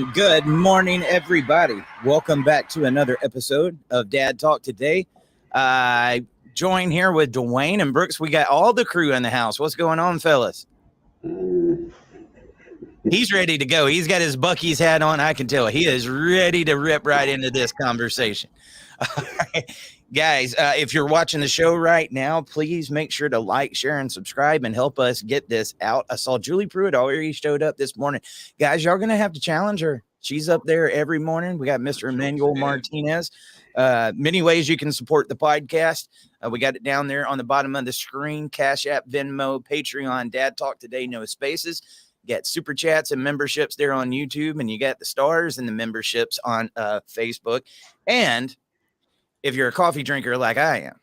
And good morning, everybody. Welcome back to another episode of Dad Talk Today. I join here with Dwayne and Brooks. We got all the crew in the house. What's going on, fellas? He's ready to go. He's got his Buc-ee's hat on. I can tell he is ready to rip right into this conversation. All right. Guys, if you're watching the show right now, please make sure to like, share, and subscribe and help us get this out. I saw Julie Pruitt already showed up this morning. Guys, y'all going to have to challenge her. She's up there every morning. We got Mr. Emmanuel Martinez. Many ways you can support the podcast. We got it down there on the bottom of the screen. Cash App, Venmo, Patreon, Dad Talk Today, no spaces. You got super chats and memberships there on YouTube, and you got the stars and the memberships on Facebook. And if you're a coffee drinker like I am,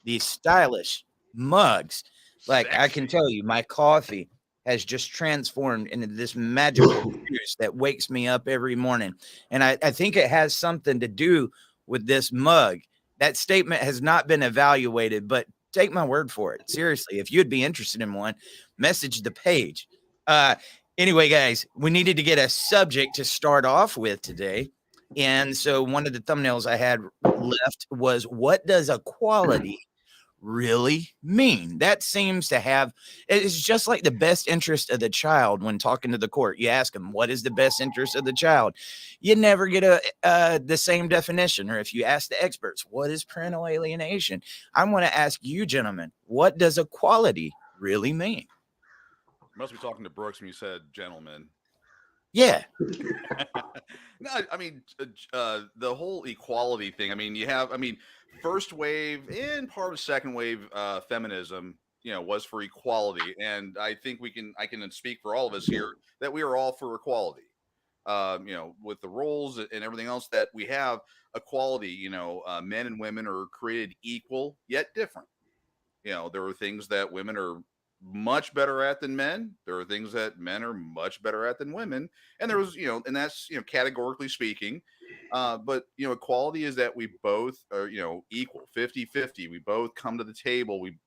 these stylish mugs, like I can tell you, my coffee has just transformed into this magical juice that wakes me up every morning. And I think it has something to do with this mug. That statement has not been evaluated, but take my word for it. Seriously, if you'd be interested in one, message the page. Anyway, guys, we needed to get a subject to start off with today. And so one of the thumbnails I had left was, what does equality really mean? That seems to have, it's just like the best interest of the child when talking to the court. You ask them, what is the best interest of the child? You never get the same definition. Or if you ask the experts, what is parental alienation? I want to ask you, gentlemen, what does equality really mean? You must be talking to Brooks when you said gentlemen. Yeah. No, I mean, the whole equality thing. I mean, first wave and part of second wave feminism, was for equality. And I think I can speak for all of us here that we are all for equality. With the roles and everything else that we have, equality, men and women are created equal yet different. There are things that women are much better at than men. There are things that men are much better at than women. And there was, and that's, categorically speaking. But, equality is that we both are, equal, 50-50. We both come to the table. We,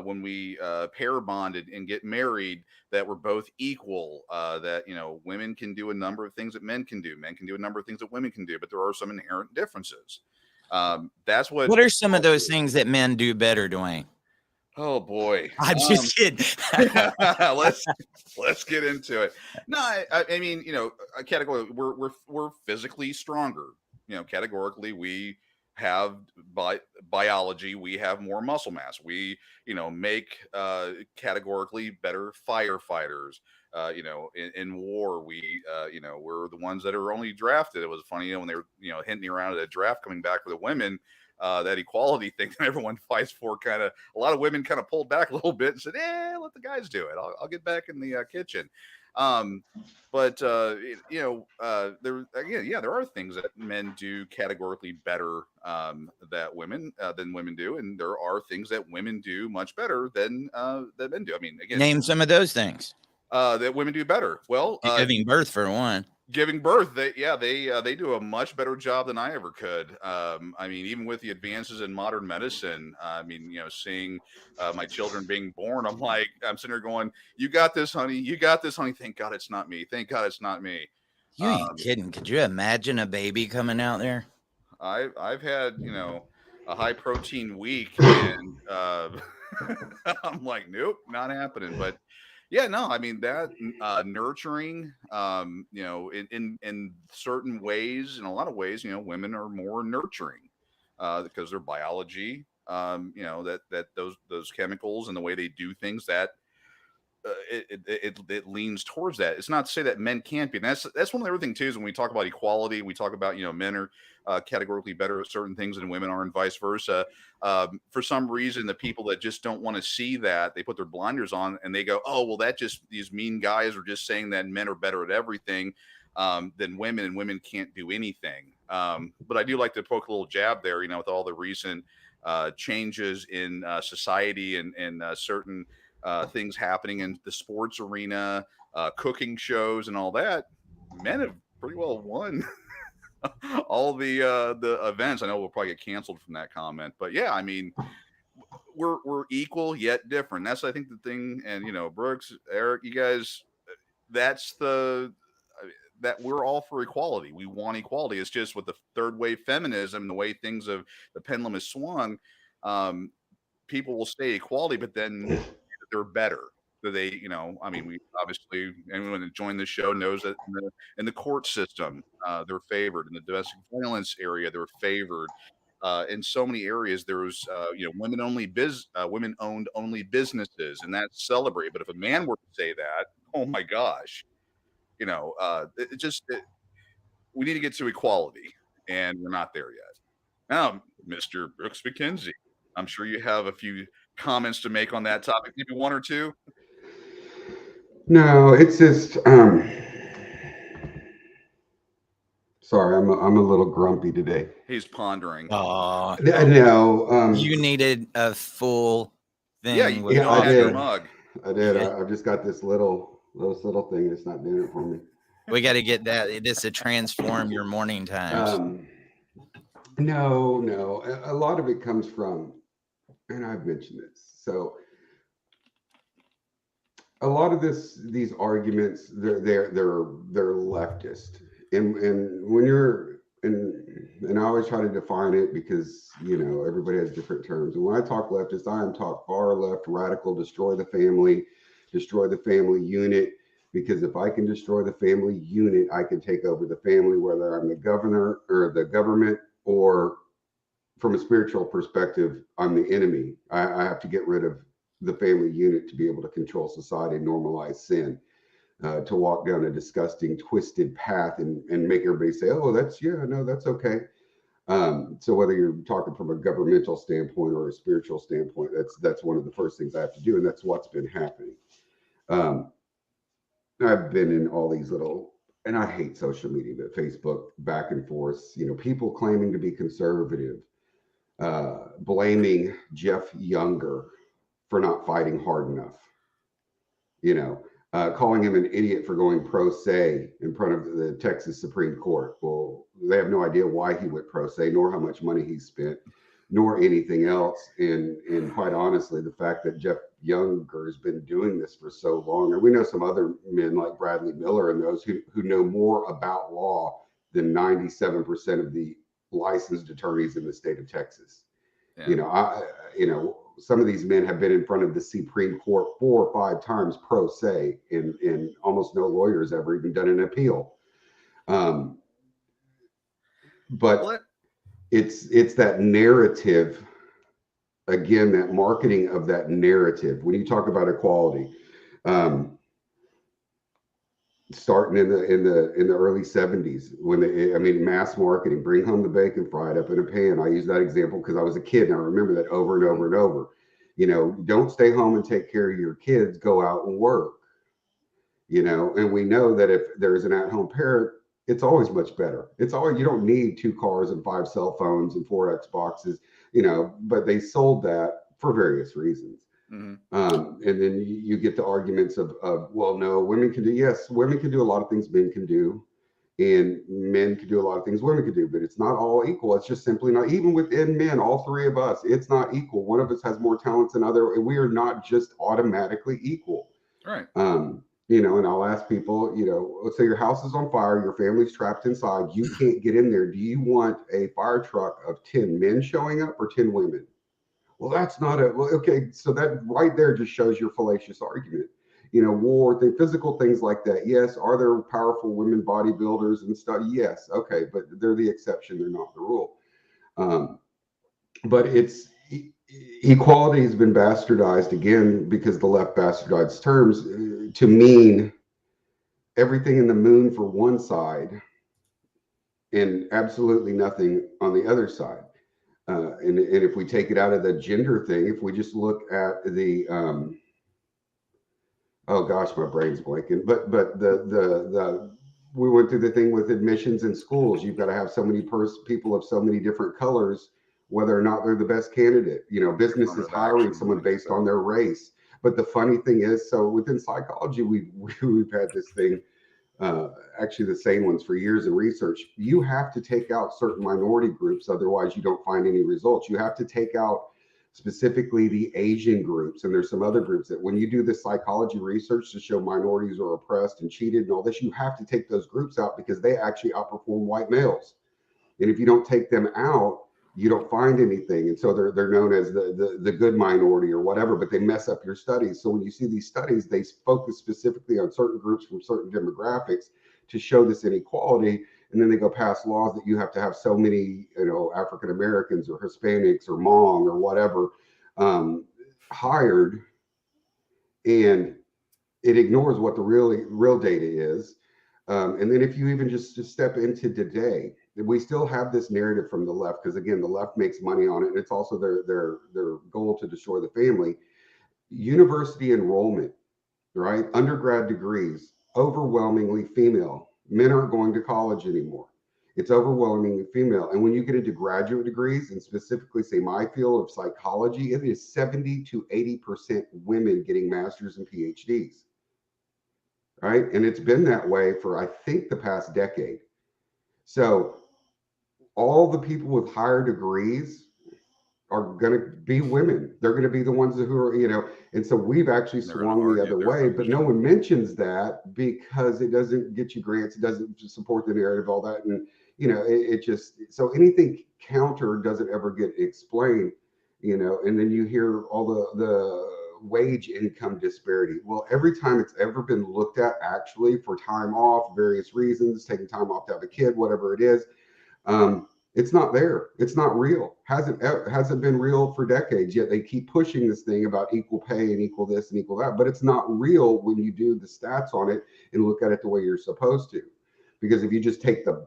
when we pair bonded and get married, that we're both equal, that, women can do a number of things that men can do. Men can do a number of things that women can do, but there are some inherent differences. That's what are some of those things that men do better, Dwayne? Oh boy, I'm just kidding. let's get into it. No, I mean, categorically, we're physically stronger. Categorically, we have biology. We have more muscle mass. We, make categorically better firefighters. In war, we, we're the ones that are only drafted. It was funny, when they were, hinting around at a draft coming back for the women. That equality thing that everyone fights for, a lot of women kind of pulled back a little bit and said, let the guys do it. I'll get back in the kitchen. There are things that men do categorically better than women do. And there are things that women do much better than men do. I mean, again, name some of those things that women do better. Well, giving birth, for one. Giving birth, they do a much better job than I ever could. I mean, even with the advances in modern medicine, seeing my children being born, I'm sitting there going, "You got this, honey. You got this, honey." Thank God it's not me. Thank God it's not me. You ain't kidding. Could you imagine a baby coming out there? I've had a high protein week, and I'm like, nope, not happening. But Yeah, no, I mean that nurturing, in certain ways, in a lot of ways, women are more nurturing because their biology, that those chemicals and the way they do things, that it leans towards that. It's not to say that men can't be. And that's one of the other things too is when we talk about equality, we talk about men are categorically better at certain things than women are, and vice versa. For some reason, the people that just don't want to see that, they put their blinders on and they go, "Oh, well, that just these mean guys are just saying that men are better at everything than women, and women can't do anything." But I do like to poke a little jab there, with all the recent changes in society and certain things happening in the sports arena, cooking shows, and all that. Men have pretty well won all the events. I know we'll probably get canceled from that comment, but yeah, I mean, we're equal yet different. That's I think the thing. And Brooks, Eric, you guys, that's that we're all for equality. We want equality. It's just with the third wave feminism, the way things have the pendulum has swung. People will say equality, but then they're better. So they, I mean, we obviously anyone that joined the show knows that in the court system, they're favored. In the domestic violence area, they're favored. In so many areas, there's women owned only businesses, and that's celebrated. But if a man were to say that, oh my gosh, we need to get to equality, and we're not there yet. Now, Mr. Brooks McKenzie, I'm sure you have a few comments to make on that topic, maybe one or two. No, it's just sorry, I'm a little grumpy today. He's pondering. Oh, No, you needed a full thing. Yeah, you with don't I have did. your mug. I did. Yeah. I've just got this little thing that's not doing it for me. We got to get this to transform your morning times. No. A lot of it comes from, and I've mentioned this. So a lot of these arguments, they're leftist, and when you're and I always try to define it because everybody has different terms. And when I talk leftist, I am talk far left, radical, destroy the family unit. Because if I can destroy the family unit, I can take over the family, whether I'm the governor or the government, or from a spiritual perspective, I'm the enemy. I have to get rid of the family unit to be able to control society and normalize sin, to walk down a disgusting, twisted path and make everybody say, oh, that's okay. So whether you're talking from a governmental standpoint or a spiritual standpoint, that's one of the first things I have to do. And that's what's been happening. I've been in all these and I hate social media, but Facebook back and forth, people claiming to be conservative, blaming Jeff Younger for not fighting hard enough, calling him an idiot for going pro se in front of the Texas Supreme Court. Well, they have no idea why he went pro se, nor how much money he spent, nor anything else. And quite honestly, the fact that Jeff Younger has been doing this for so long, and we know some other men like Bradley Miller and those who know more about law than 97% of the licensed attorneys in the state of Texas. Yeah. Some of these men have been in front of the Supreme Court 4 or 5 times pro se, and almost no lawyers ever even done an appeal. But it's that narrative, again, that marketing of that narrative. When you talk about equality, starting in the early 70s, mass marketing, bring home the bacon fried up in a pan. I use that example because I was a kid and I remember that over and over and over. Don't stay home and take care of your kids, go out and work. And we know that if there's an at-home parent, it's always much better. You don't need 2 cars and 5 cell phones and 4 Xboxes, but they sold that for various reasons. Mm-hmm. And then you get the arguments of, well, no, women can do a lot of things men can do, and men can do a lot of things women can do, but it's not all equal. It's just simply not. Even within men, all 3 of us, it's not equal. One of us has more talents than other, and we are not just automatically equal. Right. And I'll ask people, let's say your house is on fire, your family's trapped inside, you can't get in there. Do you want a fire truck of 10 men showing up or 10 women? Well, that's not okay. So that right there just shows your fallacious argument. war, physical things like that. Yes. Are there powerful women bodybuilders and stuff? Yes. Okay. But they're the exception. They're not the rule. But equality has been bastardized again because the left bastardized terms to mean everything in the moon for one side and absolutely nothing on the other side. And if we take it out of the gender thing, if we just look at the oh gosh, my brain's blanking. But the we went through the thing with admissions in schools. You've got to have so many people of so many different colors, whether or not they're the best candidate. Businesses hiring someone based on their race. But the funny thing is, so within psychology, we've had this thing. Actually, the same ones for years in research. You have to take out certain minority groups, otherwise you don't find any results. You have to take out specifically the Asian groups, and there's some other groups that when you do this psychology research to show minorities are oppressed and cheated and all this, you have to take those groups out because they actually outperform white males. And if you don't take them out, you don't find anything. And so they're known as the good minority or whatever, but they mess up your studies. So when you see these studies, they focus specifically on certain groups from certain demographics to show this inequality. And then they go pass laws that you have to have so many, African Americans or Hispanics or Hmong or whatever hired, and it ignores what the real data is. And then if you even just step into today, we still have this narrative from the left because again, the left makes money on it, and it's also their goal to destroy the family. University enrollment, right? Undergrad degrees, overwhelmingly female. Men aren't going to college anymore. It's overwhelmingly female. And when you get into graduate degrees, and specifically say my field of psychology, it is 70 to 80% women getting masters and PhDs, right? And it's been that way for, I think, the past decade. So all the people with higher degrees are going to be women. They're going to be the ones who are, and so we've actually swung the other way, but no one mentions that because it doesn't get you grants. It doesn't support the narrative, all that. And, it just, so anything counter doesn't ever get explained, and then you hear all the wage income disparity. Well, every time it's ever been looked at actually for time off, various reasons, taking time off to have a kid, whatever it is, it's not there. It's not real. Hasn't been real for decades, yet they keep pushing this thing about equal pay and equal this and equal that, but it's not real when you do the stats on it and look at it the way you're supposed to. Because if you just take the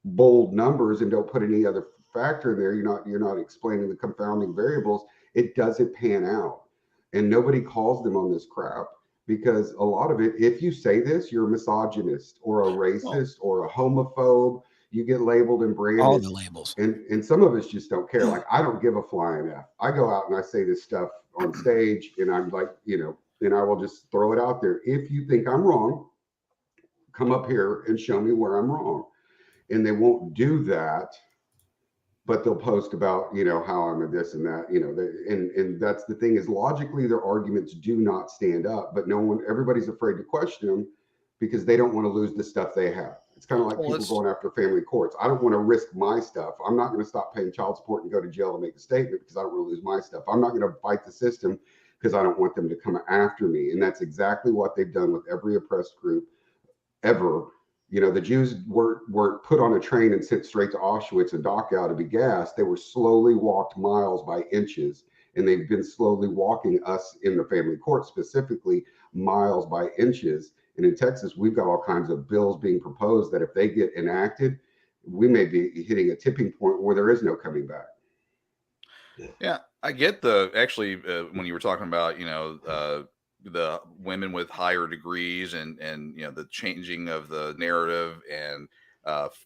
bold numbers and don't put any other factor in there, you're not explaining the confounding variables, it doesn't pan out. And nobody calls them on this crap because a lot of it, if you say this, you're a misogynist or a racist or a homophobe. You get labeled and branded. All the labels. And some of us just don't care. Like, I don't give a flying F. I go out and I say this stuff on stage and I'm like, and I will just throw it out there. If you think I'm wrong, come up here and show me where I'm wrong. And they won't do that, but they'll post about, how I'm a this and that, and that's the thing is logically their arguments do not stand up, but everybody's afraid to question them because they don't want to lose the stuff they have. It's kind of like people going after family courts. I don't want to risk my stuff. I'm not going to stop paying child support and go to jail to make a statement because I don't want to lose my stuff. I'm not going to fight the system because I don't want them to come after me. And that's exactly what they've done with every oppressed group ever. The Jews weren't put on a train and sent straight to Auschwitz and Dachau to be gassed. They were slowly walked miles by inches. And they've been slowly walking us in the family court, specifically miles by inches. And in Texas, we've got all kinds of bills being proposed that if they get enacted, we may be hitting a tipping point where there is no coming back. Yeah, I get when you were talking about, the women with higher degrees and the changing of the narrative and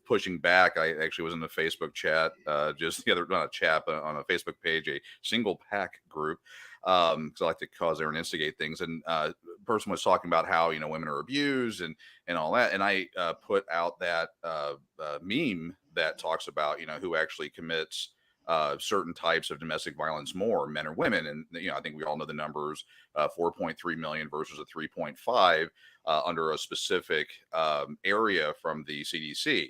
pushing back. I actually was in a Facebook chat just the other, not a chat, but on a Facebook page, a single pack group. Because I like to cause there and instigate things. And person was talking about how women are abused and all that. And I put out that meme that talks about who actually commits certain types of domestic violence more, men or women. And I think we all know the numbers: 4.3 million versus a 3.5 under a specific area from the CDC.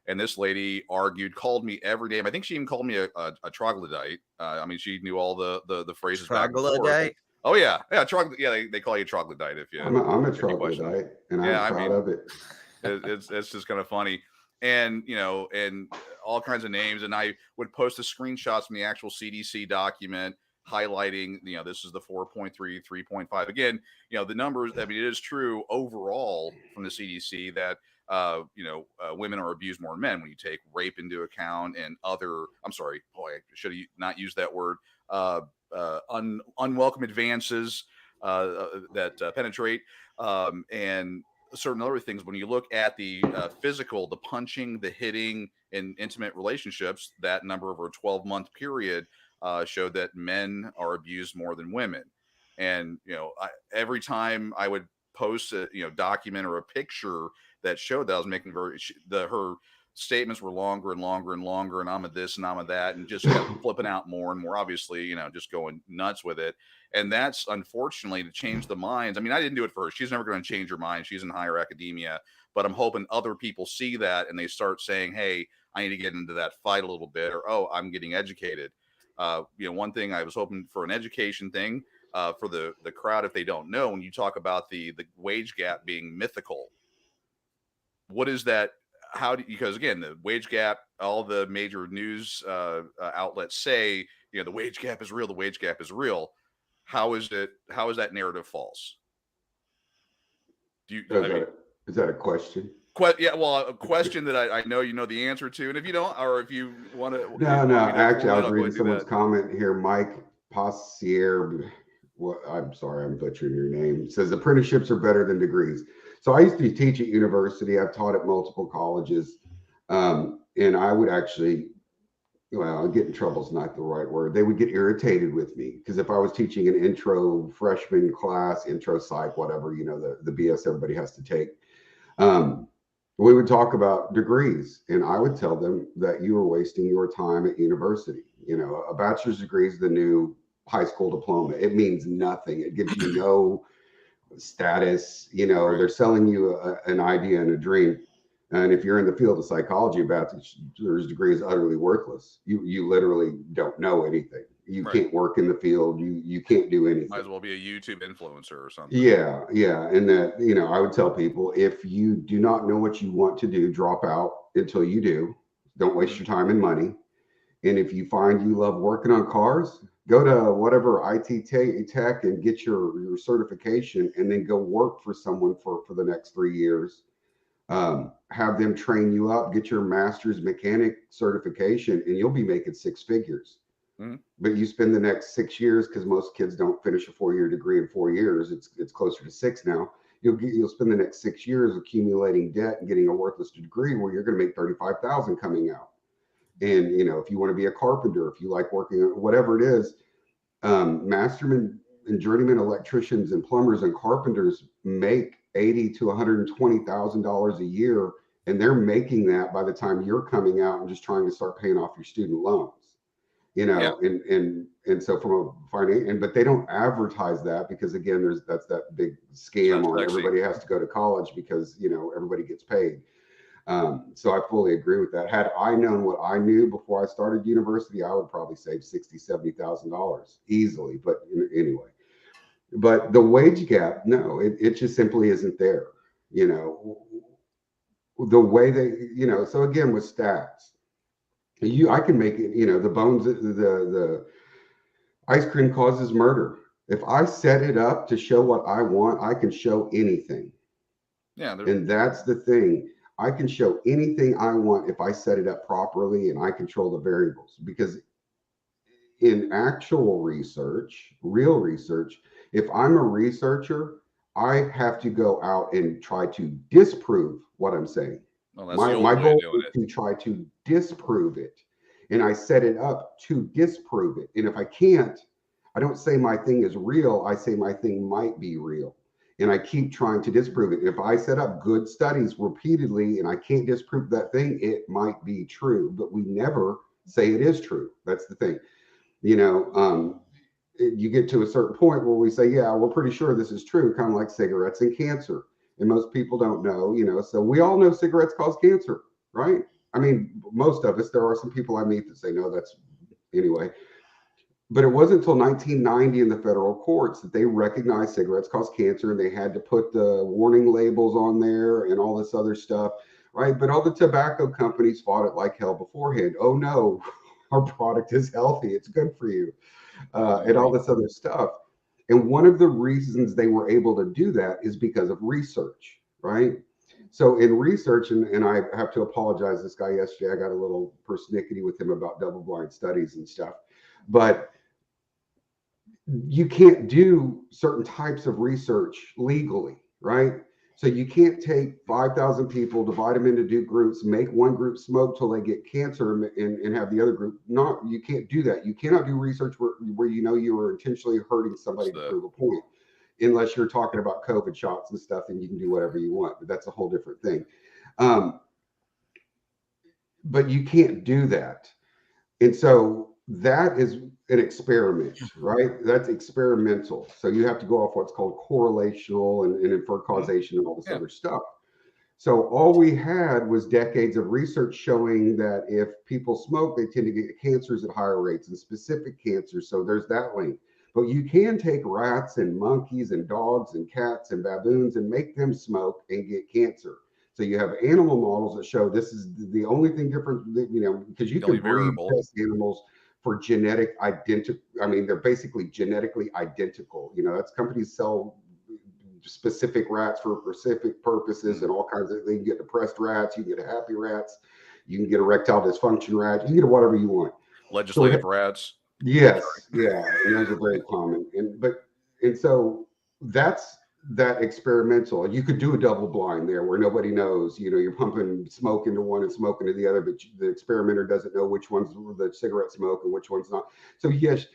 And this lady called me every day. I think she even called me a troglodyte. She knew all the phrases. Troglodyte? Oh yeah, yeah, chocolate. Yeah, they call you troglodyte if you. I'm a if you question. troglodyte, and Yeah, I'm I proud mean, of it. it's just kind of funny, and and all kinds of names. And I would post the screenshots from the actual CDC document highlighting, this is the 4.3, 3.5. Again, the numbers. I mean, it is true overall from the CDC that women are abused more than men when you take rape into account and other. I'm sorry, boy, I should have not used that word. Unwelcome advances that penetrate, and certain other things. When you look at the physical, the punching, the hitting, and intimate relationships, that number over a 12-month period showed that men are abused more than women. And every time I would post a document or a picture that showed that, I was making her statements were longer and longer and longer, and I'm a this and I'm a that, and just kept flipping out more and more, obviously, just going nuts with it. And that's unfortunately to change the minds. I mean, I didn't do it for her. She's never going to change her mind. She's in higher academia, but I'm hoping other people see that and they start saying, hey, I need to get into that fight a little bit, or, oh, I'm getting educated. One thing I was hoping for an education thing for the crowd, if they don't know, when you talk about the wage gap being mythical, what is that? Because again, the wage gap, all the major news outlets say, the wage gap is real. The wage gap is real. How is that narrative false? Is that a question? Yeah, well, a question that I know you know the answer to, and if you don't, or if you want to, no. Actually, I was reading someone's comment here. Mike Passier, well, I'm sorry, I'm butchering your name. It says apprenticeships are better than degrees. So I used to teach at university. I've taught at multiple colleges, and I would actually, well, get in trouble is not the right word. They would get irritated with me because if I was teaching an intro freshman class, intro psych, whatever, the BS everybody has to take. We would talk about degrees, and I would tell them that you were wasting your time at university. A bachelor's degree is the new high school diploma. It means nothing. It gives you no status. Right. They're selling you an idea and a dream. And if you're in the field of psychology, a bachelor's degree is utterly worthless. You literally don't know anything. You Right. can't work in the field. You can't do anything. Might as well be a YouTube influencer or something. Yeah. And that, I would tell people, if you do not know what you want to do, drop out until you do. Don't waste your time and money. And if you find you love working on cars, go to whatever IT tech and get your certification, and then go work for someone for the next 3 years. Have them train you up, get your master's mechanic certification, and you'll be making 6 figures. Mm-hmm. But you spend the next 6 years, because most kids don't finish a 4-year degree in 4 years. It's closer to 6 now. You'll spend the next 6 years accumulating debt and getting a worthless degree where you're going to make $35,000 coming out. And if you want to be a carpenter, if you like working, whatever it is, masterman and journeyman electricians and plumbers and carpenters make $80,000 to $120,000 a year, and they're making that by the time you're coming out and just trying to start paying off your student loans. Yeah. And so from a finance, but they don't advertise that because, again, that's that big scam on everybody has to go to college because everybody gets paid. So I fully agree with that. Had I known what I knew before I started university, I would probably save $60,000, $70,000 easily. But anyway, but the wage gap, no, it just simply isn't there. The way they, so again, with stats, I can make it, the bones, the ice cream causes murder. If I set it up to show what I want, I can show anything. Yeah. And that's the thing. I can show anything I want if I set it up properly and I control the variables. Because in actual research, real research, if I'm a researcher, I have to go out and try to disprove what I'm saying. Well, my goal is to try to disprove it. And I set it up to disprove it. And if I can't, I don't say my thing is real. I say my thing might be real. And I keep trying to disprove it. If I set up good studies repeatedly and I can't disprove that thing, it might be true, but we never say it is true. That's the thing. You get to a certain point where we say, yeah, we're pretty sure this is true, kind of like cigarettes and cancer. And most people don't know, so we all know cigarettes cause cancer, right? I mean, most of us. There are some people I meet that say, no, that's anyway. But it wasn't until 1990 in the federal courts that they recognized cigarettes cause cancer, and they had to put the warning labels on there and all this other stuff, right? But all the tobacco companies fought it like hell beforehand. Oh no, our product is healthy, it's good for you, and all this other stuff. And one of the reasons they were able to do that is because of research, right? So in research, and I have to apologize, this guy yesterday, I got a little persnickety with him about double blind studies and stuff. But you can't do certain types of research legally, right? So you can't take 5,000 people, divide them into two groups, make one group smoke till they get cancer, and have the other group not. You can't do that. You cannot do research where you know you are intentionally hurting somebody to prove a point, unless you're talking about COVID shots and stuff, and you can do whatever you want. But that's a whole different thing. But you can't do that. And so that is an experiment, right? That's experimental. So you have to go off what's called correlational and infer causation and all this other stuff. So all we had was decades of research showing that if people smoke, they tend to get cancers at higher rates, and specific cancers. So there's that link. But you can take rats and monkeys and dogs and cats and baboons and make them smoke and get cancer. So you have animal models that show this is the only thing different, because you can breed test animals for genetic identity. I mean, they're basically genetically identical. That's companies sell specific rats for specific purposes and all kinds of things. You can get depressed rats, you can get happy rats, you can get erectile dysfunction rats, you can get whatever you want. Legislative rats. Yes, yeah, and those are very common. And so that's that experimental. You could do a double blind there where nobody knows. You're pumping smoke into one and smoke into the other, but the experimenter doesn't know which one's the cigarette smoke and which one's not. So yes,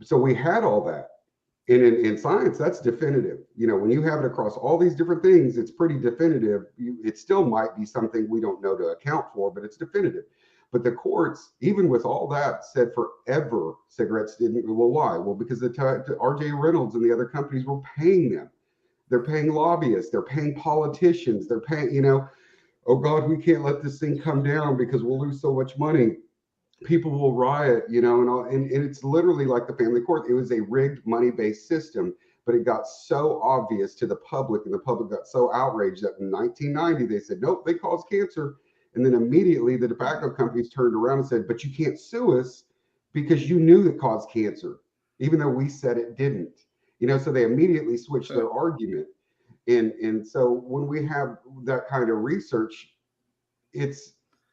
so we had all that. And in science, that's definitive. When you have it across all these different things, it's pretty definitive. It still might be something we don't know to account for, but it's definitive. But the courts, even with all that, said forever cigarettes didn't. Well, why? Well, because the R.J. Reynolds and the other companies were paying them. They're paying lobbyists. They're paying politicians. They're paying, oh God, we can't let this thing come down because we'll lose so much money. People will riot, and it's literally like the family court. It was a rigged money-based system, but it got so obvious to the public, and the public got so outraged that in 1990 they said, nope, they cause cancer. And then immediately the tobacco companies turned around and said, but you can't sue us because you knew that caused cancer, even though we said it didn't. So they immediately switched their argument. And so when we have that kind of research, it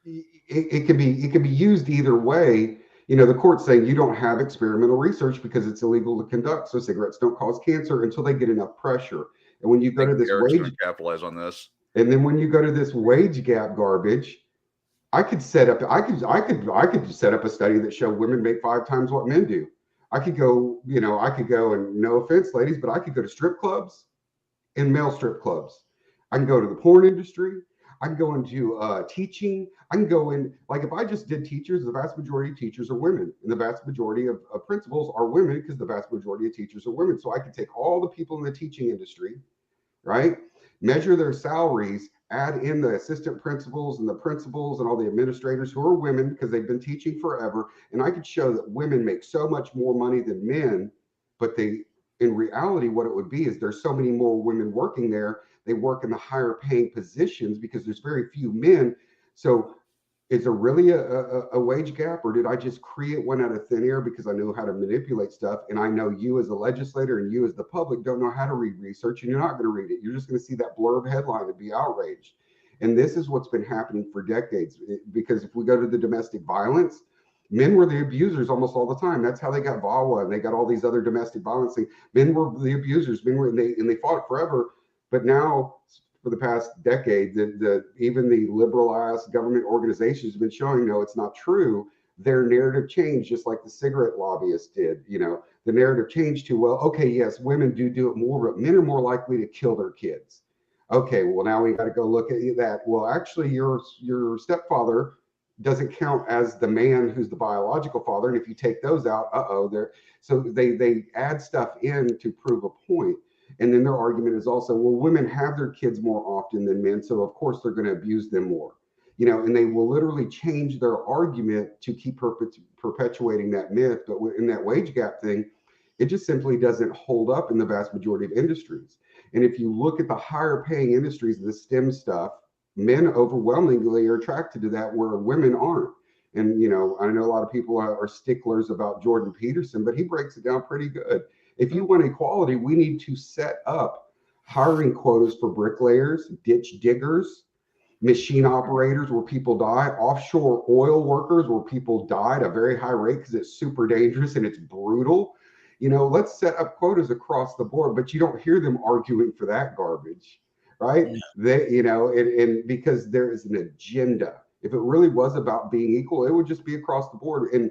can be used either way. The court's saying you don't have experimental research because it's illegal to conduct, so cigarettes don't cause cancer until they get enough pressure. And when you go to this wage, capitalize on this. And then when you go to this wage gap garbage, I could set up a study that showed women make 5 times what men do. I could go, and no offense, ladies, but I could go to strip clubs and male strip clubs. I can go to the porn industry. I can go into teaching. I can go in, like if I just did teachers, the vast majority of teachers are women, and the vast majority of principals are women because the vast majority of teachers are women. So I could take all the people in the teaching industry, right? Measure their salaries, add in the assistant principals and the principals and all the administrators who are women because they've been teaching forever. And I could show that women make so much more money than men, but in reality, what it would be is there's so many more women working there. They work in the higher paying positions because there's very few men. So is there really a wage gap, or did I just create one out of thin air because I know how to manipulate stuff? And I know you as a legislator and you as the public don't know how to read research, and you're not going to read it. You're just going to see that blurb headline and be outraged. And this is what's been happening for decades. Because if we go to the domestic violence, men were the abusers almost all the time. That's how they got VAWA and they got all these other domestic violence things. Men were the abusers. Men were, and they fought forever. But now, for the past decade, even the liberal ass government organizations have been showing, no, it's not true. Their narrative changed, just like the cigarette lobbyists did. The narrative changed to, well, okay, yes, women do it more, but men are more likely to kill their kids. Okay, well, now we got to go look at that. Well, actually, your stepfather doesn't count as the man who's the biological father, and if you take those out, so they add stuff in to prove a point. And then their argument is also, well, women have their kids more often than men, so of course they're going to abuse them more. you know, and they will literally change their argument to keep perpetuating that myth. But in that wage gap thing, it just simply doesn't hold up in the vast majority of industries. And if you look at the higher paying industries, the STEM stuff, men overwhelmingly are attracted to that where women aren't. And, you know, I know a lot of people are sticklers about Jordan Peterson, but he breaks it down pretty good. If you want equality, we need to set up hiring quotas for bricklayers, ditch diggers, machine operators where people die, offshore oil workers where people die at a very high rate because it's super dangerous and it's brutal. You know, let's set up quotas across the board, but you don't hear them arguing for that garbage, right? Yeah. They, you know, and because there is an agenda. If it really was about being equal, it would just be across the board. And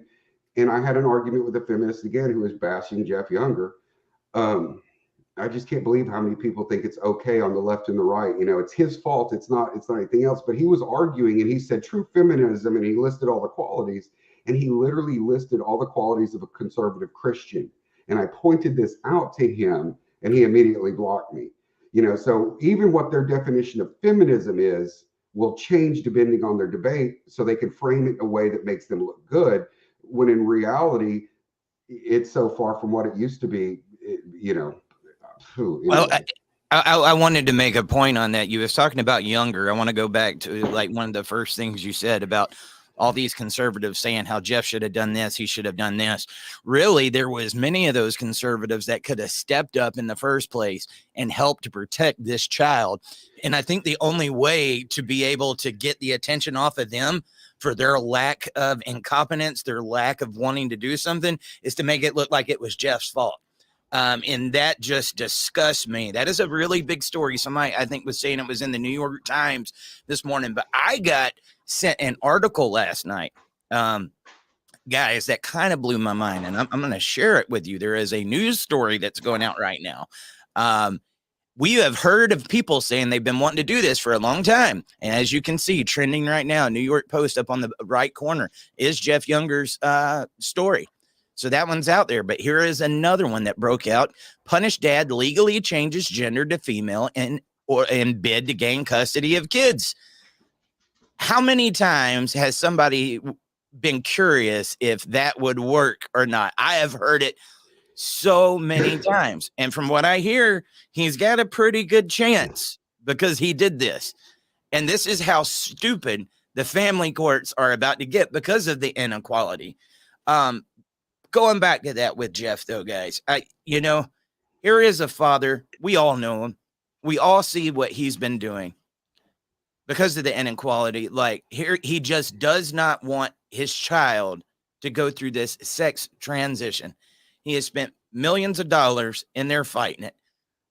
I had an argument with a feminist again who was bashing Jeff Younger. I just can't believe how many people think it's okay on the left and the right. You know, it's his fault. It's not anything else. But he was arguing and he said true feminism, and he listed all the qualities, and he literally listed all the qualities of a conservative Christian. And I pointed this out to him and he immediately blocked me. You know, so even what their definition of feminism is will change depending on their debate, so they can frame it in a way that makes them look good, when in reality, it's so far from what it used to be, you know. Well, I wanted to make a point on that. You was talking about Younger. I want to go back to like one of the first things you said about all these conservatives saying how Jeff should have done this, he should have done this. Really, there was many of those conservatives that could have stepped up in the first place and helped to protect this child. And I think the only way to be able to get the attention off of them for their lack of incompetence, their lack of wanting to do something, is to make it look like it was Jeff's fault. And that just disgusts me. That is a really big story. Somebody, I think, was saying it was in the New York Times this morning, but I got sent an article last night, guys, that kind of blew my mind, and I'm going to share it with you. There is a news story that's going out right now. We have heard of people saying they've been wanting to do this for a long time. And as you can see, trending right now, New York Post up on the right corner is Jeff Younger's story. So that one's out there. But here is another one that broke out. Punished dad legally changes gender to female and bid to gain custody of kids. How many times has somebody been curious if that would work or not? I have heard it so many times. And from what I hear, he's got a pretty good chance because he did this. And this is how stupid the family courts are about to get because of the inequality. Going back to that with Jeff, though, guys, here is a father. We all know him. We all see what he's been doing because of the inequality. Like, here, he just does not want his child to go through this sex transition. He has spent millions of dollars in there fighting it.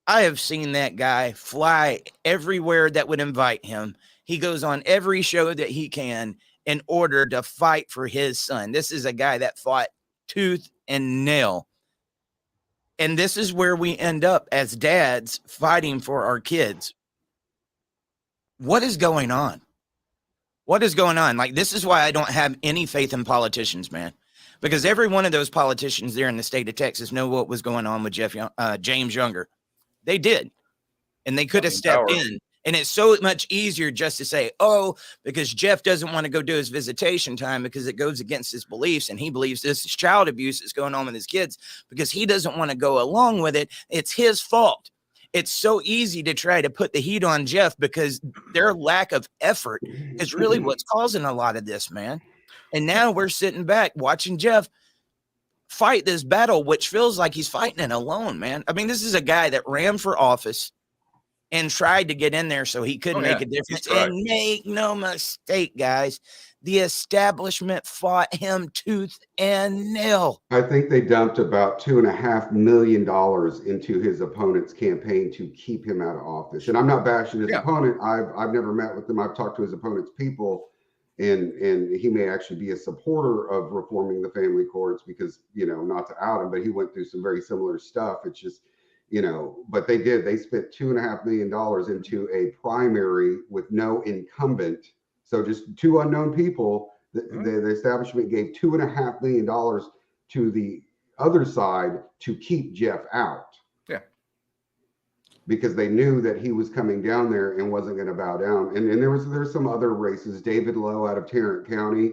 I have seen that guy fly everywhere that would invite him. He goes on every show that he can in order to fight for his son. This is a guy that fought tooth and nail. And this is where we end up as dads fighting for our kids. What is going on? What is going on? Like, this is why I don't have any faith in politicians, man. Because every one of those politicians there in the state of Texas know what was going on with James Younger. They did. And they could have stepped in. And it's so much easier just to say, oh, because Jeff doesn't want to go do his visitation time because it goes against his beliefs. And he believes this is child abuse that's going on with his kids because he doesn't want to go along with it. It's his fault. It's so easy to try to put the heat on Jeff because their lack of effort is really what's causing a lot of this, man. And now we're sitting back watching Jeff fight this battle, which feels like he's fighting it alone, man. I mean, this is a guy that ran for office and tried to get in there so he could make a difference. And make no mistake, guys, the establishment fought him tooth and nail. I think they dumped about $2.5 million into his opponent's campaign to keep him out of office. And I'm not bashing his opponent. I've never met with him. I've talked to his opponent's people. And he may actually be a supporter of reforming the family courts because, not to out him, but he went through some very similar stuff. It's just, but they spent $2.5 million into a primary with no incumbent. So just two unknown people. The establishment gave $2.5 million to the other side to keep Jeff out. Yeah. because they knew that he was coming down there and wasn't going to bow down. And there's some other races. David Lowe out of Tarrant County.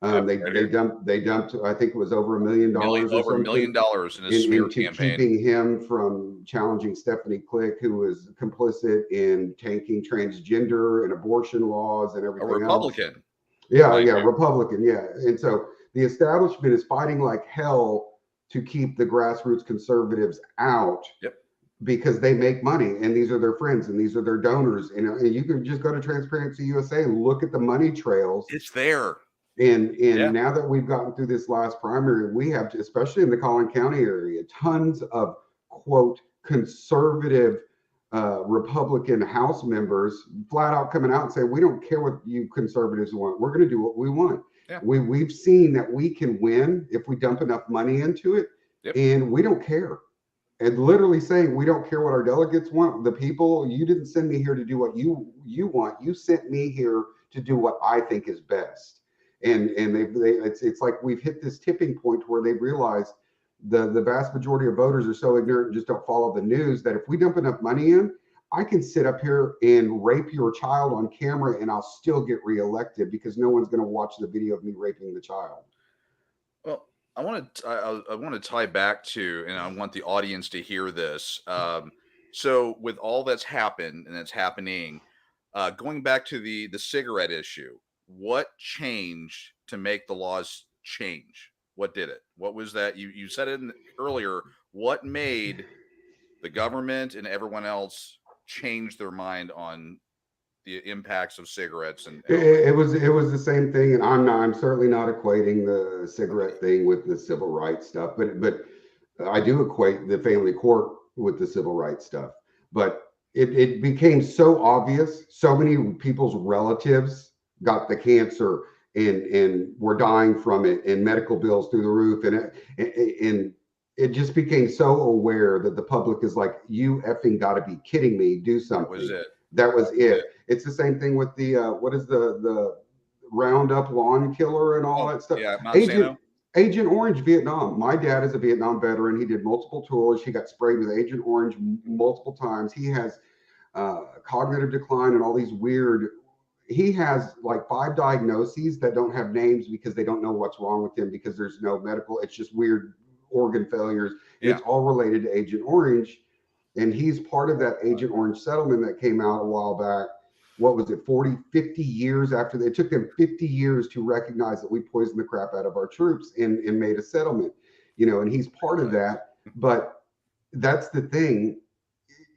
They dumped I think it was over $1 million or over $1 something million in a smear into campaign, keeping him from challenging Stephanie Click, who was complicit in tanking transgender and abortion laws and a everything Republican. else. Yeah, Like, Republican, yeah. And so the establishment is fighting like hell to keep the grassroots conservatives out. Yep. Because they make money, and these are their friends, and these are their donors. And you can just go to Transparency USA and look at the money trails. It's there. And now that we've gotten through this last primary, we have, especially in the Collin County area, tons of quote conservative Republican House members flat out coming out and saying, we don't care what you conservatives want. We're going to do what we want. Yeah. We've seen that we can win if we dump enough money into it, and we don't care. And literally saying, we don't care what our delegates want. The people, you didn't send me here to do what you want. You sent me here to do what I think is best. And it's like we've hit this tipping point where they realize the vast majority of voters are so ignorant and just don't follow the news that if we dump enough money in, I can sit up here and rape your child on camera and I'll still get reelected because no one's going to watch the video of me raping the child. Well, I want to tie back to, and I want the audience to hear this. So with all that's happened and that's happening, going back to the cigarette issue, what changed to make the laws change? What did it? What was that? You said it earlier. What made the government and everyone else change their mind on the impacts of cigarettes? And it was the same thing. And I'm certainly not equating the cigarette thing with the civil rights stuff, but I do equate the family court with the civil rights stuff. But it became so obvious. So many people's relatives got the cancer and were dying from it, and medical bills through the roof, and it just became so aware that the public is like, you effing got to be kidding me, do something. That was it. It's the same thing with the what is the Roundup lawn killer and all that stuff. Agent Orange, Vietnam. My dad is a Vietnam veteran. He did multiple tours. He got sprayed with Agent Orange multiple times. He has cognitive decline and all these weird. He has like 5 diagnoses that don't have names because they don't know what's wrong with him because there's no medical. It's just weird organ failures. Yeah. It's all related to Agent Orange. And he's part of that Agent Orange settlement that came out a while back. What was it, 40, 50 years after? It took them 50 years to recognize that we poisoned the crap out of our troops and made a settlement, and he's part of that. But that's the thing,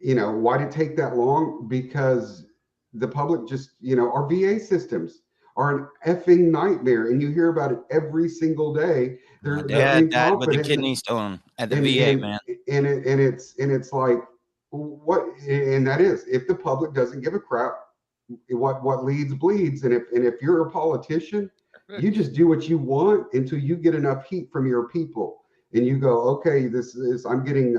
why did it take that long? Because the public just, our VA systems are an effing nightmare, and you hear about it every single day. My dad died with a kidney stone at the VA, man. And it's like, what? And that is, if the public doesn't give a crap, what leads bleeds. And if you're a politician, you just do what you want until you get enough heat from your people, and you go, okay, this is, I'm getting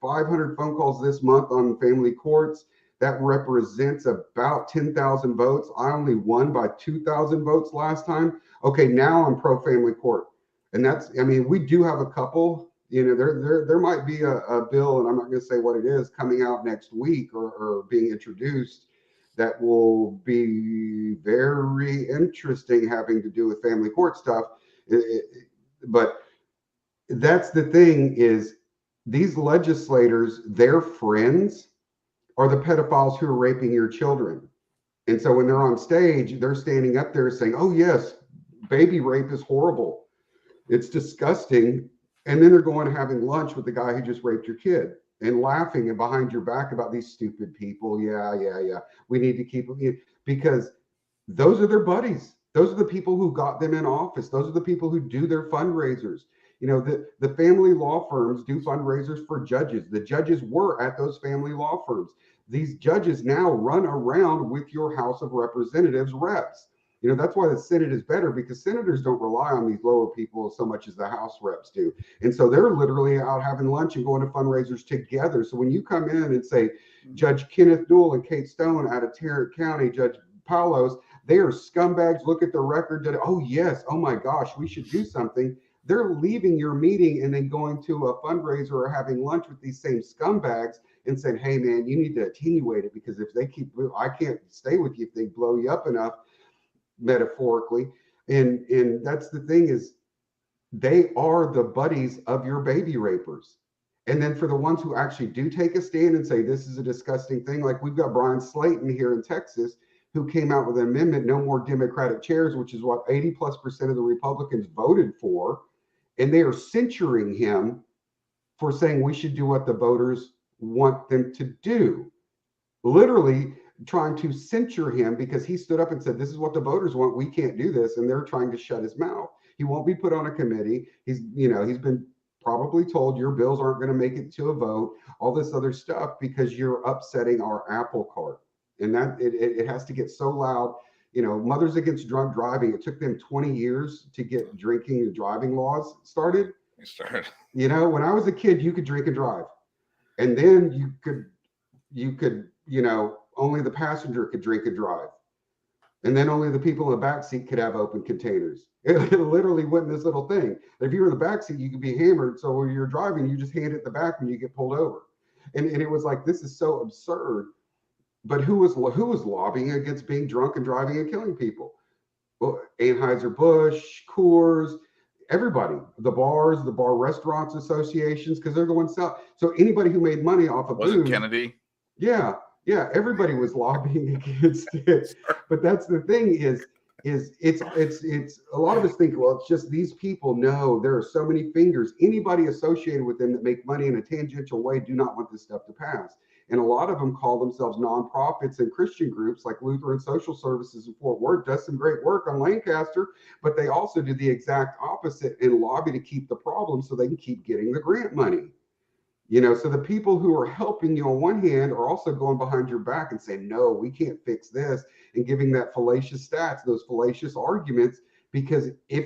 500 phone calls this month on family courts. That represents about 10,000 votes. I only won by 2,000 votes last time. Okay, now I'm pro family court. And that's, we do have a couple, there might be a bill, and I'm not going to say what it is, coming out next week or being introduced that will be very interesting, having to do with family court stuff. But that's the thing, is these legislators, their friends are the pedophiles who are raping your children. And so when they're on stage, they're standing up there saying, oh yes, baby rape is horrible. It's disgusting. And then they're going and having lunch with the guy who just raped your kid and laughing and behind your back about these stupid people. Yeah. We need to keep them, because those are their buddies. Those are the people who got them in office. Those are the people who do their fundraisers. The family law firms do fundraisers for judges. The judges were at those family law firms. These judges now run around with your House of Representatives reps. That's why the Senate is better, because senators don't rely on these lower people so much as the House reps do. And so they're literally out having lunch and going to fundraisers together. So when you come in and say, Judge Kenneth Newell and Kate Stone out of Tarrant County, Judge Palos, they are scumbags, look at their record. Oh yes, oh my gosh, we should do something. they're leaving your meeting and then going to a fundraiser or having lunch with these same scumbags and saying, hey man, you need to attenuate it, because if they keep, I can't stay with you if they blow you up enough, metaphorically. And that's the thing, is they are the buddies of your baby rapers. And then for the ones who actually do take a stand and say this is a disgusting thing, like we've got Brian Slayton here in Texas, who came out with an amendment, no more Democratic chairs, which is what 80+% of the Republicans voted for. And they are censuring him for saying we should do what the voters want them to do. Literally trying to censure him because he stood up and said, this is what the voters want. We can't do this. And they're trying to shut his mouth. He won't be put on a committee. He's been probably told your bills aren't going to make it to a vote, all this other stuff, because you're upsetting our apple cart. And that it has to get so loud. Mothers Against Drunk Driving, it took them 20 years to get drinking and driving laws started. When I was a kid, you could drink and drive. And then you could, only the passenger could drink and drive. And then only the people in the back seat could have open containers. It literally went this little thing. If you were in the back seat, you could be hammered. So when you're driving, you just hand it the back when you get pulled over. And it was like, this is so absurd. But who was lobbying against being drunk and driving and killing people? Well, Anheuser-Busch, Coors, everybody, the bar restaurants associations, because they're the ones out. So anybody who made money off of Wasn't booze, Kennedy? Yeah, everybody was lobbying against it. But that's the thing is it's a lot of us think, well, it's just these people. No, there are so many fingers. Anybody associated with them that make money in a tangential way do not want this stuff to pass. And a lot of them call themselves nonprofits and Christian groups like Lutheran Social Services in Fort Worth does some great work on Lancaster, but they also do the exact opposite and lobby to keep the problem so they can keep getting the grant money. So the people who are helping you on one hand are also going behind your back and saying, no, we can't fix this, and giving that fallacious stats, those fallacious arguments, because if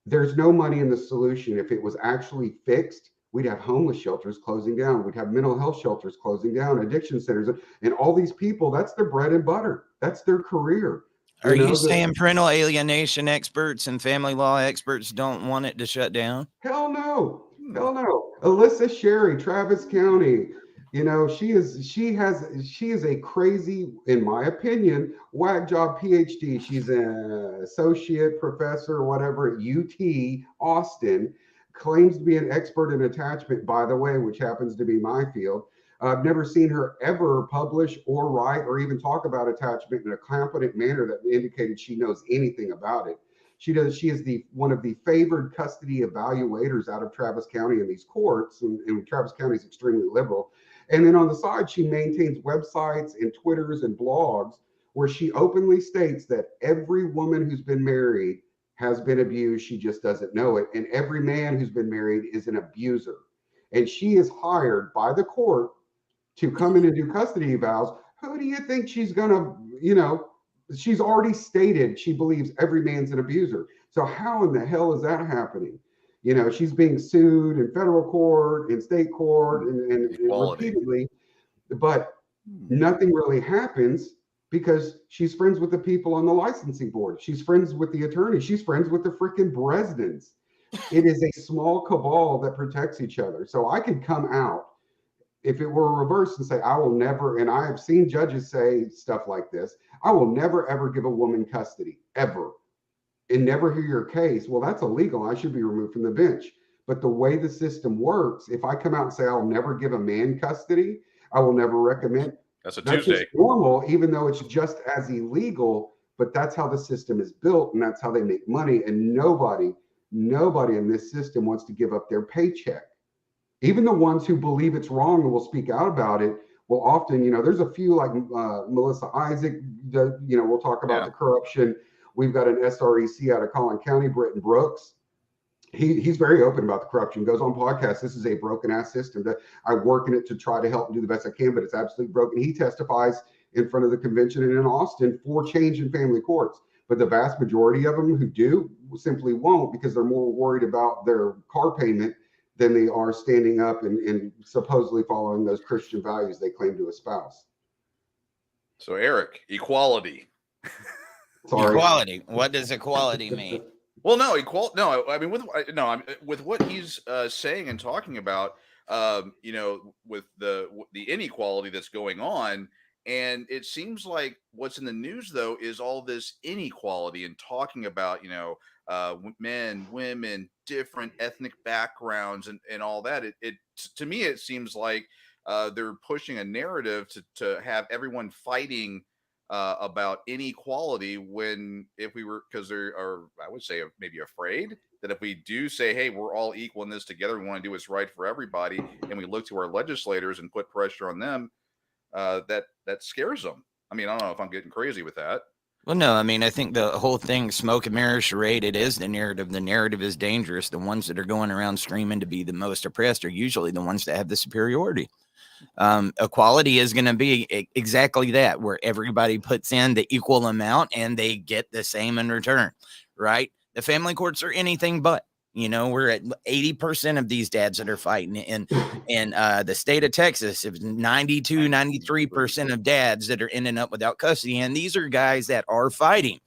there's no money in the solution, if it was actually fixed, we'd have homeless shelters closing down. We'd have mental health shelters closing down, addiction centers, and all these people, that's their bread and butter. That's their career. Are you saying parental alienation experts and family law experts don't want it to shut down? Hell no. Hell no. Alyssa Sherry, Travis County, she is a crazy, in my opinion, whack job PhD. She's an associate professor, whatever, at UT Austin. Claims to be an expert in attachment, by the way, which happens to be my field. I've never seen her ever publish or write or even talk about attachment in a competent manner that indicated she knows anything about it. She is one of the favored custody evaluators out of Travis County in these courts, and Travis County is extremely liberal. And then on the side, she maintains websites and Twitters and blogs where she openly states that every woman who's been married has been abused. She just doesn't know it. And every man who's been married is an abuser. And she is hired by the court to come in and do custody evals. Who do you think she's going to, she's already stated she believes every man's an abuser. So how in the hell is that happening? She's being sued in federal court, in state court, and repeatedly, but nothing really happens. Because she's friends with the people on the licensing board. She's friends with the attorney. She's friends with the freaking Bresnans. It is a small cabal that protects each other. So I could come out, if it were reversed, and say, I will never, and I have seen judges say stuff like this, I will never, ever give a woman custody, ever, and never hear your case. Well, that's illegal. I should be removed from the bench. But the way the system works, if I come out and say, I'll never give a man custody, I will never recommend, that's Tuesday. Just normal, even though it's just as illegal, but that's how the system is built and that's how they make money. And nobody in this system wants to give up their paycheck. Even the ones who believe it's wrong and will speak out about it will often, there's a few like Melissa Isaac, we'll talk about the corruption. We've got an SREC out of Collin County, Britton Brooks. He's very open about the corruption, goes on podcasts. This is a broken ass system that I work in it to try to help and do the best I can, but it's absolutely broken. He testifies in front of the convention and in Austin for change in family courts. But the vast majority of them who do simply won't, because they're more worried about their car payment than they are standing up and supposedly following those Christian values they claim to espouse. So Eric, equality. Equality. What does equality mean? Well, no, no, I mean, with what he's saying and talking about, with the inequality that's going on, and it seems like what's in the news though is all this inequality and talking about, men, women, different ethnic backgrounds, and all that. To me, it seems like they're pushing a narrative to have everyone fighting about inequality when if we were because they are I would say maybe afraid that if we do say, hey, we're all equal in this together, we want to do what's right for everybody, and we look to our legislators and put pressure on them, that scares them. I mean, I don't know if I'm getting crazy with that. Well, no, I mean, I think the whole thing, smoke and mirror charade, it is the narrative. The narrative is dangerous. The ones that are going around screaming to be the most oppressed are usually the ones that have the superiority. Equality is going to be exactly that, where everybody puts in the equal amount and they get the same in return, right? The family courts are anything but. We're at 80% of these dads that are fighting in the state of Texas. It's 92, 93% of dads that are ending up without custody. And these are guys that are fighting.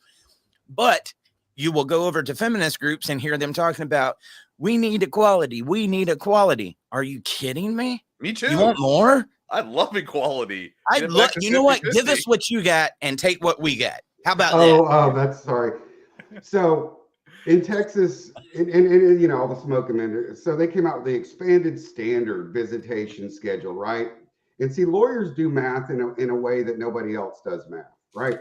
But you will go over to feminist groups and hear them talking about, we need equality. We need equality. Are you kidding me? Me too. You want more? I love equality. I'd love, you know what? Give us what you got and take what we got. How about that? Oh, that's sorry. So in Texas, and all the smoking men, so they came out with the expanded standard visitation schedule, right? And see, lawyers do math in a way that nobody else does math, right?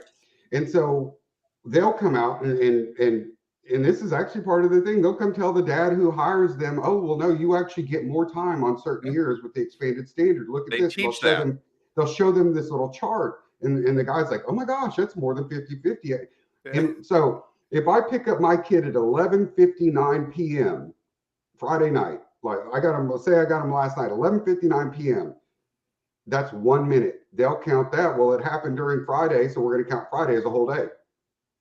And so they'll come out and this is actually part of the thing. They'll come tell the dad who hires them, oh, well, no, you actually get more time on certain years with the expanded standard. Look at this. They'll show them this little chart. And the guy's like, oh my gosh, that's more than 50-50. Yeah. And so if I pick up my kid at 11:59 p.m. Friday night, like I got him last night, 11:59 p.m. That's 1 minute. They'll count that. Well, it happened during Friday, so we're going to count Friday as a whole day.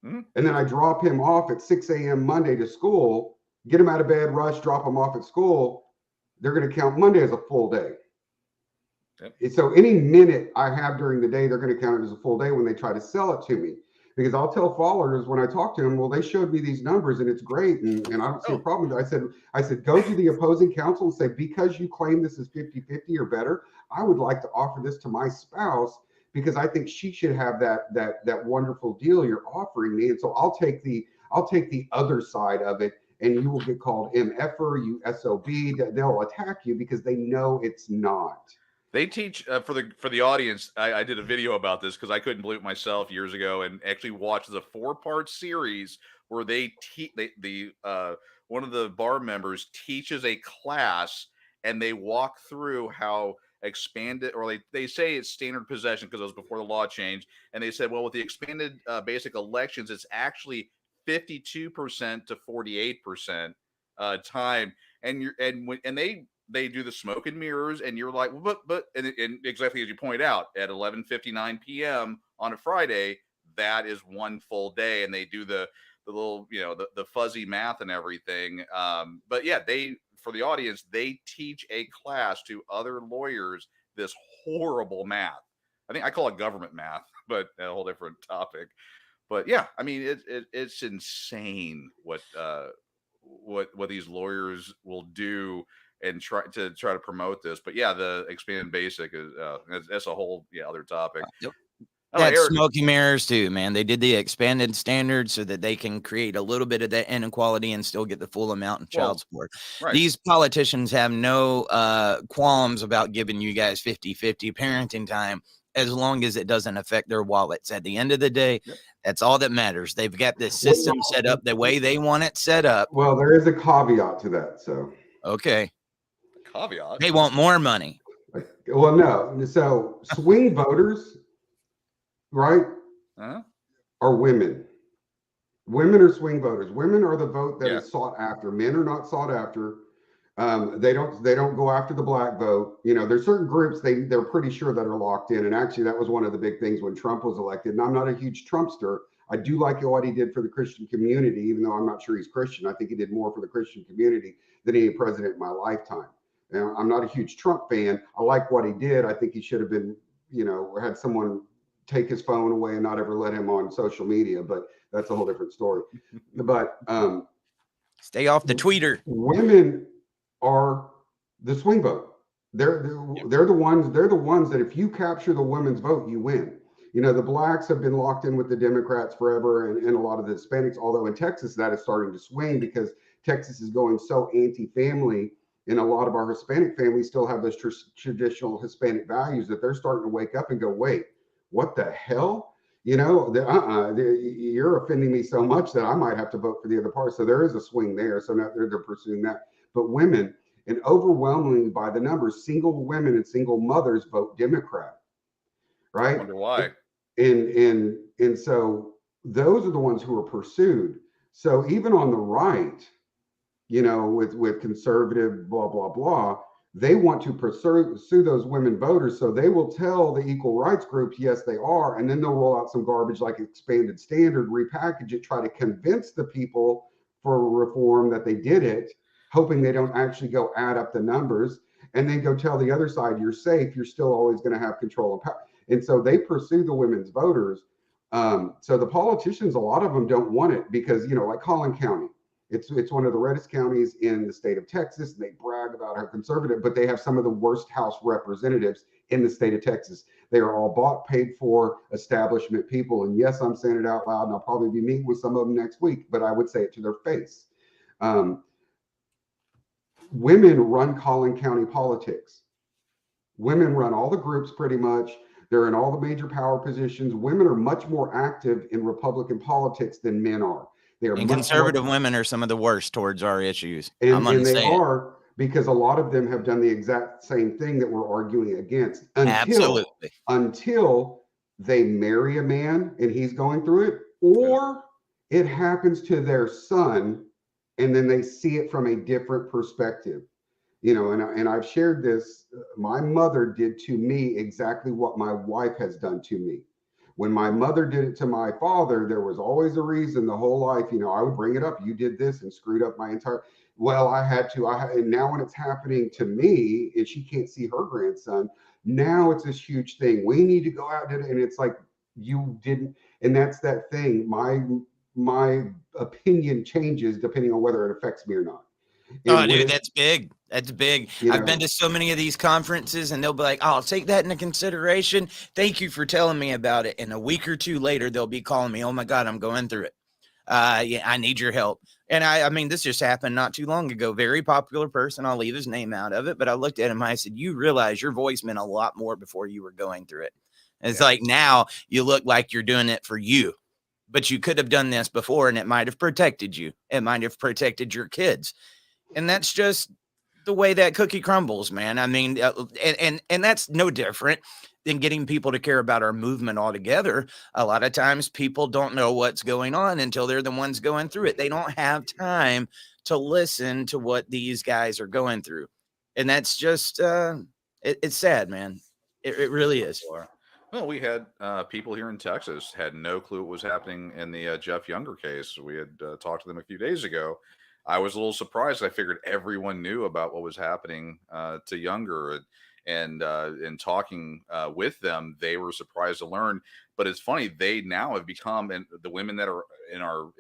Mm-hmm. And then I drop him off at 6 a.m. Monday to school, get him out of bed, rush, drop him off at school. They're going to count Monday as a full day. Yep. So any minute I have during the day, they're going to count it as a full day when they try to sell it to me. Because I'll tell followers when I talk to them, well, they showed me these numbers and it's great. And I don't see a problem. I said, go to the opposing counsel and say, because you claim this is 50-50 or better, I would like to offer this to my spouse because I think she should have that wonderful deal you're offering me. And so I'll take the other side of it, and you will get called MFer, you SOB. They'll attack you because they know it's not. They teach for the audience. I did a video about this because I couldn't believe it myself years ago, and actually watched the 4-part series where they one of the bar members teaches a class, and they walk through how expanded, or they say it's standard possession because it was before the law changed, and they said, well, with the expanded basic elections, it's actually 52% to 48% time, and they do the smoke and mirrors, and you're like, well, but and exactly as you point out, at 11:59 p.m. on a Friday, that is one full day, and they do the little, the fuzzy math and everything. But yeah, for the audience, they teach a class to other lawyers this horrible math. I think I call it government math, but a whole different topic. But yeah, I mean, it's insane what these lawyers will do and try to promote this. But yeah, the expanded basic is that's a whole other topic. Yep. That's smoky mirrors too, man. They did the expanded standard so that they can create a little bit of that inequality and still get the full amount in child support. Right. These politicians have no qualms about giving you guys 50-50 parenting time as long as it doesn't affect their wallets. At the end of the day, that's all that matters. They've got this system set up the way they want it set up. Well, there is a caveat to that. So okay. Caveat. They want more money. Well, no. So swing voters, right, are women. Women are swing voters. Women are the vote that is sought after. Men are not sought after. They don't go after the black vote. There's certain groups they're pretty sure that are locked in. And actually, that was one of the big things when Trump was elected. And I'm not a huge Trumpster. I do like what he did for the Christian community, even though I'm not sure he's Christian. I think he did more for the Christian community than any president in my lifetime. And I'm not a huge Trump fan. I like what he did. I think he should have been, had someone take his phone away and not ever let him on social media. But that's a whole different story. But Stay off the tweeter. Women are the swing vote. They're the ones that if you capture the women's vote, you win. You know, the blacks have been locked in with the Democrats forever, and a lot of the Hispanics, although in Texas that is starting to swing because Texas is going so anti-family, and a lot of our Hispanic families still have those traditional Hispanic values that they're starting to wake up and go, wait, what the hell? You know, you're offending me so much that I might have to vote for the other party. So there is a swing there. So now they're pursuing that. But women, and overwhelmingly by the numbers, single women and single mothers vote Democrat, right? I wonder why. And so those are the ones who are pursued. So even on the right, you know, with conservative blah blah blah, they want to pursue those women voters. So they will tell the equal rights groups, yes, they are, and then they'll roll out some garbage like expanded standard, repackage it, try to convince the people for reform that they did it, hoping they don't actually go add up the numbers, and then go tell the other side you're safe, you're still always going to have control and power. And so they pursue the women's voters. So the politicians, a lot of them don't want it because, you know, like Collin County, it's one of the reddest counties in the state of Texas, and they brag about how conservative, but they have some of the worst House representatives in the state of Texas. They are all bought, paid for establishment people. And yes, I'm saying it out loud, and I'll probably be meeting with some of them next week, but I would say it to their face. Women run Collin County politics. Women run all the groups pretty much. They're in all the major power positions. Women are much more active in Republican politics than men are. And conservative women are some of the worst towards our issues. And they are, because a lot of them have done the exact same thing that we're arguing against until they marry a man and he's going through it, or it happens to their son and then they see it from a different perspective. You know, and I've shared this. My mother did to me exactly what my wife has done to me. When my mother did it to my father, there was always a reason the whole life, you know, I would bring it up. You did this and screwed up my entire, well, I had to, and now when it's happening to me and she can't see her grandson, now it's this huge thing. We need to go out and it's like, you didn't. And that's that thing. My opinion changes depending on whether it affects me or not. Oh, dude, that's big. That's big. I've been to so many of these conferences and they'll be like, oh, I'll take that into consideration. Thank you for telling me about it. And a week or two later, they'll be calling me, oh my God, I'm going through it. Yeah, I need your help. And I mean, this just happened not too long ago. Very popular person. I'll leave his name out of it. But I looked at him. I said, you realize your voice meant a lot more before you were going through it. And it's like, now you look like you're doing it for you, but you could have done this before and it might have protected you. It might have protected your kids. And that's just the way that cookie crumbles, man. I mean, and that's no different than getting people to care about our movement altogether. A lot of times people don't know what's going on until they're the ones going through it. They don't have time to listen to what these guys are going through. And that's just, it's sad, man. It really is. Well, we had people here in Texas had no clue what was happening in the Jeff Younger case. We had talked to them a few days ago. I was a little surprised. I figured everyone knew about what was happening to Younger, and in talking with them, they were surprised to learn. But it's funny, they now have become, and the women that are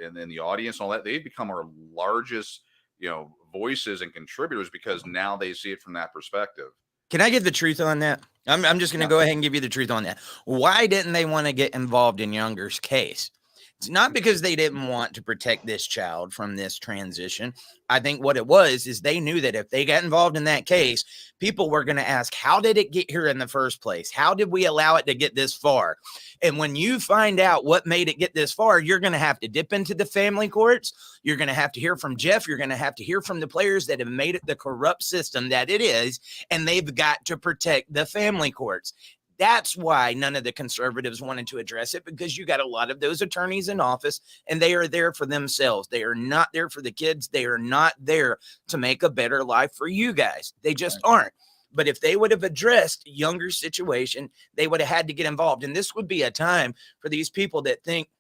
in the audience and all that, they've become our largest, you know, voices and contributors because now they see it from that perspective. Can I give the truth on that? I'm just going to go ahead and give you the truth on that. Why didn't they want to get involved in Younger's case? It's not because they didn't want to protect this child from this transition. I think what it was is they knew that if they got involved in that case, people were going to ask, how did it get here in the first place? How did we allow it to get this far? And when you find out what made it get this far, you're going to have to dip into the family courts. You're going to have to hear from Jeff. You're going to have to hear from the players that have made it the corrupt system that it is. And they've got to protect the family courts. That's why none of the conservatives wanted to address it, because you got a lot of those attorneys in office and they are there for themselves. They are not there for the kids. They are not there to make a better life for you guys. They just aren't. But if they would have addressed Younger's situation, they would have had to get involved. And this would be a time for these people that think,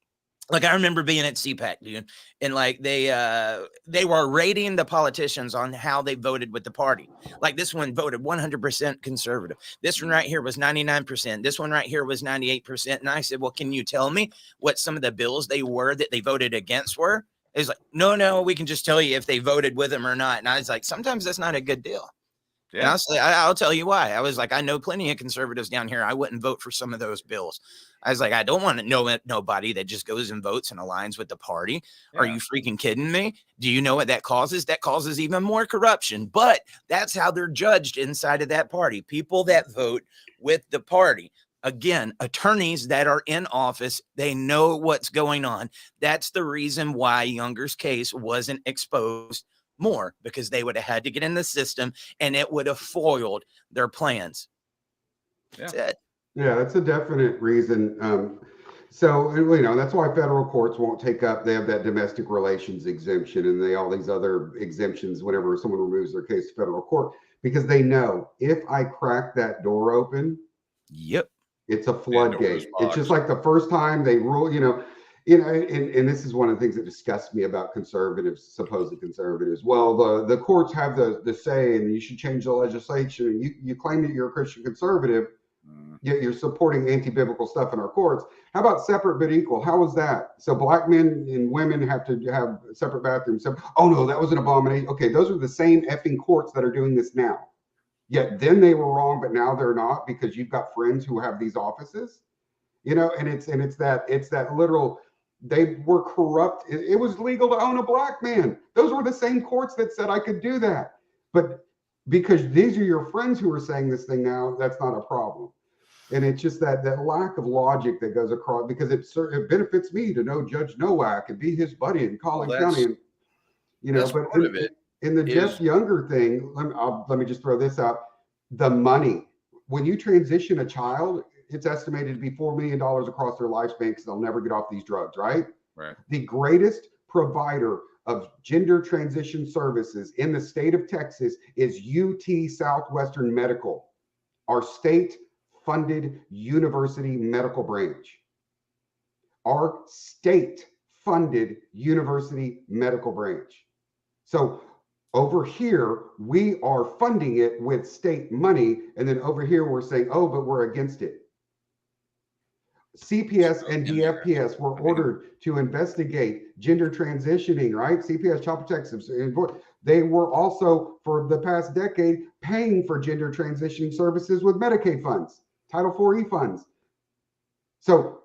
like, I remember being at CPAC, dude, and like they were rating the politicians on how they voted with the party. Like this one voted 100% conservative. This one right here was 99%. This one right here was 98%. And I said, well, can you tell me what some of the bills they were that they voted against were? It's like, no, we can just tell you if they voted with him or not. And I was like, sometimes that's not a good deal. And I'll tell you why. I was like, I know plenty of conservatives down here. I wouldn't vote for some of those bills. I was like, I don't want to know nobody that just goes and votes and aligns with the party. Yeah. Are you freaking kidding me? Do you know what that causes? That causes even more corruption. But that's how they're judged inside of that party. People that vote with the party. Again, attorneys that are in office, they know what's going on. That's the reason why Younger's case wasn't exposed more, because they would have had to get in the system and it would have foiled their plans. That's it. Yeah, that's a definite reason. So, you know, that's why federal courts won't take up, they have that domestic relations exemption and they all these other exemptions whenever someone removes their case to federal court, because they know if I crack that door open, it's a floodgate. It's just like the first time they rule, you know, and this is one of the things that disgusts me about conservatives, supposed conservatives. Well, the courts have the say, and you should change the legislation. And you claim that you're a Christian conservative, yet you're supporting anti-biblical stuff in our courts. How about separate but equal? How is that? So black men and women have to have separate bathrooms. Oh no, that was an abomination. Okay, those are the same effing courts that are doing this now. Yet then they were wrong, but now they're not, because you've got friends who have these offices, you know, and it's that literal, they were corrupt. It was legal to own a black man. Those were the same courts that said I could do that. But because these are your friends who are saying this thing now, that's not a problem. And it's just that lack of logic that goes across, because it benefits me to know Judge Nowak and be his buddy in Collin County. And, you know, but in the Jeff Younger thing, let me just throw this out. The money, when you transition a child, it's estimated to be $4 million across their lifespan because they'll never get off these drugs, right? Right. The greatest provider of gender transition services in the state of Texas is UT Southwestern Medical, our state-funded university medical branch. Our state-funded university medical branch. So over here, we are funding it with state money, and then over here we're saying, oh, but we're against it. CPS and DFPS were ordered to investigate gender transitioning, right? CPS, Child Protective. They were also, for the past decade, paying for gender transitioning services with Medicaid funds, Title IV funds. So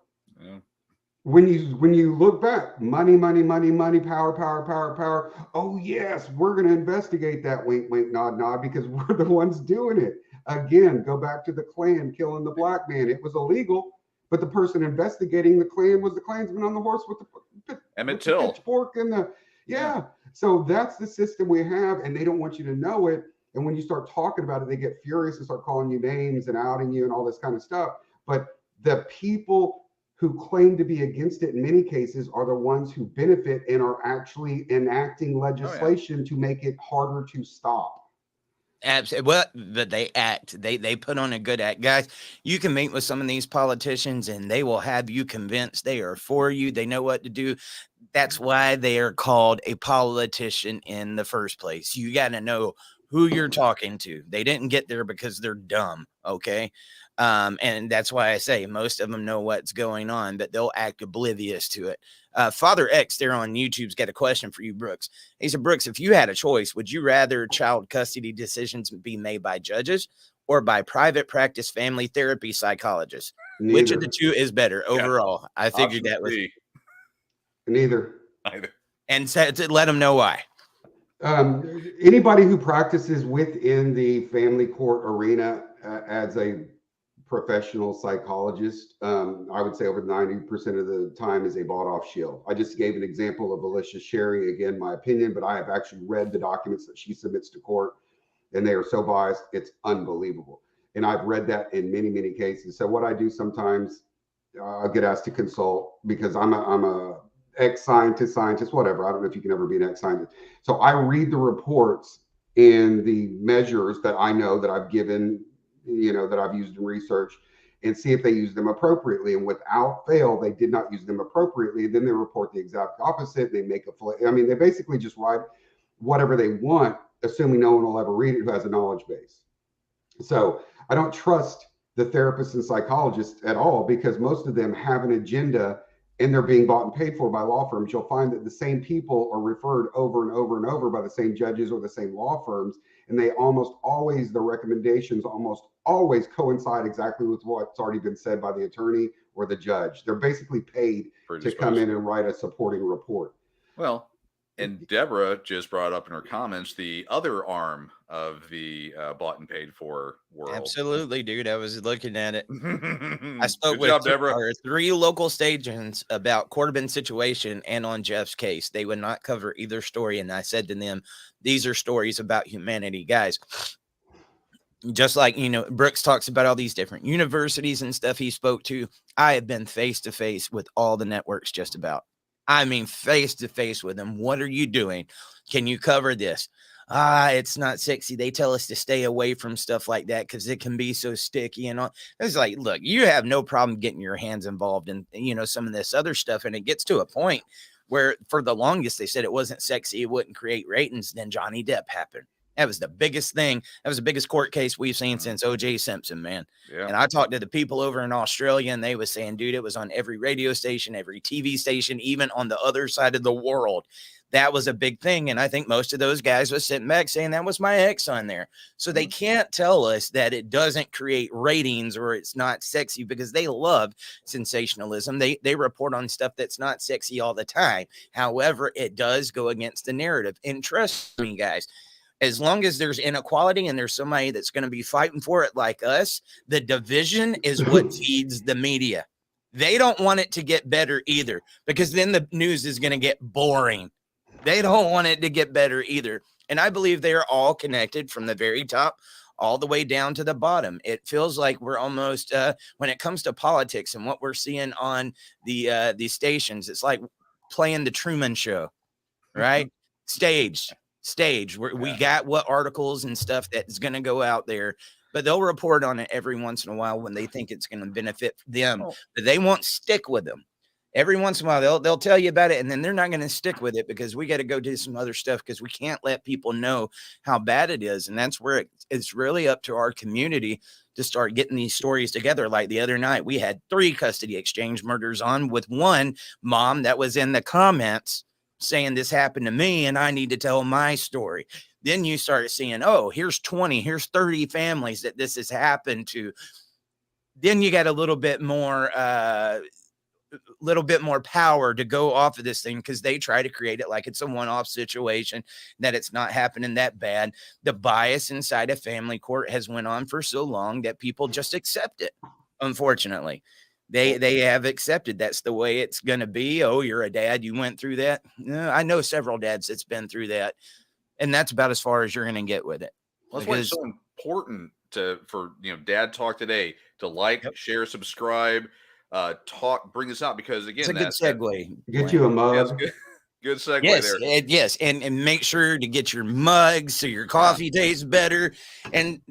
when you look back, money, power. Oh yes, we're going to investigate that, wink, wink, nod, nod, because we're the ones doing it. Again, go back to the Klan killing the black man. It was illegal, but the person investigating the Klan was the Klansman on the horse with the Emmett Till pitchfork and the So that's the system we have, and they don't want you to know it. And when you start talking about it, they get furious and start calling you names and outing you and all this kind of stuff. But the people who claim to be against it in many cases are the ones who benefit and are actually enacting legislation to make it harder to stop. Absolutely. Well, but they act. They put on a good act, guys. You can meet with some of these politicians, and they will have you convinced they are for you. They know what to do. That's why they are called a politician in the first place. You got to know who you're talking to. They didn't get there because they're dumb. Okay. And that's why I say most of them know what's going on, but they'll act oblivious to it. Father X there on YouTube's got a question for you, Brooks. He said, Brooks, if you had a choice, would you rather child custody decisions be made by judges or by private practice family therapy psychologists? Neither. Which of the two is better overall? I figured that was neither. And to let them know why. Anybody who practices within the family court arena as a professional psychologist, I would say over 90% of the time is a bought off shield. I just gave an example of Alicia Sherry, again, my opinion, but I have actually read the documents that she submits to court, and they are so biased, it's unbelievable. And I've read that in many, many cases. So what I do sometimes, I'll get asked to consult because I'm a ex-scientist, whatever. I don't know if you can ever be an ex-scientist. So I read the reports and the measures that I know that I've given, that I've used in research, and see if they use them appropriately. And without fail, they did not use them appropriately. Then they report the exact opposite. They make they basically just write whatever they want, assuming no one will ever read it who has a knowledge base. So I don't trust the therapists and psychologists at all, because most of them have an agenda and they're being bought and paid for by law firms, you'll find that the same people are referred over and over and over by the same judges or the same law firms. And they almost always, the recommendations almost always coincide exactly with what's already been said by the attorney or the judge. They're basically paid to come in and write a supporting report. Well, and Deborah just brought up in her comments the other arm of the bought and paid for world. Absolutely, dude. I was looking at it. I spoke Good with job, Deborah. 3 local stations about Corbin's situation and on Jeff's case. They would not cover either story. And I said to them, these are stories about humanity, guys. Just like, you know, Brooks talks about all these different universities and stuff he spoke to. I have been face to face with all the networks just about. I mean, face to face with them. What are you doing? Can you cover this? It's not sexy. They tell us to stay away from stuff like that because it can be so sticky and all. It's like, look, you have no problem getting your hands involved in, you know, some of this other stuff. And it gets to a point where for the longest they said it wasn't sexy, it wouldn't create ratings. Then Johnny Depp happened. That was the biggest thing. That was the biggest court case we've seen since O.J. Simpson, man. Yeah. And I talked to the people over in Australia, and they were saying, dude, it was on every radio station, every TV station, even on the other side of the world. That was a big thing. And I think most of those guys were sitting back saying that was my ex on there. So they can't tell us that it doesn't create ratings or it's not sexy because they love sensationalism. They report on stuff that's not sexy all the time. However, it does go against the narrative. And trust me, guys, as long as there's inequality and there's somebody that's going to be fighting for it like us, the division is what feeds the media. They don't want it to get better either because then the news is going to get boring. They don't want it to get better either. And I believe they are all connected from the very top all the way down to the bottom. It feels like we're almost, when it comes to politics and what we're seeing on the stations, it's like playing the Truman Show, right? Stage where we got what articles and stuff that's going to go out there, but they'll report on it every once in a while when they think it's going to benefit them, but they won't stick with them. Every once in a while they'll tell you about it and then they're not going to stick with it because we got to go do some other stuff because we can't let people know how bad it is. And that's where it's really up to our community to start getting these stories together. Like the other night, we had 3 custody exchange murders on with one mom that was in the comments saying this happened to me and I need to tell my story. Then you start seeing, oh, here's 20, here's 30 families that this has happened to. Then you got a little bit more power to go off of this thing because they try to create it like it's a one-off situation, that it's not happening that bad. The bias inside a family court has went on for so long that people just accept it. Unfortunately, they have accepted that's the way it's going to be. Oh, you're a dad, you went through that. I know several dads that's been through that, and that's about as far as you're going to get with it. Well, that's why it's so important for Dad Talk Today to like, share, subscribe, bring this out because again, it's a good segue. Get you a mug. Good segue there. Yes, and make sure to get your mugs so your coffee tastes better. And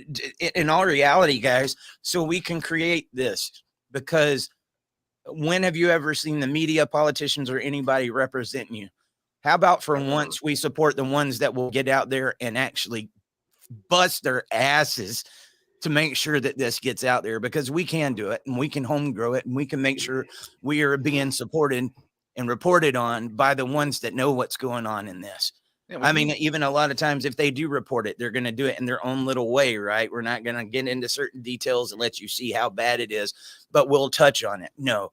in all reality, guys, so we can create this, because when have you ever seen the media, politicians, or anybody representing you? How about for once we support the ones that will get out there and actually bust their asses to make sure that this gets out there, because we can do it and we can home grow it and we can make sure we are being supported and reported on by the ones that know what's going on in this. Yeah, I mean, even a lot of times if they do report it, they're going to do it in their own little way, right? We're not going to get into certain details and let you see how bad it is, but we'll touch on it. No,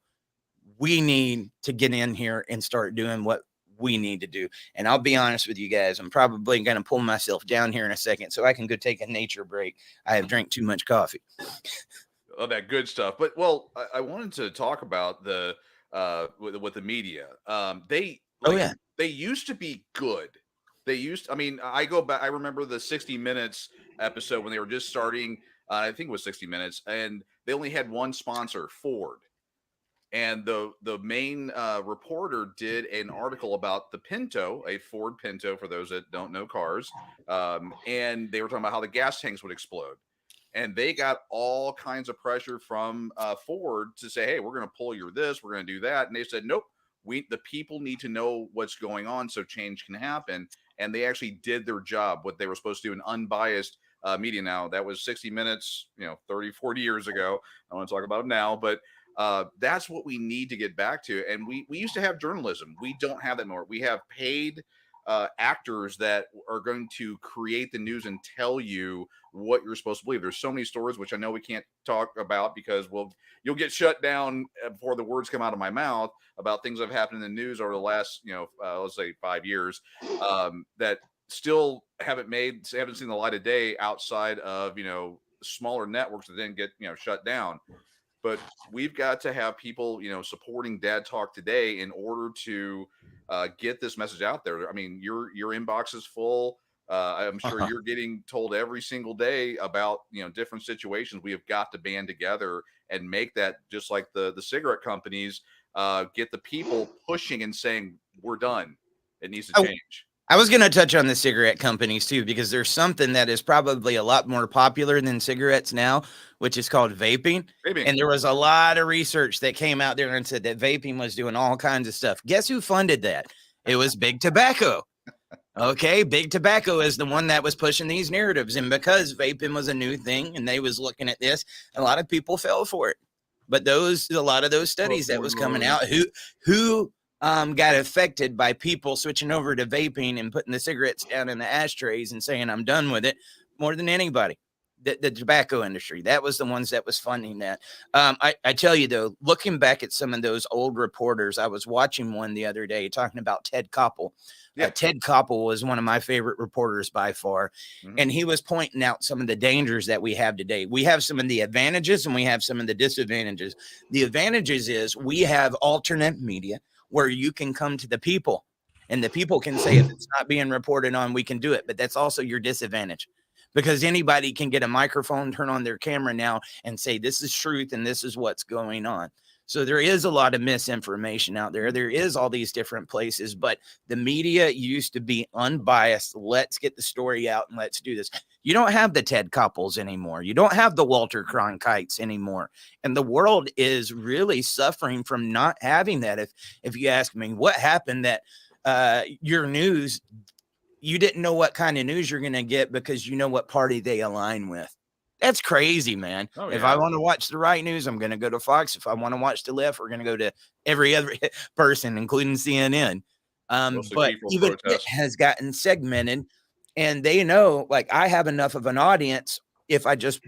we need to get in here and start doing what we need to do. And I'll be honest with you guys, I'm probably going to pull myself down here in a second so I can go take a nature break. I have drank too much coffee. Oh, that good stuff. But I wanted to talk about the with the media. They used to be good. I go back, I remember the 60 Minutes episode when they were just starting, I think it was 60 Minutes, and they only had one sponsor, Ford. And the main reporter did an article about the Pinto, a Ford Pinto, for those that don't know cars. And they were talking about how the gas tanks would explode. And they got all kinds of pressure from Ford to say, hey, we're going to pull your this, we're going to do that. And they said, nope, the people need to know what's going on so change can happen. And they actually did their job, what they were supposed to do, in unbiased media. Now, that was 60 Minutes, 30, 40 years ago. I want to talk about it now, but That's what we need to get back to. And we used to have journalism. We don't have that anymore. We have paid actors that are going to create the news and tell you what you're supposed to believe. There's so many stories which I know we can't talk about because you'll get shut down before the words come out of my mouth about things that have happened in the news over the last let's say 5 years that still haven't seen the light of day outside of smaller networks that then get shut down. But we've got to have people supporting Dad Talk Today in order to get this message out there. I mean, your inbox is full. I'm sure you're getting told every single day about different situations. We have got to band together and make that, just like the cigarette companies, get the people pushing and saying we're done. It needs to change. I was going to touch on the cigarette companies too, because there's something that is probably a lot more popular than cigarettes now, which is called vaping. And there was a lot of research that came out there and said that vaping was doing all kinds of stuff. Guess who funded that? It was Big Tobacco. Okay, Big Tobacco is the one that was pushing these narratives. And because vaping was a new thing and they was looking at this, a lot of people fell for it. But a lot of those studies that was coming out, who got affected by people switching over to vaping and putting the cigarettes down in the ashtrays and saying, I'm done with it, more than anybody. The tobacco industry, that was the ones that was funding that. I tell you, though, looking back at some of those old reporters, I was watching one the other day talking about Ted Koppel. Yeah. Ted Koppel was one of my favorite reporters by far. Mm-hmm. And he was pointing out some of the dangers that we have today. We have some of the advantages and we have some of the disadvantages. The advantages is we have alternate media where you can come to the people and the people can say, if it's not being reported on, we can do it. But that's also your disadvantage, because anybody can get a microphone, turn on their camera now and say, this is truth and this is what's going on. So there is a lot of misinformation out there. There is all these different places, but the media used to be unbiased. Let's get the story out and let's do this. You don't have the Ted Koppels anymore. You don't have the Walter Cronkites anymore. And the world is really suffering from not having that. If you ask me what happened, that your news, you didn't know what kind of news you're going to get because you know what party they align with. That's crazy, man. Oh, yeah. If I want to watch the right news, I'm going to go to Fox. If I want to watch the left, we're going to go to every other person, including CNN. But even it has gotten segmented, and they know, like, I have enough of an audience if I just,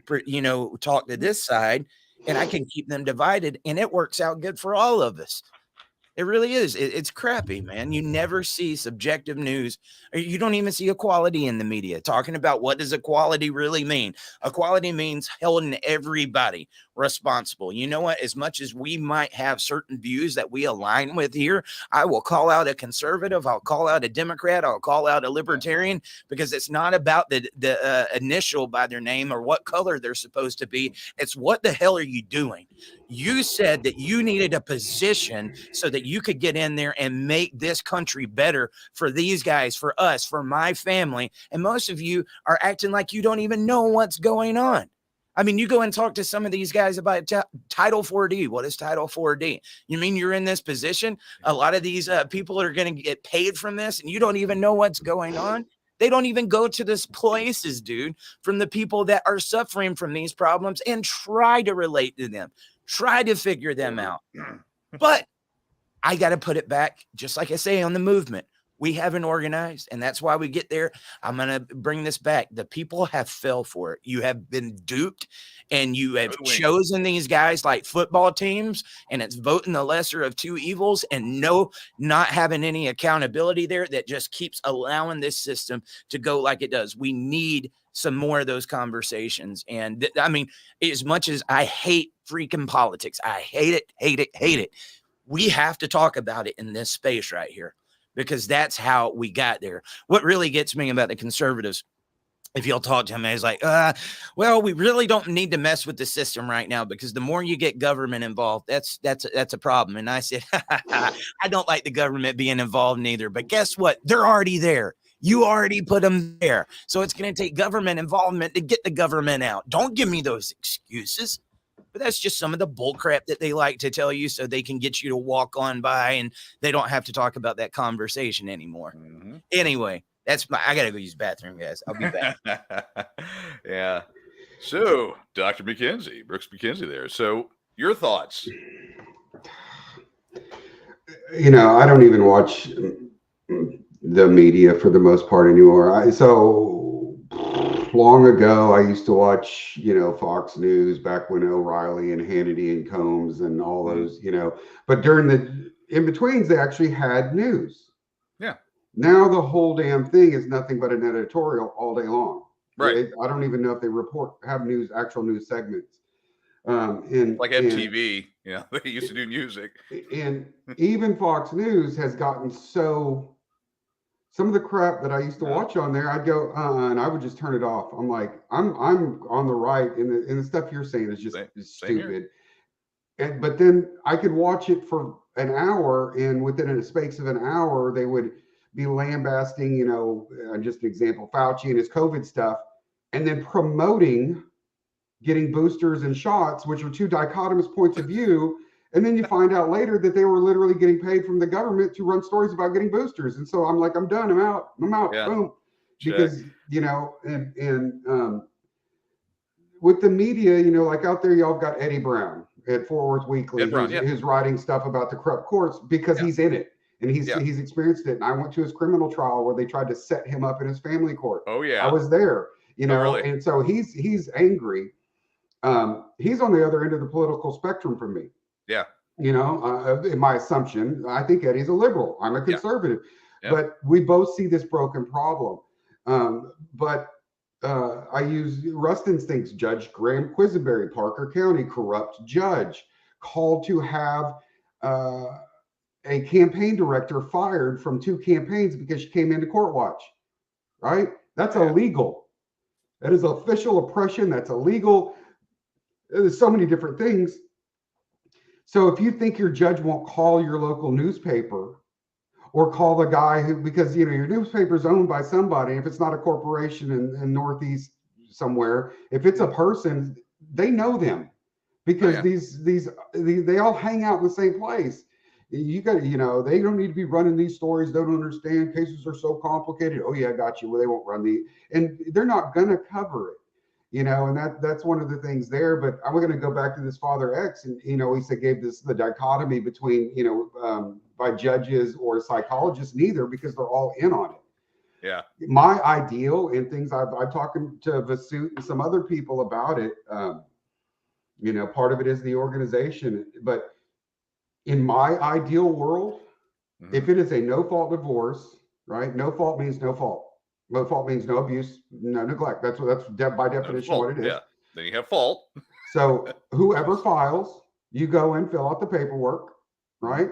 talk to this side, and I can keep them divided, and it works out good for all of us. It really is. It's crappy, man. You never see subjective news. You don't even see equality in the media talking about what does equality really mean. Equality means holding everybody responsible. You know what? As much as we might have certain views that we align with here, I will call out a conservative. I'll call out a Democrat. I'll call out a libertarian, because it's not about the initial by their name or what color they're supposed to be. It's what the hell are you doing? You said that you needed a position so that you could get in there and make this country better for these guys, for us, for my family. And most of you are acting like you don't even know what's going on. I mean, you go and talk to some of these guys about Title 4D. What is Title 4D? You mean you're in this position? A lot of these people are going to get paid from this, and you don't even know what's going on. They don't even go to these places, dude, from the people that are suffering from these problems and try to relate to them, try to figure them out. But I got to put it back, just like I say, on the movement. We haven't organized, and that's why we get there. I'm going to bring this back. The people have fell for it. You have been duped, and you have chosen these guys like football teams, and it's voting the lesser of two evils and not having any accountability there that just keeps allowing this system to go like it does. We need some more of those conversations. And I mean, as much as I hate freaking politics, I hate it. We have to talk about it in this space right here, because that's how we got there. What really gets me about the conservatives, if you'll talk to them, is like, well, we really don't need to mess with the system right now, because the more you get government involved, that's a problem. And I said, I don't like the government being involved neither, but guess what? They're already there. You already put them there. So it's going to take government involvement to get the government out. Don't give me those excuses. But that's just some of the bull crap that they like to tell you so they can get you to walk on by and they don't have to talk about that conversation anymore. Mm-hmm. Anyway, I got to go use the bathroom, guys. I'll be back. Yeah. So, Dr. McKenzie, Brooks McKenzie there. So, Your thoughts? You know, I don't even watch the media for the most part anymore. So long ago, I used to watch, you know, Fox News back when O'Reilly and Hannity and Combs and all those, you know, but during the in betweens, they actually had news. Yeah. Now the whole damn thing is nothing but an editorial all day long. Right. I don't even know if they have actual news segments. And like MTV, you know, they used to do music. And even Fox News has gotten so, some of the crap that I used to watch on there, I'd go, and I would just turn it off. I'm like, I'm on the right, and the stuff you're saying is just stupid. But then I could watch it for an hour, and within a space of an hour, they would be lambasting, you know, just an example, Fauci and his COVID stuff, and then promoting getting boosters and shots, which are two dichotomous points of view. And then you find out later that they were literally getting paid from the government to run stories about getting boosters. And so I'm like, I'm done. I'm out. Yeah. Boom. Because, you know, and with the media, you know, like out there, y'all got Eddie Brown at Fort Worth Weekly, who's writing stuff about the corrupt courts because he's in it. And he's experienced it. And I went to his criminal trial where they tried to set him up in his family court. Oh yeah. I was there, you know, really? And so he's angry. He's on the other end of the political spectrum from me. Yeah. You know, in my assumption, I think Eddie's a liberal. I'm a conservative. Yeah. But we both see this broken problem. But I use Rust Instincts. Judge Graham Quisenberry, Parker County, corrupt judge, called to have a campaign director fired from 2 campaigns because she came into court watch. Right? That's illegal. That is official oppression. That's illegal. There's so many different things. So if you think your judge won't call your local newspaper or call the guy who, because, you know, your newspaper is owned by somebody, if it's not a corporation in Northeast somewhere, if it's a person, they know them because they all hang out in the same place. You got, you know, they don't need to be running these stories. They don't understand. Cases are so complicated. Oh yeah, I got you. Well, they won't run and they're not going to cover it. You know, and that's one of the things there. But I'm going to go back to this Father X, and you know, he said gave the dichotomy between, you know, by judges or psychologists, neither, because they're all in on it. Yeah. My ideal, and things I've talking to Vasut and some other people about it. You know, part of it is the organization, but in my ideal world, if it is a no fault divorce, right? No fault means no fault. No fault means no abuse, no neglect. That's by definition what it is. Yeah. Then you have fault. So whoever files, you go and fill out the paperwork, right?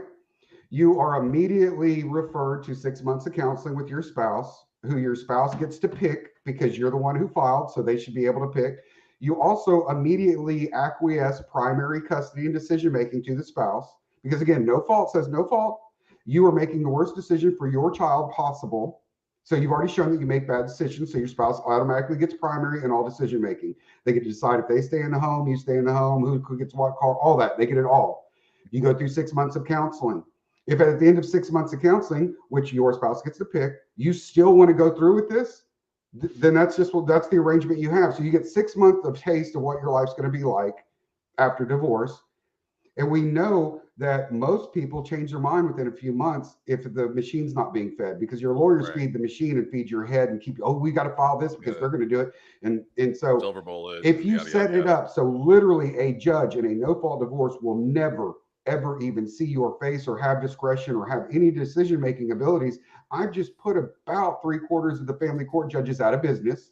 You are immediately referred to 6 months of counseling with your spouse, who your spouse gets to pick because you're the one who filed, so they should be able to pick. You also immediately acquiesce primary custody and decision making to the spouse, because again, no fault says no fault. You are making the worst decision for your child possible. So you've already shown that you make bad decisions. So your spouse automatically gets primary in all decision making. They get to decide if they stay in the home, you stay in the home, who gets what call, all that. They get it all. You go through 6 months of counseling. If at the end of 6 months of counseling, which your spouse gets to pick, you still want to go through with this, then that's the arrangement you have. So you get 6 months of taste of what your life's going to be like after divorce. And we know that most people change their mind within a few months if the machine's not being fed, because your lawyers feed the machine and feed your head and keep, oh, we got to file this because they're going to do it. And so Silver bullet, if you set it up, so literally a judge in a no-fault divorce will never, ever even see your face or have discretion or have any decision-making abilities. I've just put about 3/4 of the family court judges out of business.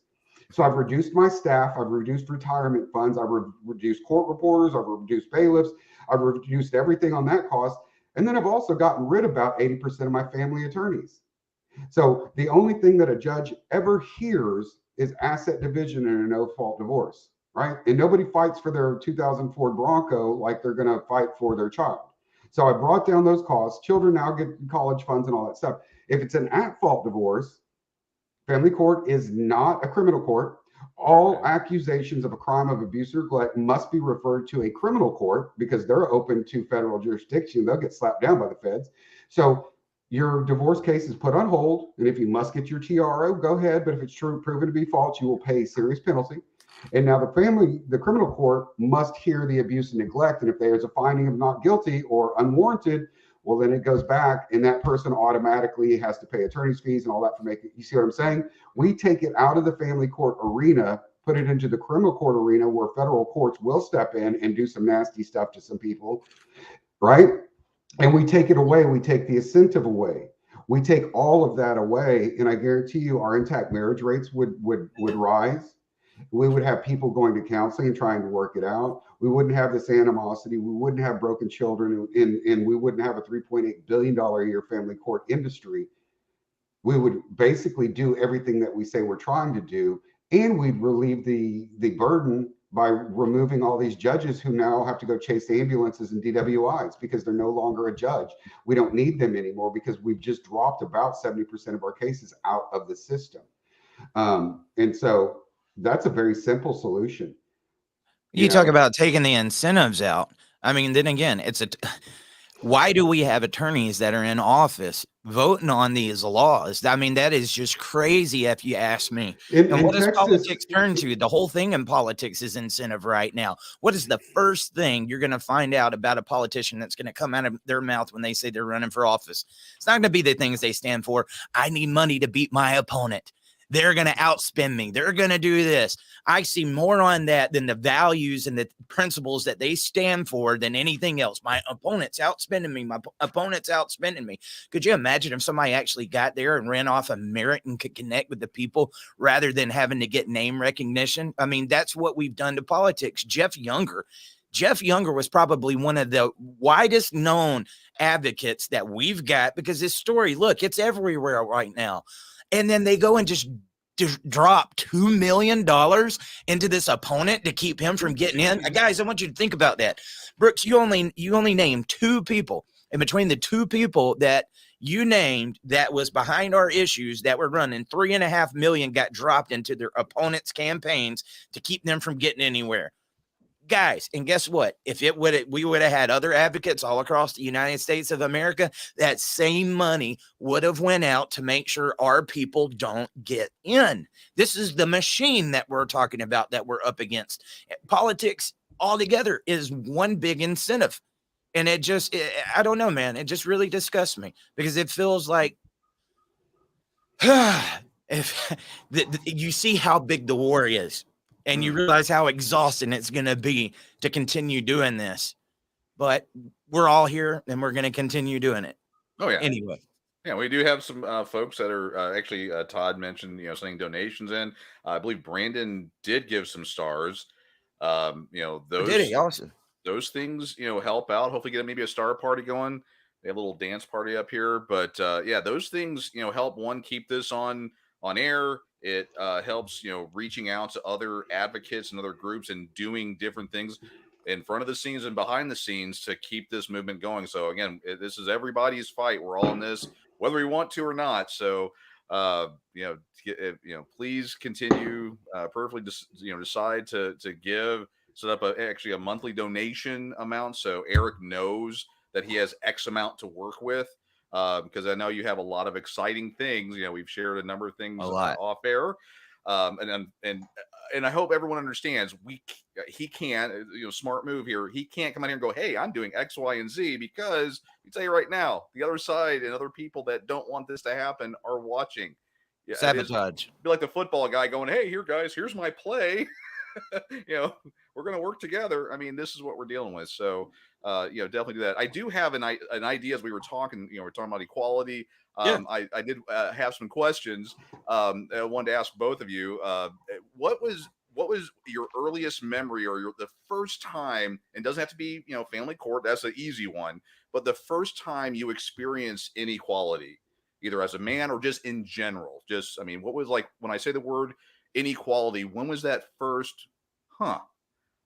So I've reduced my staff. I've reduced retirement funds. I've reduced court reporters. I've reduced bailiffs. I've reduced everything on that cost. And then I've also gotten rid of about 80% of my family attorneys. So the only thing that a judge ever hears is asset division in a no-fault divorce, right? And nobody fights for their 2000 Ford Bronco like they're going to fight for their child. So I brought down those costs. Children now get college funds and all that stuff. If it's an at-fault divorce, family court is not a criminal court. All accusations of a crime of abuse or neglect must be referred to a criminal court because they're open to federal jurisdiction. They'll get slapped down by the feds. So your divorce case is put on hold. And if you must get your TRO, go ahead. But if it's proven to be false, you will pay a serious penalty. And now the criminal court must hear the abuse and neglect. And if there's a finding of not guilty or unwarranted, well, then it goes back and that person automatically has to pay attorney's fees and all that for making, you see what I'm saying? We take it out of the family court arena, put it into the criminal court arena where federal courts will step in and do some nasty stuff to some people, right? And we take it away. We take the incentive away. We take all of that away. And I guarantee you our intact marriage rates would rise. We would have people going to counseling and trying to work it out. We wouldn't have this animosity. We wouldn't have broken children, and we wouldn't have a $3.8 billion a year family court industry. We would basically do everything that we say we're trying to do, and we'd relieve the burden by removing all these judges who now have to go chase ambulances and DWIs because they're no longer a judge. We don't need them anymore because we've just dropped about 70% of our cases out of the system. And so that's a very simple solution. You talk about taking the incentives out. I mean, then again, why do we have attorneys that are in office voting on these laws? I mean, that is just crazy if you ask me. And what does politics turn to? The whole thing in politics is incentive right now. What is the first thing you're going to find out about a politician that's going to come out of their mouth when they say they're running for office? It's not going to be the things they stand for. I need money to beat my opponent. They're going to outspend me. They're going to do this. I see more on that than the values and the principles that they stand for than anything else. My opponent's outspending me. My opponent's outspending me. Could you imagine if somebody actually got there and ran off a merit and could connect with the people rather than having to get name recognition? I mean, that's what we've done to politics. Jeff Younger was probably one of the widest known advocates that we've got because his story, look, it's everywhere right now. And then they go and just drop $2 million into this opponent to keep him from getting in. Guys, I want you to think about that. Brooks, you only named two people. And between the two people that you named that was behind our issues that were running, $3.5 million got dropped into their opponents' campaigns to keep them from getting anywhere. Guys, and guess what? If we would have had other advocates all across the United States of America, that same money would have went out to make sure our people don't get in. This is the machine that we're talking about that we're up against. Politics altogether is one big incentive. And I don't know, man. It just really disgusts me because it feels like if you see how big the war is. And you realize how exhausting it's going to be to continue doing this. But we're all here and we're going to continue doing it. Oh, yeah. Anyway. Yeah, we do have some folks that are actually, Todd mentioned, sending donations in. I believe Brandon did give some stars. Those did he? Awesome. Those things, help out. Hopefully get maybe a star party going. They have a little dance party up here. But those things, help keep this on air. It helps, reaching out to other advocates and other groups and doing different things in front of the scenes and behind the scenes to keep this movement going. So again, this is everybody's fight. We're all in this, whether we want to or not. So, please continue. Perfectly, decide to give. Set up actually a monthly donation amount, so Eric knows that he has X amount to work with. Because I know you have a lot of exciting things. We've shared a number of things off air, and I hope everyone understands. He can't, smart move here. He can't come out here and go, "Hey, I'm doing X, Y, and Z," because I tell you right now, the other side and other people that don't want this to happen are watching. Yeah, sabotage. Be like the football guy going, "Hey, here, guys, here's my play." We're going to work together. I mean, this is what we're dealing with. So, definitely do that. I do have an idea as we were talking, we're talking about equality. I did have some questions. I wanted to ask both of you, what was your earliest memory or the first time, and doesn't have to be, family court, that's an easy one, but the first time you experienced inequality, either as a man or just in general, what was like, when I say the word inequality, when was that first,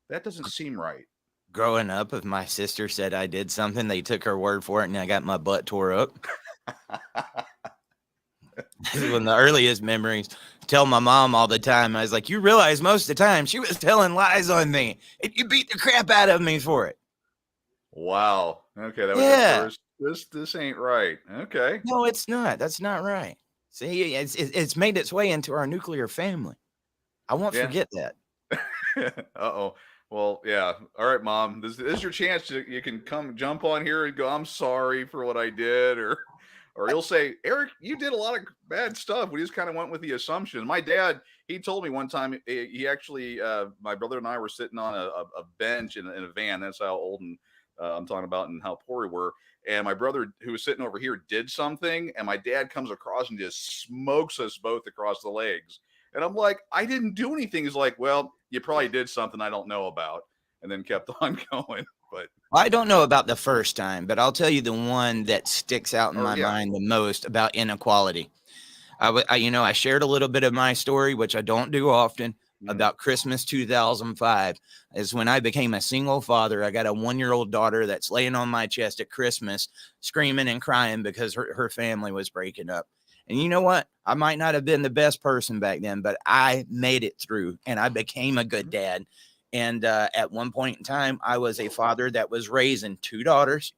that doesn't seem right? Growing up, if my sister said I did something, they took her word for it and I got my butt tore up. This is one of the earliest memories. Tell my mom all the time. I was like, you realize most of the time she was telling lies on me and you beat the crap out of me for it. Wow. Okay. That was your first. This ain't right. Okay. No, it's not. That's not right. See, it's made its way into our nuclear family. I won't forget that. Uh-oh. Well, yeah. All right, mom. This is your chance to you can come jump on here and go, I'm sorry for what I did, or you'll say, Eric, you did a lot of bad stuff. We just kind of went with the assumption. My dad, he told me one time he actually my brother and I were sitting on a bench in a van. That's how old and I'm talking about and how poor we were. And my brother, who was sitting over here, did something, and my dad comes across and just smokes us both across the legs. And I'm like, I didn't do anything. He's like, well, you probably did something I don't know about, and then kept on going. But I don't know about the first time, but I'll tell you the one that sticks out in my yeah. mind the most about inequality. I shared a little bit of my story, which I don't do often, about Christmas 2005 is when I became a single father. I got a 1-year-old daughter that's laying on my chest at Christmas, screaming and crying because her family was breaking up. And you know what? I might not have been the best person back then, but I made it through and I became a good dad. And at one point in time, I was a father that was raising 2 daughters.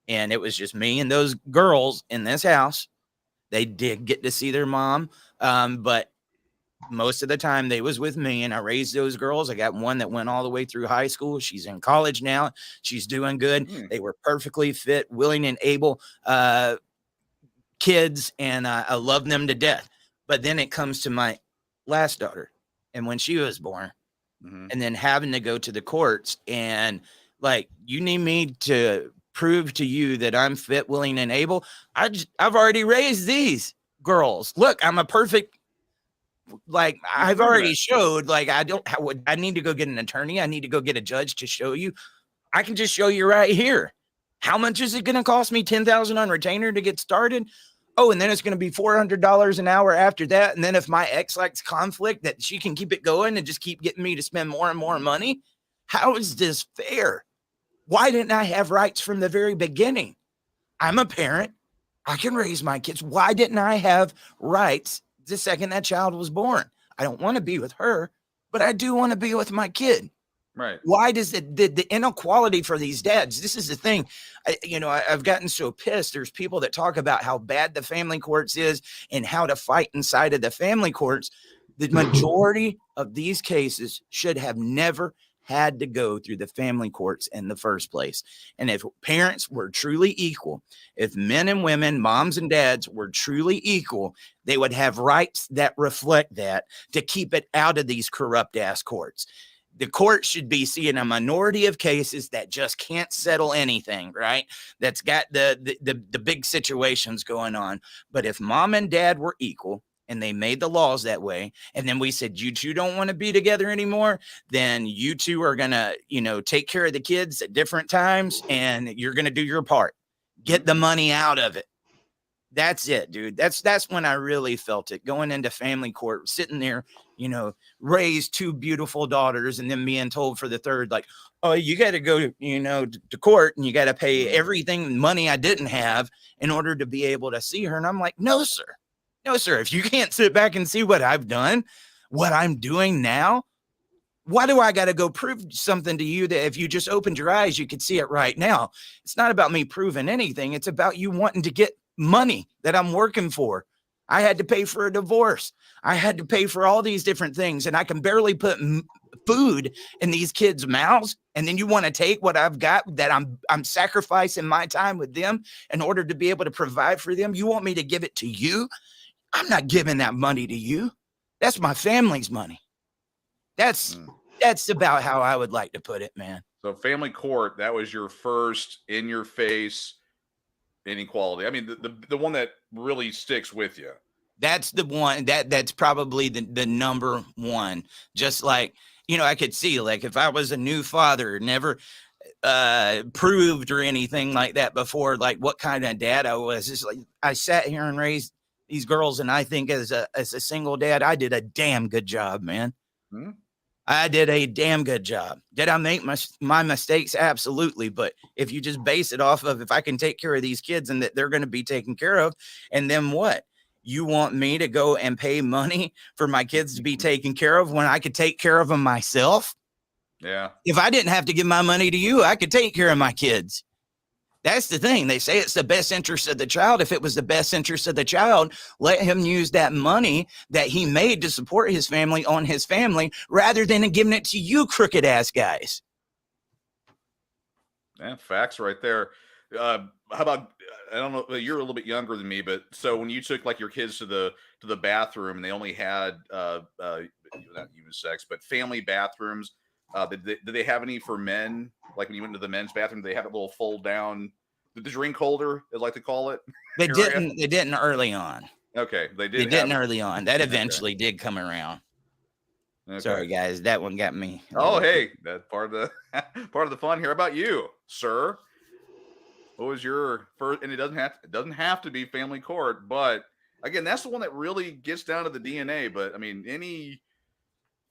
And it was just me and those girls in this house. They did get to see their mom, but most of the time they was with me, and I raised those girls. I got one that went all the way through high school. She's in college now. She's doing good. They were perfectly fit, willing, and able kids, and I love them to death. But then it comes to my last daughter, and when she was born, and then having to go to the courts, and like, you need me to prove to you that I'm fit, willing, and able. I've already raised these girls. Look, I'm a perfect, like, I've already showed, like, I need to go get an attorney. I need to go get a judge to show you. I can just show you right here. How much is it going to cost me? $10,000 on retainer to get started. Oh, and then it's going to be $400 an hour after that. And then if my ex likes conflict, that she can keep it going and just keep getting me to spend more and more money. How is this fair? Why didn't I have rights from the very beginning? I'm a parent. I can raise my kids. Why didn't I have rights the second that child was born? I don't want to be with her, but I do want to be with my kid. Right. Why does the inequality for these dads? This is the thing. I've gotten so pissed. There's people that talk about how bad the family courts is and how to fight inside of the family courts. The majority of these cases should have never had to go through the family courts in the first place. And if parents were truly equal, if men and women, moms and dads were truly equal, they would have rights that reflect that to keep it out of these corrupt ass courts. The court should be seeing a minority of cases that just can't settle anything, right? That's got the big situations going on. But if mom and dad were equal, and they made the laws that way, and then we said, you two don't want to be together anymore, then you two are going to, take care of the kids at different times, and you're going to do your part. Get the money out of it. That's it, dude. That's when I really felt it, going into family court, sitting there, raise 2 beautiful daughters, and then being told for the third, like, oh, you got to go, to court, and you got to pay everything, money I didn't have, in order to be able to see her. And I'm like, no, sir. No, sir. If you can't sit back and see what I've done, what I'm doing now, why do I got to go prove something to you that if you just opened your eyes, you could see it right now? It's not about me proving anything. It's about you wanting to get money that I'm working for. I had to pay for a divorce. I had to pay for all these different things, and I can barely put food in these kids' mouths. And then you want to take what I've got, that I'm sacrificing my time with them in order to be able to provide for them. You want me to give it to you? I'm not giving that money to you. That's my family's money. That's about how I would like to put it, man. So family court, that was your first in your face inequality. I mean, the one that really sticks with you. That's the one that's probably the number one. Just like, I could see, like, if I was a new father, never proved or anything like that before, like what kind of dad I was. It's like, I sat here and raised these girls, and I think as a single dad, I did a damn good job, man. I did a damn good job. Did I make my mistakes? Absolutely. But if you just base it off of, if I can take care of these kids and that they're going to be taken care of, and then what? You want me to go and pay money for my kids to be taken care of when I could take care of them myself? Yeah. If I didn't have to give my money to you, I could take care of my kids. That's the thing. They say it's the best interest of the child. If it was the best interest of the child, let him use that money that he made to support his family on his family rather than giving it to you crooked ass guys. Yeah, facts right there. How about, I don't know, you're a little bit younger than me, but so when you took like your kids to the bathroom and they only had not unisex but family bathrooms, did they have any for men? Like when you went to the men's bathroom, they have a little fold down, the drink holder, they like to call it. They didn't early on. Okay, they didn't early on. That eventually did come around. Okay. Sorry guys, that one got me. Oh hey, that's part of the fun here. How about you, sir? What was your first? And it doesn't have to be family court, but again, that's the one that really gets down to the DNA. But I mean, any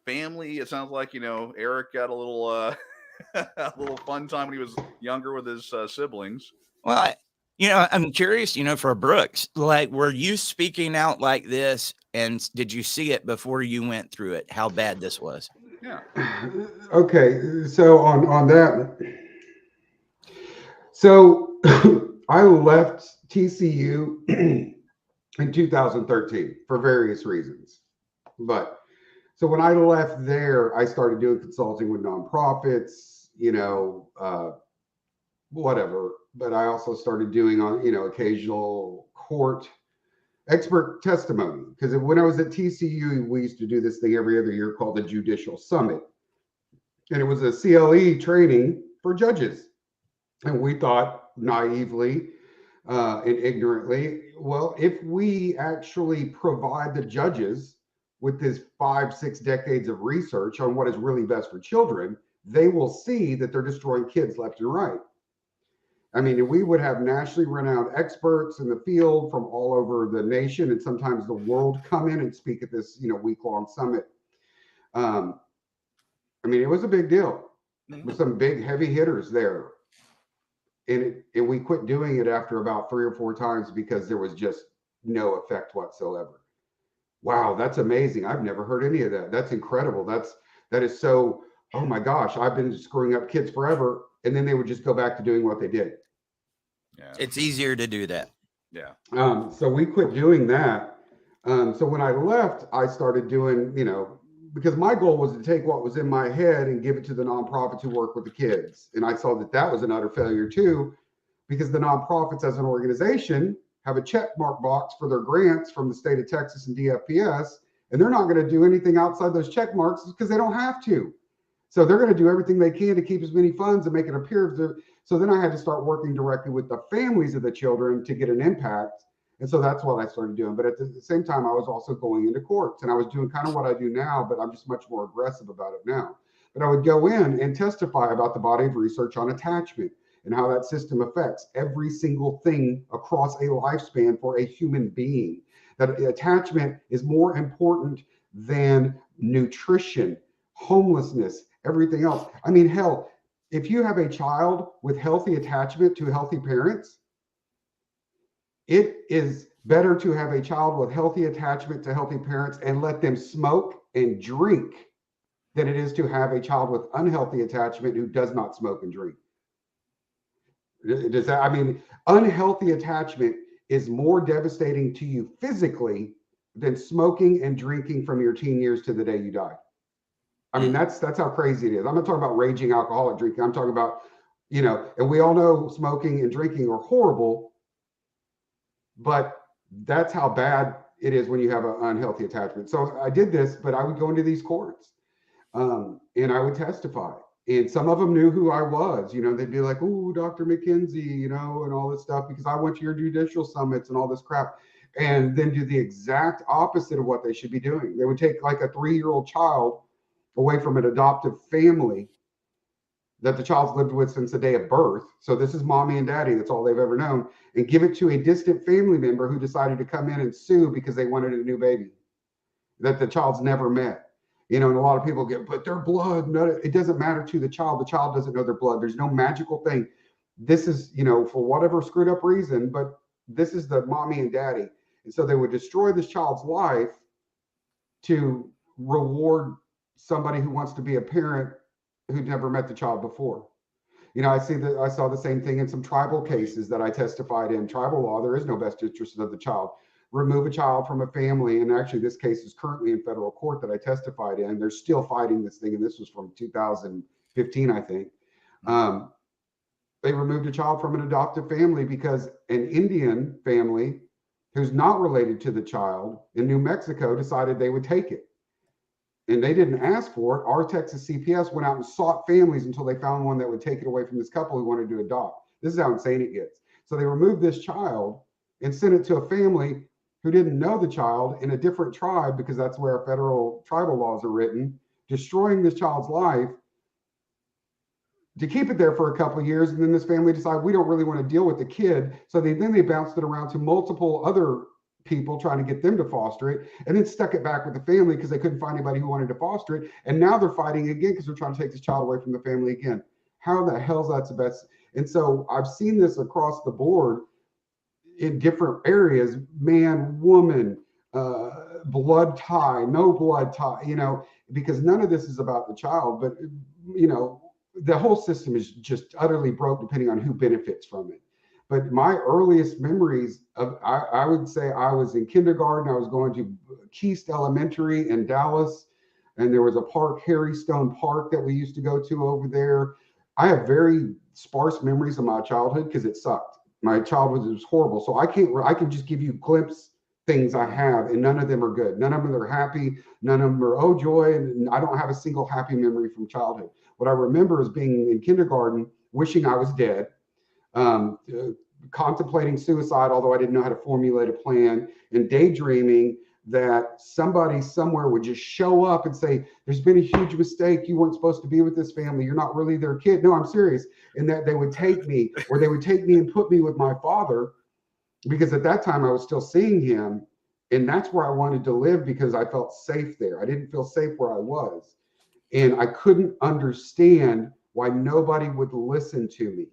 family, it sounds like, Eric got a little a little fun time when he was younger with his siblings. Well, I'm curious, for Brooks, like, were you speaking out like this, and did you see it before you went through it? How bad this was? Yeah. Okay, so on that, so I left TCU in 2013 for various reasons, but so when I left there, I started doing consulting with nonprofits, whatever. But I also started doing occasional court expert testimony, because when I was at TCU, we used to do this thing every other year called the Judicial Summit, and it was a CLE training for judges. And we thought naively and ignorantly, well, if we actually provide the judges with this 5-6 decades of research on what is really best for children, they will see that they're destroying kids left and right. I mean, we would have nationally renowned experts in the field from all over the nation and sometimes the world come in and speak at this, week-long summit. I mean, it was a big deal with some big heavy hitters there. And we quit doing it after about 3 or 4 times because there was just no effect whatsoever. Wow, that's amazing. I've never heard any of that. That's incredible. That is so, oh my gosh, I've been screwing up kids forever. And then they would just go back to doing what they did. Yeah. It's easier to do that. Yeah. So we quit doing that. So when I left, I started doing, because my goal was to take what was in my head and give it to the nonprofits who work with the kids. And I saw that was an utter failure too, because the nonprofits as an organization have a check mark box for their grants from the state of Texas and DFPS, and they're not going to do anything outside those check marks because they don't have to. So they're going to do everything they can to keep as many funds and make it appear. So then I had to start working directly with the families of the children to get an impact. And so that's what I started doing. But at the same time, I was also going into courts, and I was doing kind of what I do now, but I'm just much more aggressive about it now. But I would go in and testify about the body of research on attachment and how that system affects every single thing across a lifespan for a human being. That attachment is more important than nutrition, homelessness, everything else. I mean, hell, if you have a child with healthy attachment to healthy parents, it is better to have a child with healthy attachment to healthy parents and let them smoke and drink than it is to have a child with unhealthy attachment who does not smoke and drink. Does that, I mean, unhealthy attachment is more devastating to you physically than smoking and drinking from your teen years to the day you die. I mean, that's how crazy it is. I'm not talking about raging alcoholic drinking. I'm talking about, and we all know smoking and drinking are horrible, but that's how bad it is when you have an unhealthy attachment. So I did this, but I would go into these courts and I would testify. And some of them knew who I was. They'd be like, "Ooh, Dr. McKenzie," and all this stuff, because I went to your judicial summits and all this crap, and then do the exact opposite of what they should be doing. They would take like a 3-year-old child away from an adoptive family that the child's lived with since the day of birth. So this is mommy and daddy. That's all they've ever known. And give it to a distant family member who decided to come in and sue because they wanted a new baby that the child's never met. And a lot of people get, but their blood, no, it doesn't matter to the child. The child doesn't know their blood. There's no magical thing. This is, for whatever screwed up reason, but this is the mommy and daddy. And so they would destroy this child's life to reward somebody who wants to be a parent who'd never met the child before. You know, I saw the same thing in some tribal cases that I testified in. Tribal law, there is no best interest of the child. Remove a child from a family, and actually this case is currently in federal court that I testified in. They're still fighting this thing, and this was from 2015, I think. They removed a child from an adoptive family because an Indian family who's not related to the child in New Mexico decided they would take it. And they didn't ask for it. Our Texas CPS went out and sought families until they found one that would take it away from this couple who wanted to adopt. This is how insane it gets. So they removed this child and sent it to a family who didn't know the child in a different tribe, because that's where our federal tribal laws are written, destroying this child's life to keep it there for a couple of years. And then this family decided we don't really want to deal with the kid. So they bounced it around to multiple other people trying to get them to foster it, and then stuck it back with the family because they couldn't find anybody who wanted to foster it. And now they're fighting again because they're trying to take this child away from the family again. How the hell's that's the best? And so I've seen this across the board in different areas, man, woman, blood tie, no blood tie, you know, because none of this is about the child, but, you know, the whole system is just utterly broke depending on who benefits from it. But my earliest memories of, I would say I was in kindergarten. I was going to Keast Elementary in Dallas, and there was a park, Harry Stone Park, that we used to go to over there. I have very sparse memories of my childhood because it sucked. My childhood was horrible. So I can just give you glimpse things I have, and none of them are good. None of them are happy. None of them are, oh, joy. And I don't have a single happy memory from childhood. What I remember is being in kindergarten, wishing I was dead, contemplating suicide, although I didn't know how to formulate a plan, and daydreaming that somebody somewhere would just show up and say, there's been a huge mistake. You weren't supposed to be with this family. You're not really their kid. No, I'm serious. And that they would take me, or they would take me and put me with my father, because at that time I was still seeing him. And that's where I wanted to live because I felt safe there. I didn't feel safe where I was. And I couldn't understand why nobody would listen to me,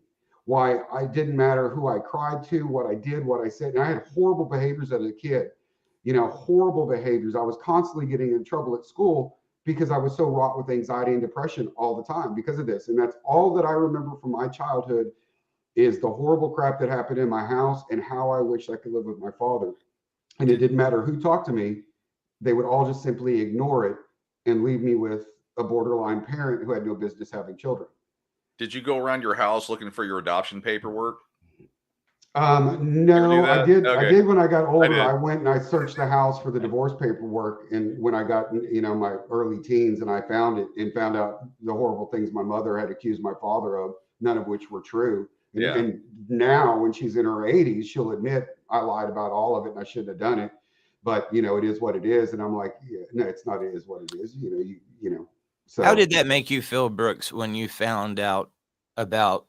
why I didn't matter who I cried to, what I did, what I said. And I had horrible behaviors as a kid, you know, horrible behaviors. I was constantly getting in trouble at school because I was so wrought with anxiety and depression all the time because of this. And that's all that I remember from my childhood is the horrible crap that happened in my house and how I wish I could live with my father. And it didn't matter who talked to me. They would all just simply ignore it and leave me with a borderline parent who had no business having children. Did you go around your house looking for your adoption paperwork? No, I did. Okay. I did when I got older. I went and I searched the house for the divorce paperwork. And when I got, you know, my early teens, and I found it and found out the horrible things my mother had accused my father of, none of which were true. And, and now when she's in her 80s, she'll admit I lied about all of it and I shouldn't have done it. But, you know, it is what it is. And I'm like, yeah, no, it's not. It is what it is. You know. So how did that make you feel, Brooks, when you found out about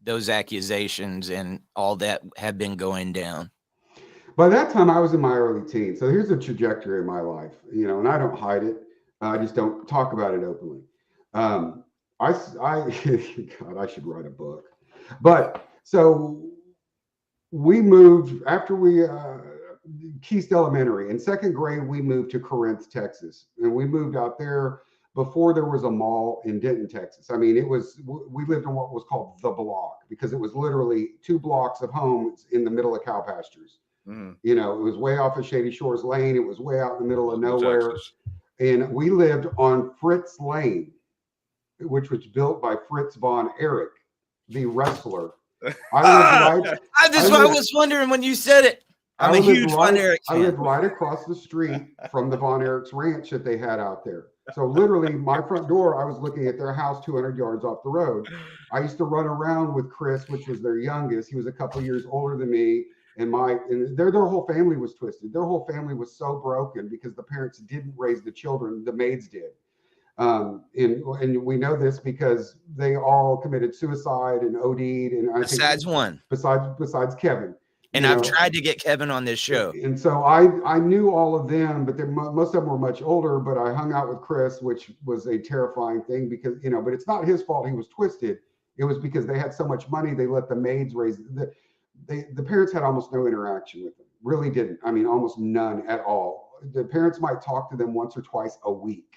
those accusations and all that had been going down? By that time, I was in my early teens. So here's the trajectory of my life, you know, and I don't hide it. I just don't talk about it openly. God, I should write a book. But so we moved after we, Keast Elementary. In second grade, we moved to Corinth, Texas. And we moved out there before there was a mall in Denton, Texas. I mean, we lived in what was called the block because it was literally 2 blocks of homes in the middle of cow pastures. You know, it was way off of Shady Shores Lane. It was way out in the middle of nowhere. Texas. And we lived on Fritz Lane, which was built by Fritz von Erich, the wrestler. I was wondering when you said it. I'm a huge Von Erich fan. I lived right across the street from the Von Erich's ranch that they had out there. So literally my front door, I was looking at their house 200 yards off the road. I used to run around with Chris, which was their youngest. He was a couple years older than me. And their whole family was twisted. Their whole family was so broken because the parents didn't raise the children. The maids did. And we know this because they all committed suicide and OD'd. And besides Kevin. And I've tried to get Kevin on this show. And so I knew all of them, but most of them were much older, but I hung out with Chris, which was a terrifying thing because, you know, but it's not his fault he was twisted. It was because they had so much money, they let the maids raise the parents had almost no interaction with them, really didn't. I mean, almost none at all. The parents might talk to them once or twice a week,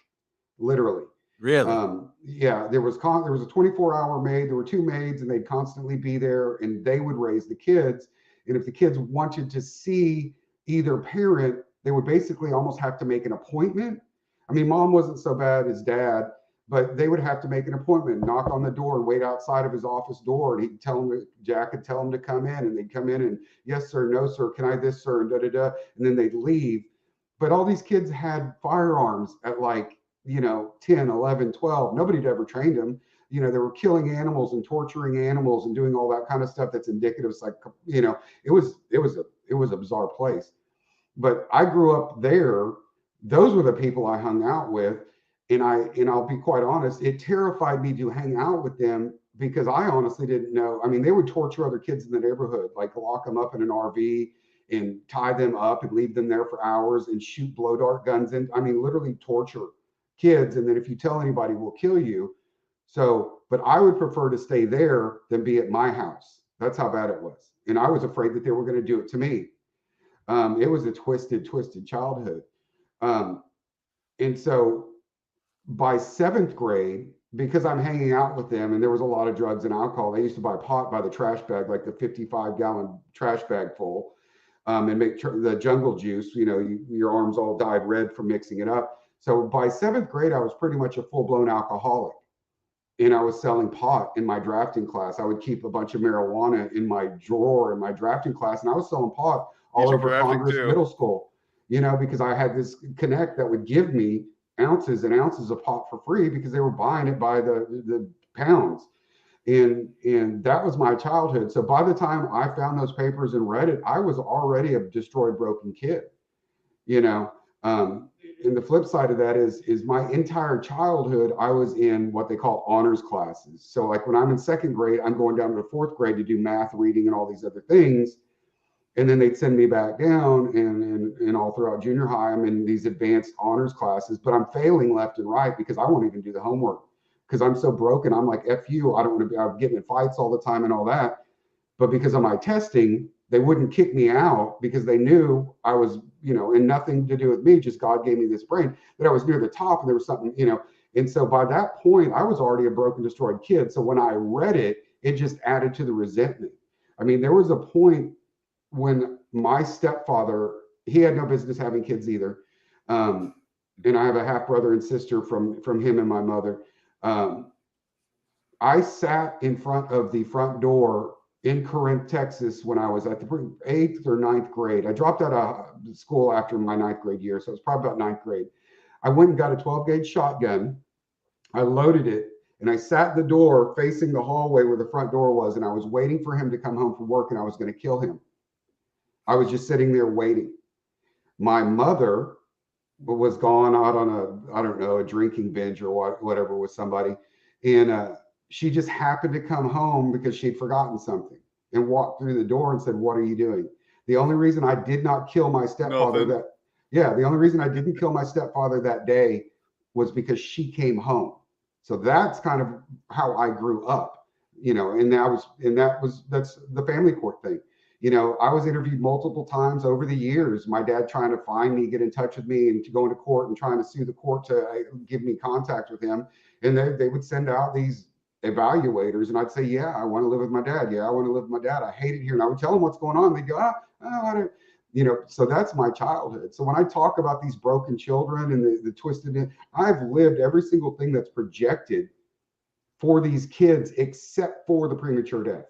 literally. Really? Yeah, there was a 24-hour maid. There were two maids, and they'd constantly be there, and they would raise the kids. And if the kids wanted to see either parent, they would basically almost have to make an appointment. I mean, mom wasn't so bad as dad, but they would have to make an appointment, knock on the door, and wait outside of his office door. And he'd tell them, Jack would tell them to come in, and they'd come in, and yes, sir, no, sir, can I this, sir, and da da da, and then they'd leave. But all these kids had firearms at like 10, 11, 12. Nobody had ever trained them. They were killing animals and torturing animals and doing all that kind of stuff that's indicative. It's like, it was a bizarre place. But I grew up there. Those were the people I hung out with. And I'll be quite honest, it terrified me to hang out with them because I honestly didn't know. I mean, they would torture other kids in the neighborhood, like lock them up in an RV and tie them up and leave them there for hours and shoot blow dart guns in. I mean, literally torture kids. And then if you tell anybody, we'll kill you. So, but I would prefer to stay there than be at my house. That's how bad it was. And I was afraid that they were going to do it to me. It was a twisted childhood. And so by 7th grade, because I'm hanging out with them and there was a lot of drugs and alcohol, they used to buy pot by the trash bag, like the 55-gallon trash bag full, and make the jungle juice. Your arms all dyed red from mixing it up. So by 7th grade, I was pretty much a full-blown alcoholic. And I was selling pot in my drafting class. I would keep a bunch of marijuana in my drawer in my drafting class, and I was selling pot all over Congress Middle School, because I had this connect that would give me ounces and ounces of pot for free because they were buying it by the pounds. And that was my childhood. So by the time I found those papers and read it, I was already a destroyed, broken kid, And the flip side of that is my entire childhood, I was in what they call honors classes. So like when I'm in 2nd grade, I'm going down to the 4th grade to do math, reading, and all these other things. And then they'd send me back down, and all throughout junior high, I'm in these advanced honors classes, but I'm failing left and right because I won't even do the homework because I'm so broken. I'm like, F you, I don't want to be, I'm getting in fights all the time and all that. But because of my testing, they wouldn't kick me out because they knew I was, and nothing to do with me, just God gave me this brain, that I was near the top and there was something, And so by that point, I was already a broken, destroyed kid. So when I read it, it just added to the resentment. I mean, there was a point when my stepfather, he had no business having kids either. And I have a half brother and sister from him and my mother. I sat in front of the front door in Corinth, Texas, when I was at the 8th or 9th grade. I dropped out of school after my 9th grade year, so it was probably about 9th grade. I went and got a 12-gauge shotgun. I loaded it, and I sat at the door facing the hallway where the front door was, and I was waiting for him to come home from work, and I was going to kill him. I was just sitting there waiting. My mother was gone out on a drinking binge or whatever with somebody, and she just happened to come home because she'd forgotten something and walked through the door and said, "What are you doing?" The only reason I did not kill my stepfather the only reason I didn't kill my stepfather that day was because she came home. So that's kind of how I grew up, and that's the family court thing. I was interviewed multiple times over the years. My dad trying to find me, get in touch with me, and to go into court and trying to sue the court to give me contact with him. And they would send out these evaluators, and I'd say, "Yeah, I want to live with my dad. Yeah, I want to live with my dad. I hate it here." And I would tell them what's going on. They'd go, I don't. So that's my childhood. So when I talk about these broken children and the twisted, I've lived every single thing that's projected for these kids except for the premature death.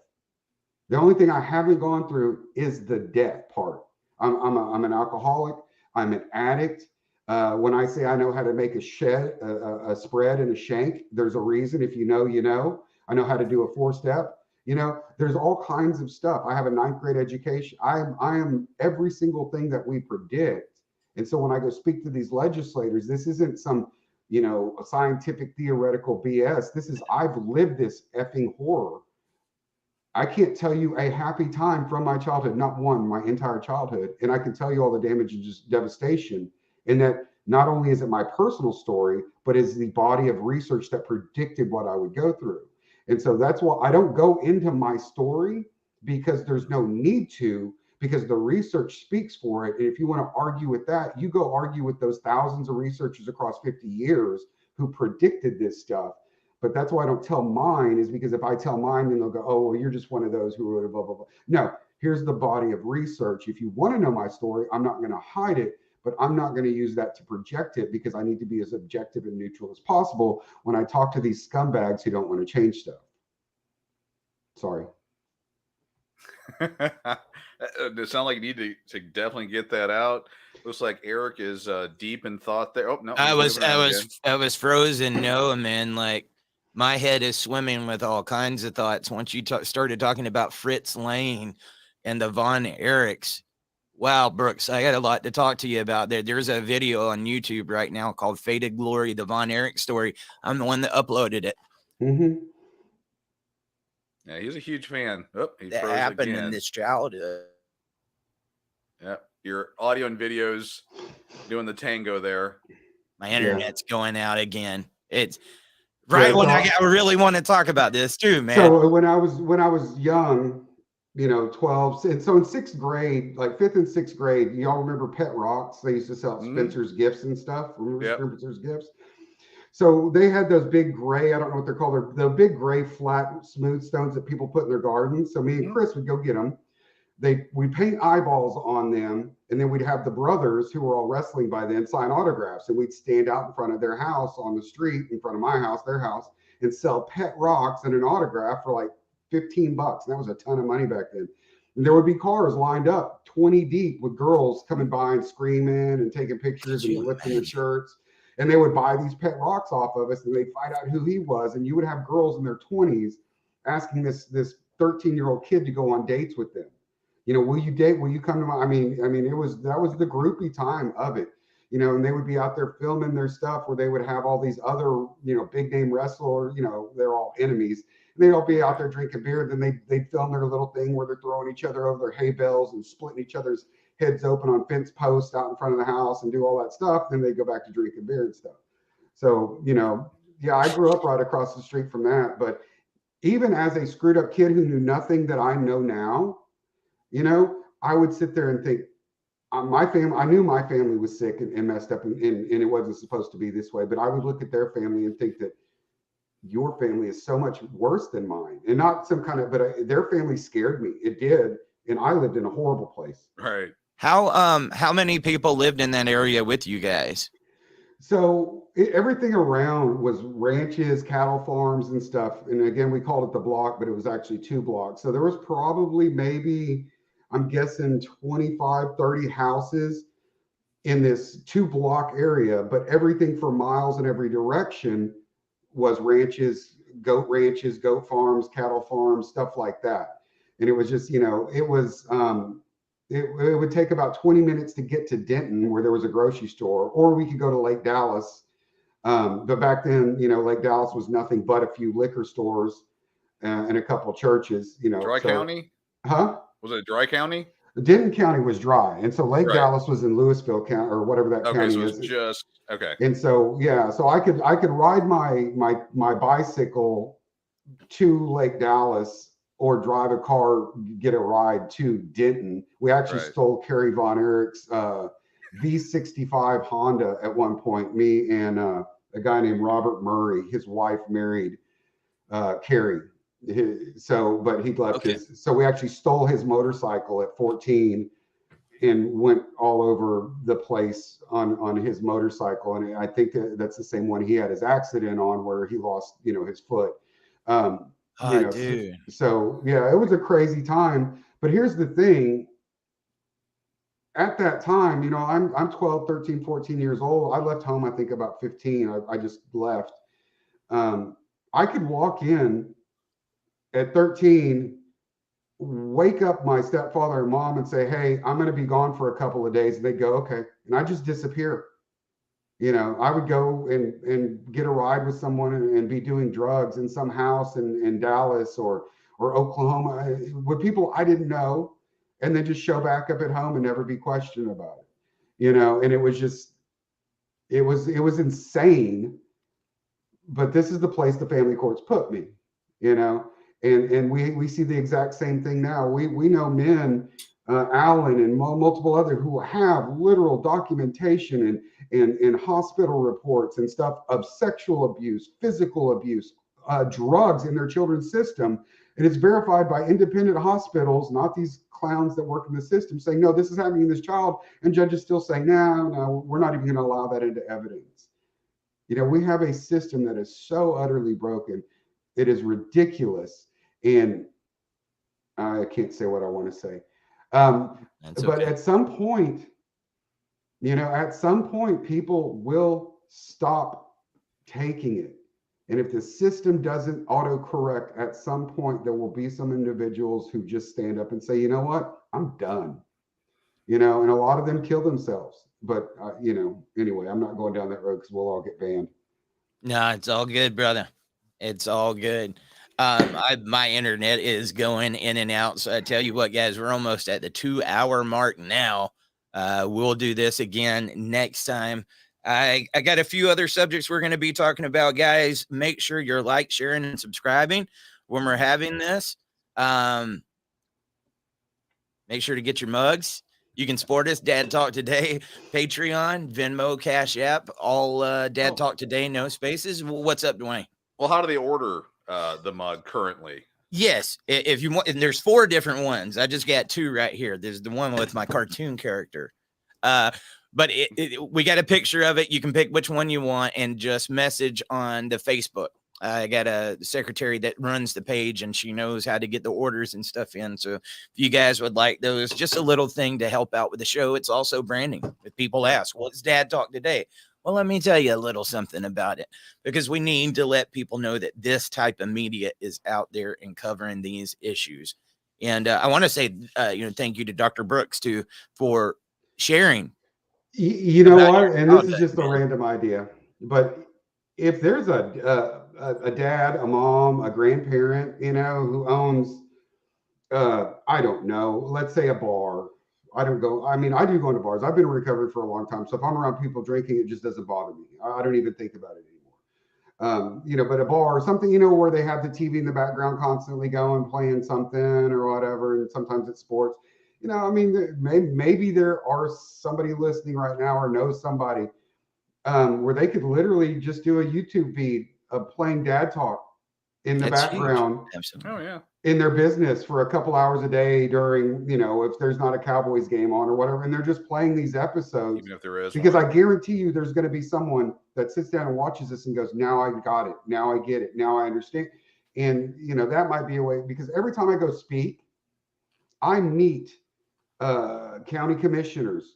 The only thing I haven't gone through is the death part. I'm an alcoholic. I'm an addict. When I say I know how to make a spread and a shank, there's a reason. If you know, you know. I know how to do a 4-step. There's all kinds of stuff. I have a 9th grade education. I am every single thing that we predict. And so when I go speak to these legislators, this isn't some, scientific theoretical BS. This is, I've lived this effing horror. I can't tell you a happy time from my childhood, not one, my entire childhood. And I can tell you all the damage and just devastation. And that not only is it my personal story, but is the body of research that predicted what I would go through. And so that's why I don't go into my story, because there's no need to, because the research speaks for it. And if you want to argue with that, you go argue with those thousands of researchers across 50 years who predicted this stuff. But that's why I don't tell mine, is because if I tell mine, then they'll go, oh, well, you're just one of those who wrote blah, blah, blah. No, here's the body of research. If you want to know my story, I'm not going to hide it, but I'm not going to use that to project it, because I need to be as objective and neutral as possible when I talk to these scumbags who don't want to change stuff. Sorry. It sounds like you need to definitely get that out. Looks like Eric is deep in thought there. Oh no, I was frozen. No, man. Like my head is swimming with all kinds of thoughts. Once you started talking about Fritz Lang and the Von Erichs. Wow, Brooks, I got a lot to talk to you about there. There's a video on YouTube right now called Faded Glory, the Von Erich story. I'm the one that uploaded it. Mm-hmm. Yeah, he's a huge fan. Oh, he That froze happened again. in this childhood. Yeah, your audio and videos doing the tango there. My internet's going out again. It's right when I really want to talk about this too, man. So when I was young, 12, and so in 6th grade, like 5th and 6th grade, y'all remember Pet Rocks? They used to sell Spencer's Gifts and stuff. Remember Spencer's Gifts? So they had those big gray, I don't know what they're called, the big gray flat smooth stones that people put in their gardens. So me and Chris would go get them. We'd paint eyeballs on them, and then we'd have the brothers who were all wrestling by then sign autographs, and we'd stand out in front of their house on the street, in front of my house, their house, and sell Pet Rocks and an autograph for like $15. And that was a ton of money back then. And there would be cars lined up 20 deep with girls coming by and screaming and taking pictures and lifting their shirts. And they would buy these Pet Rocks off of us, and they'd find out who he was. And you would have girls in their 20s asking this 13-year-old kid to go on dates with them. Will you date? Will you come to my? I mean, that was the groupie time of it. And they would be out there filming their stuff where they would have all these other, big name wrestlers. They're all enemies. They'd all be out there drinking beer. Then they'd film their little thing where they're throwing each other over their hay bales and splitting each other's heads open on fence posts out in front of the house and do all that stuff. Then they go back to drinking beer and stuff. So, I grew up right across the street from that. But even as a screwed up kid who knew nothing that I know now, I would sit there and think, my family, I knew my family was sick and messed up and it wasn't supposed to be this way. But I would look at their family and think that your family is so much worse than mine, and not some kind of, but their family scared me. It did. And I lived in a horrible place. Right. How many people lived in that area with you guys? So everything around was ranches, cattle farms and stuff. And again, we called it the block, but it was actually 2 blocks. So there was probably maybe, I'm guessing 25, 30 houses in this 2-block area, but everything for miles in every direction was ranches, goat farms, cattle farms, stuff like that. And it was just, it was, it would take about 20 minutes to get to Denton, where there was a grocery store, or we could go to Lake Dallas. But back then, Lake Dallas was nothing but a few liquor stores and a couple of churches, Dry County? Huh? Was it Dry County? Denton County was dry. And so Lake Dallas was in Louisville County, or whatever that county so is. Just, okay. And so, so I could ride my bicycle to Lake Dallas, or drive a car, get a ride to Denton. We actually stole Kerry Von Erich's V65 Honda at one point. Me and a guy named Robert Murray, his wife married Kerry. But he left his. So we actually stole his motorcycle at 14 and went all over the place on his motorcycle. And I think that's the same one he had his accident on, where he lost, his foot. Dude. So it was a crazy time. But here's the thing. At that time, I'm 12, 13, 14 years old. I left home, I think about 15. I just left. I could walk in at 13, wake up my stepfather and mom and say, hey, I'm going to be gone for a couple of days. And they'd go, okay. And I just disappear. I would go and get a ride with someone and be doing drugs in some house in Dallas or Oklahoma with people I didn't know, and then just show back up at home and never be questioned about it. And it was just, it was insane. But this is the place the family courts put me, and we see the exact same thing now. We know men Allen and multiple other who have literal documentation and hospital reports and stuff of sexual abuse, physical abuse, drugs in their children's system. And it's verified by independent hospitals, not these clowns that work in the system, saying, no, this is happening to this child. And judges still saying, no, we're not even going to allow that into evidence. You know, we have a system that is so utterly broken. It is ridiculous. And I can't say what I want to say. But at some point, you know, at some point, people will stop taking it. And if the system doesn't autocorrect, at some point, there will be some individuals who just stand up and say, you know what, I'm done. You know, and a lot of them kill themselves. But, you know, anyway, I'm not going down that road because we'll all get banned. No, it's all good, brother. It's all good. My internet is going in and out. So I tell you what, guys, we're almost at the 2-hour mark now. We'll do this again next time. I got a few other subjects we're going to be talking about, guys. Make sure you're like, sharing, and subscribing when we're having this. Make sure to get your mugs. You can support us, Dad Talk Today, Patreon, Venmo, Cash App, all Dad Talk Today, no spaces. What's up, Dwayne? Well, how do they order the mug currently? Yes, if you want, and there's 4 different ones. I just got 2 right here. There's the one with my cartoon character. But we got a picture of it. You can pick which one you want and just message on the Facebook. I got a secretary that runs the page, and she knows how to get the orders and stuff in. So if you guys would like those, just a little thing to help out with the show. It's also branding. If people ask, what's Dad Talk Today? Well, let me tell you a little something about it, because we need to let people know that this type of media is out there and covering these issues. And I want to say, thank you to Dr. Brooks too for sharing. You know what? And this is just a random idea, but if there's a dad, a mom, a grandparent, you know, who owns, I don't know, let's say a bar. I do go into bars. I've been in recovery for a long time. So if I'm around people drinking, it just doesn't bother me. I don't even think about it anymore. You know, but a bar or something, you know, where they have the TV in the background constantly going, playing something or whatever. And sometimes it's sports. You know, I mean, maybe there are somebody listening right now or knows somebody where they could literally just do a YouTube feed of playing Dad Talk in the background. Absolutely. Oh, yeah. In their business for a couple hours a day during, you know, if there's not a Cowboys game on or whatever, and they're just playing these episodes. Even if there is. Because I guarantee you there's going to be someone that sits down and watches this and goes, now I got it. Now I get it. Now I understand. And, you know, that might be a way, because every time I go speak, I meet county commissioners,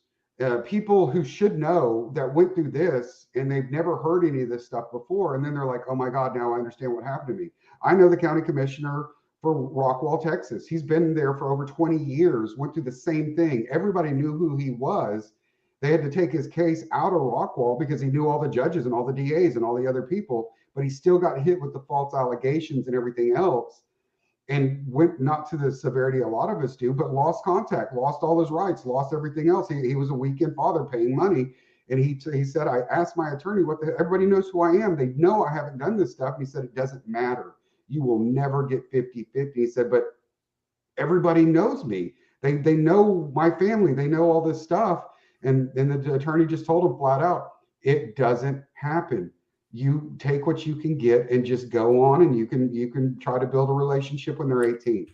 people who should know that went through this and they've never heard any of this stuff before. And then they're like, oh my God, now I understand what happened to me. I know the county commissioner for Rockwall, Texas. He's been there for over 20 years, went through the same thing. Everybody knew who he was. They had to take his case out of Rockwall because he knew all the judges and all the DAs and all the other people, but he still got hit with the false allegations and everything else, and went not to the severity a lot of us do, but lost contact, lost all his rights, lost everything else. He was a weekend father paying money. And he said, I asked my attorney, everybody knows who I am. They know I haven't done this stuff. And he said, it doesn't matter. You will never get 50-50. He said, but everybody knows me. They know my family. They know all this stuff. And the attorney just told him flat out, it doesn't happen. You take what you can get and just go on, and you can try to build a relationship when they're 18.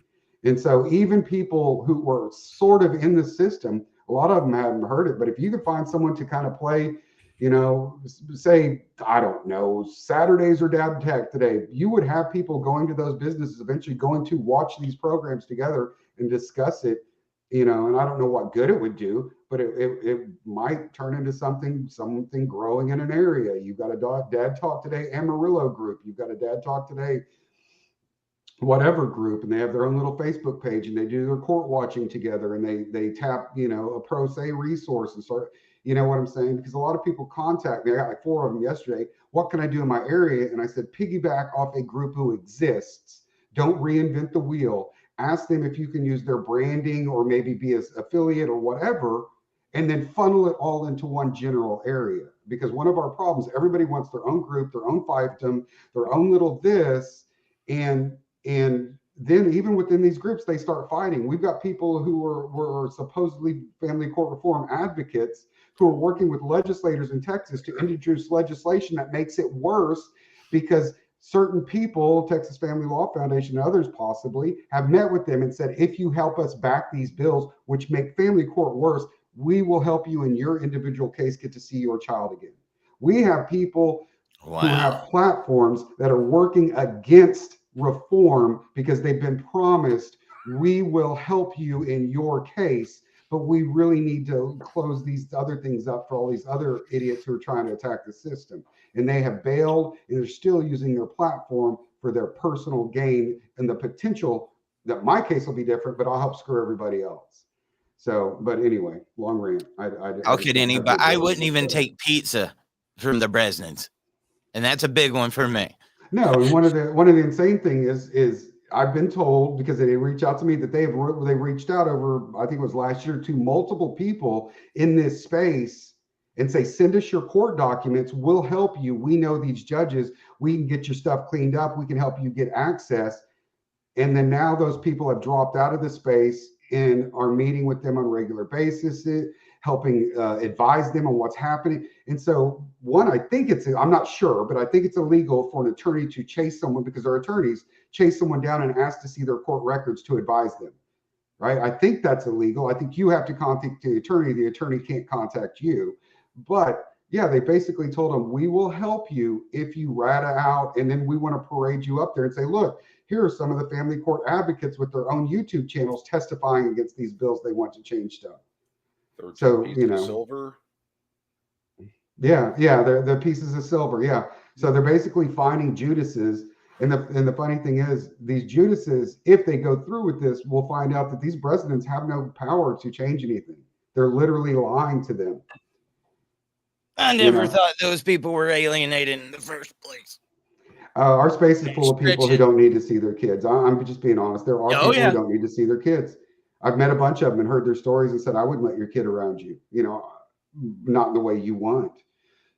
And so even people who were sort of in the system, a lot of them haven't heard it, but if you could find someone to kind of play, you know, say, I don't know, Saturdays or Dad Tech Today, you would have people going to those businesses, eventually going to watch these programs together and discuss it, you know, and I don't know what good it would do, but it might turn into something growing in an area. You've got a Dad Talk Today Amarillo group. You've got a Dad Talk Today whatever group, and they have their own little Facebook page, and they do their court watching together, and they tap, you know, a pro se resource and start, you know what I'm saying? Because a lot of people contact me. I got like 4 of them yesterday. What can I do in my area? And I said, piggyback off a group who exists. Don't reinvent the wheel. Ask them if you can use their branding or maybe be an affiliate or whatever, and then funnel it all into one general area. Because one of our problems, everybody wants their own group, their own fiefdom, their own little this, and then even within these groups, they start fighting. We've got people who were supposedly family court reform advocates who are working with legislators in Texas to introduce legislation that makes it worse because certain people, Texas Family Law Foundation and others possibly, have met with them and said, if you help us back these bills, which make family court worse, we will help you in your individual case get to see your child again. We have people who have platforms that are working against reform because they've been promised, we will help you in your case, but we really need to close these other things up for all these other idiots who are trying to attack the system. And they have bailed, and they're still using their platform for their personal gain and the potential that my case will be different, but I'll help screw everybody else. So, but anyway, long rant. Okay, Denny, but I wouldn't even take pizza from the Bresnans, and that's a big one for me. No, and one of the insane thing is I've been told, because they reach out to me, that they reached out over, I think it was last year, to multiple people in this space and say, send us your court documents, we'll help you. We know these judges, we can get your stuff cleaned up, we can help you get access. And then now those people have dropped out of the space and are meeting with them on a regular basis, helping advise them on what's happening. And so one, I think I'm not sure, but I think it's illegal for an attorney to chase someone, because they're attorneys, chase someone down and ask to see their court records to advise them, right? I think that's illegal. I think you have to contact the attorney can't contact you. But yeah, they basically told them, we will help you if you rat out, and then we want to parade you up there and say, look, here are some of the family court advocates with their own YouTube channels testifying against these bills they want to change stuff. So, you know, silver. Yeah, they're the pieces of silver. Yeah. So they're basically finding Judases. And the funny thing is, these Judases, if they go through with this, we'll find out that these presidents have no power to change anything. They're literally lying to them. I never thought those people were alienated in the first place. Our space is full of people who don't need to see their kids. I'm just being honest. There are people who don't need to see their kids. I've met a bunch of them and heard their stories and said, I wouldn't let your kid around you, you know, not in the way you want.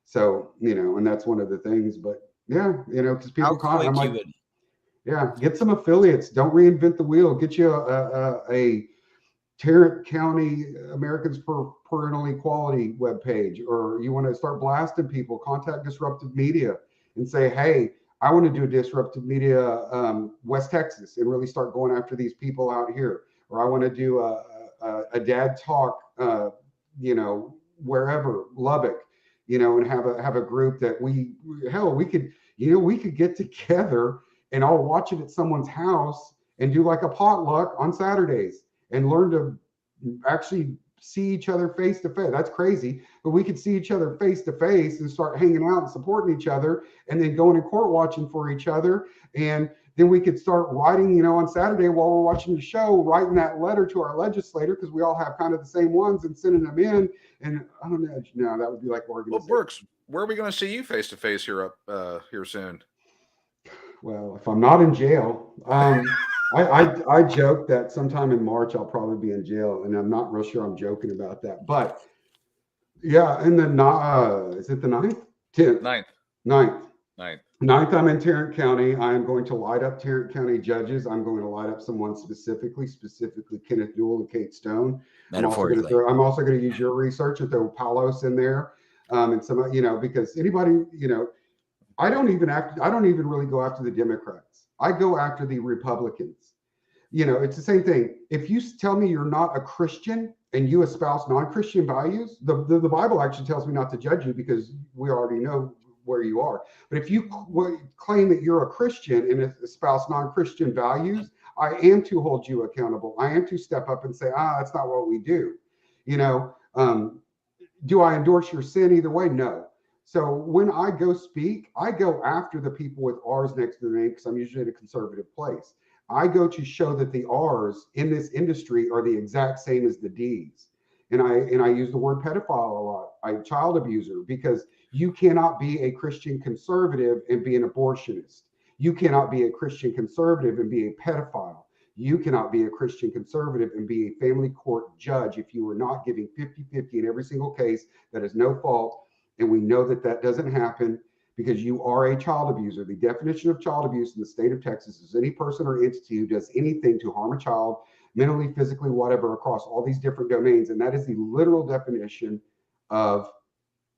So, you know, and that's one of the things. But yeah, you know, because people I'm like, yeah, get some affiliates. Don't reinvent the wheel. Get you a Tarrant County Americans for Parental Equality webpage, or you want to start blasting people, contact Disruptive Media and say, hey, I want to do Disruptive Media West Texas and really start going after these people out here. Or I want to do a dad talk, you know, wherever, Lubbock, you know, and have a group that we could get together and all watch it at someone's house and do like a potluck on Saturdays and learn to actually see each other face to face. That's crazy, but we could see each other face to face and start hanging out and supporting each other, and then going to court watching for each other. And then we could start writing, you know, on Saturday while we're watching the show, writing that letter to our legislator, because we all have kind of the same ones, and sending them in. And I don't know, no, that would be like organization. Well, Brooks, where are we going to see you face to face here soon? Well, if I'm not in jail, I joke that sometime in March I'll probably be in jail, and I'm not real sure I'm joking about that. But yeah, in the is it the 9th? 10th? 9th, I'm in Tarrant County. I am going to light up Tarrant County judges. I'm going to light up someone specifically Kenneth Newell and Kate Stone. I'm also going to use your research and throw Palos in there, and some, you know, because anybody, you know, I don't even really go after the Democrats. I go after the Republicans. You know, it's the same thing. If you tell me you're not a Christian and you espouse non-Christian values, the Bible actually tells me not to judge you, because we already know where you are. But if you claim that you're a Christian and espouse non-Christian values, I am to hold you accountable. I am to step up and say, that's not what we do. You know, do I endorse your sin either way? No. So when I go speak, I go after the people with R's next to their name, because I'm usually in a conservative place. I go to show that the R's in this industry are the exact same as the D's. And I use the word pedophile a lot, child abuser, because you cannot be a Christian conservative and be an abortionist. You cannot be a Christian conservative and be a pedophile. You cannot be a Christian conservative and be a family court judge if you are not giving 50-50 in every single case that is no fault. And we know that doesn't happen. because you are a child abuser. The definition of child abuse in the state of Texas is any person or entity who does anything to harm a child, mentally, physically, whatever, across all these different domains. And that is the literal definition of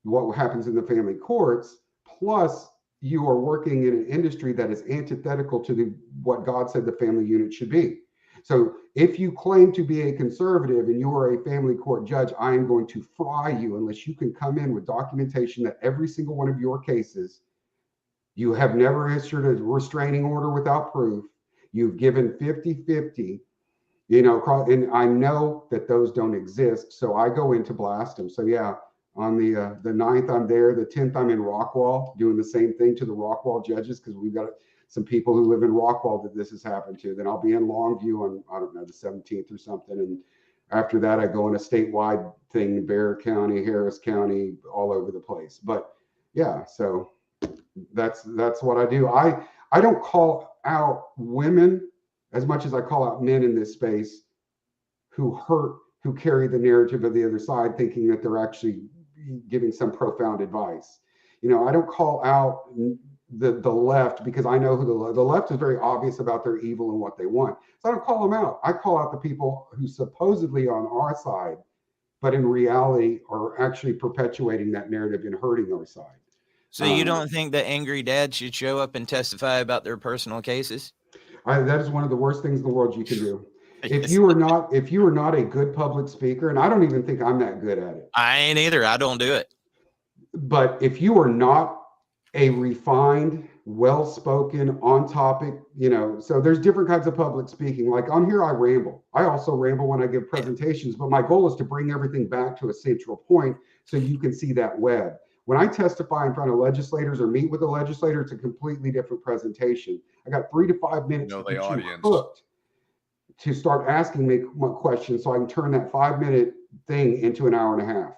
what happens in the family courts. Plus, you are working in an industry that is antithetical to what God said the family unit should be. So if you claim to be a conservative and you are a family court judge, I am going to fry you unless you can come in with documentation that every single one of your cases, you have never issued a restraining order without proof. You've given 50-50, and I know that those don't exist. So I go in to blast them. So yeah, on the 9th, I'm there. The 10th, I'm in Rockwall doing the same thing to the Rockwall judges, because we've got some people who live in Rockwall that this has happened to. Then I'll be in Longview on, I don't know, the 17th or something. And after that, I go in a statewide thing, Bexar County, Harris County, all over the place. But yeah, so that's what I do. I don't call out women as much as I call out men in this space who carry the narrative of the other side, thinking that they're actually giving some profound advice. I don't call out the left, because I know who the left is very obvious about their evil and what they want. So I don't call them out. I call out the people who supposedly on our side, but in reality are actually perpetuating that narrative and hurting our side. So you don't think that angry dads should show up and testify about their personal cases? That is one of the worst things in the world you can do. If you are not a good public speaker, and I don't even think I'm that good at it. I ain't either. I don't do it. But if you are not a refined, well-spoken, on topic, so there's different kinds of public speaking. Like on here, I ramble. I also ramble when I give presentations, but my goal is to bring everything back to a central point so you can see that web. When I testify in front of legislators or meet with a legislator, it's a completely different presentation. I got 3 to 5 minutes to get you hooked to start asking me questions so I can turn that 5-minute thing into an hour and a half.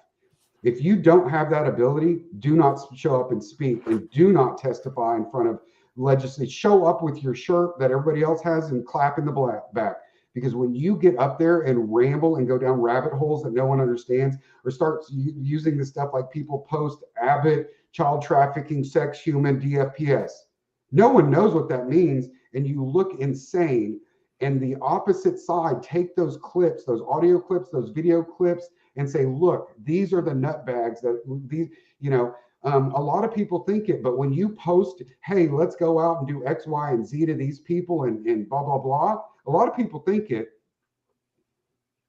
If you don't have that ability, do not show up and speak, and do not testify in front of legislators. Show up with your shirt that everybody else has and clap in the back. Because when you get up there and ramble and go down rabbit holes that no one understands, or start using the stuff like people post Abbott, child trafficking, sex, human, DFPS, no one knows what that means, and you look insane. And the opposite side take those clips, those audio clips, those video clips, and say, look, these are the nutbags that these, a lot of people think it, but when you post, hey, let's go out and do X, Y, and Z to these people and blah, blah, blah, a lot of people think it.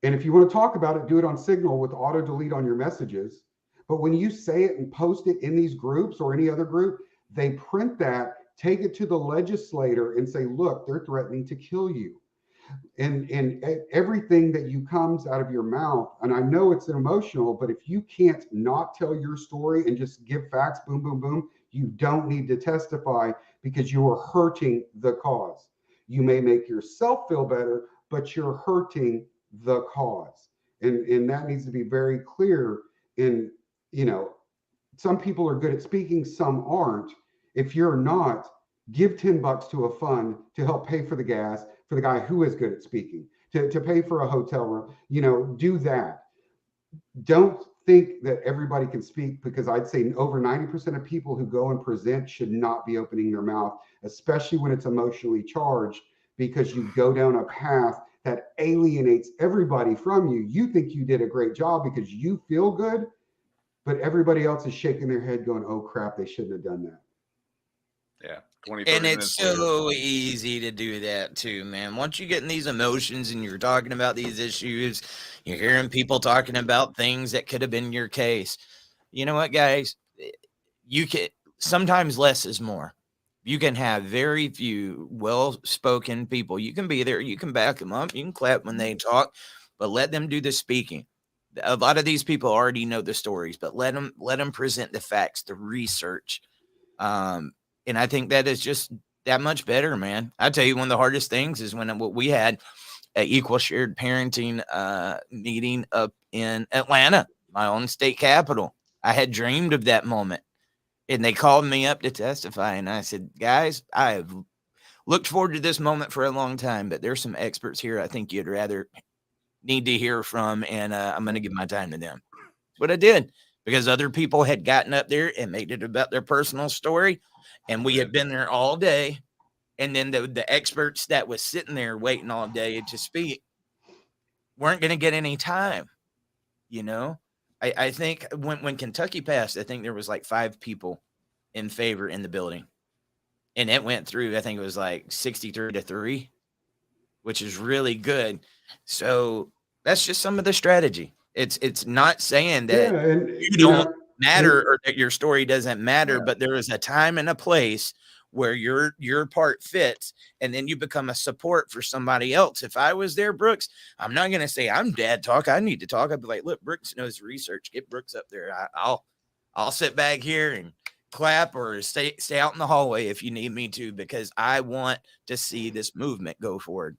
And if you want to talk about it, do it on Signal with auto delete on your messages. But when you say it and post it in these groups or any other group, they print that, take it to the legislator and say, look, they're threatening to kill you. And everything that you comes out of your mouth, and I know it's emotional, but if you can't not tell your story and just give facts, boom, boom, boom, you don't need to testify, because you are hurting the cause. You may make yourself feel better, but you're hurting the cause. And that needs to be very clear. And, some people are good at speaking, some aren't. If you're not, give $10 to a fund to help pay for the gas for the guy who is good at speaking, to pay for a hotel room, do that. Don't think that everybody can speak, because I'd say over 90% of people who go and present should not be opening their mouth, especially when it's emotionally charged, because you go down a path that alienates everybody from you. You think you did a great job because you feel good, but everybody else is shaking their head going, oh crap, they shouldn't have done that. Yeah. 20, and it's so easy to do that too, man. Once you get in these emotions and you're talking about these issues, you're hearing people talking about things that could have been your case. You know what, guys? You can sometimes less is more. You can have very few well-spoken people. You can be there. You can back them up. You can clap when they talk, but let them do the speaking. A lot of these people already know the stories, but let them present the facts, the research. And I think that is just that much better, man. I tell you, one of the hardest things is when we had an equal shared parenting meeting up in Atlanta, my own state capital. I had dreamed of that moment, and they called me up to testify. And I said, guys, I have looked forward to this moment for a long time, but there's some experts here I think you'd rather need to hear from, and I'm going to give my time to them. What I did, because other people had gotten up there and made it about their personal story. And we had been there all day. And then the experts that was sitting there waiting all day to speak weren't going to get any time. You know, I think when Kentucky passed, I think there was like 5 people in favor in the building. And it went through, I think it was like 63-3, which is really good. So that's just some of the strategy. It's not saying that you don't matter or that your story doesn't matter, but there is a time and a place where your part fits, and then you become a support for somebody else. If I was there, Brooks, I'm not going to say I'm dad talk. I need to talk. I'd be like, look, Brooks knows research. Get Brooks up there. I'll sit back here and clap or stay out in the hallway if you need me to, because I want to see this movement go forward.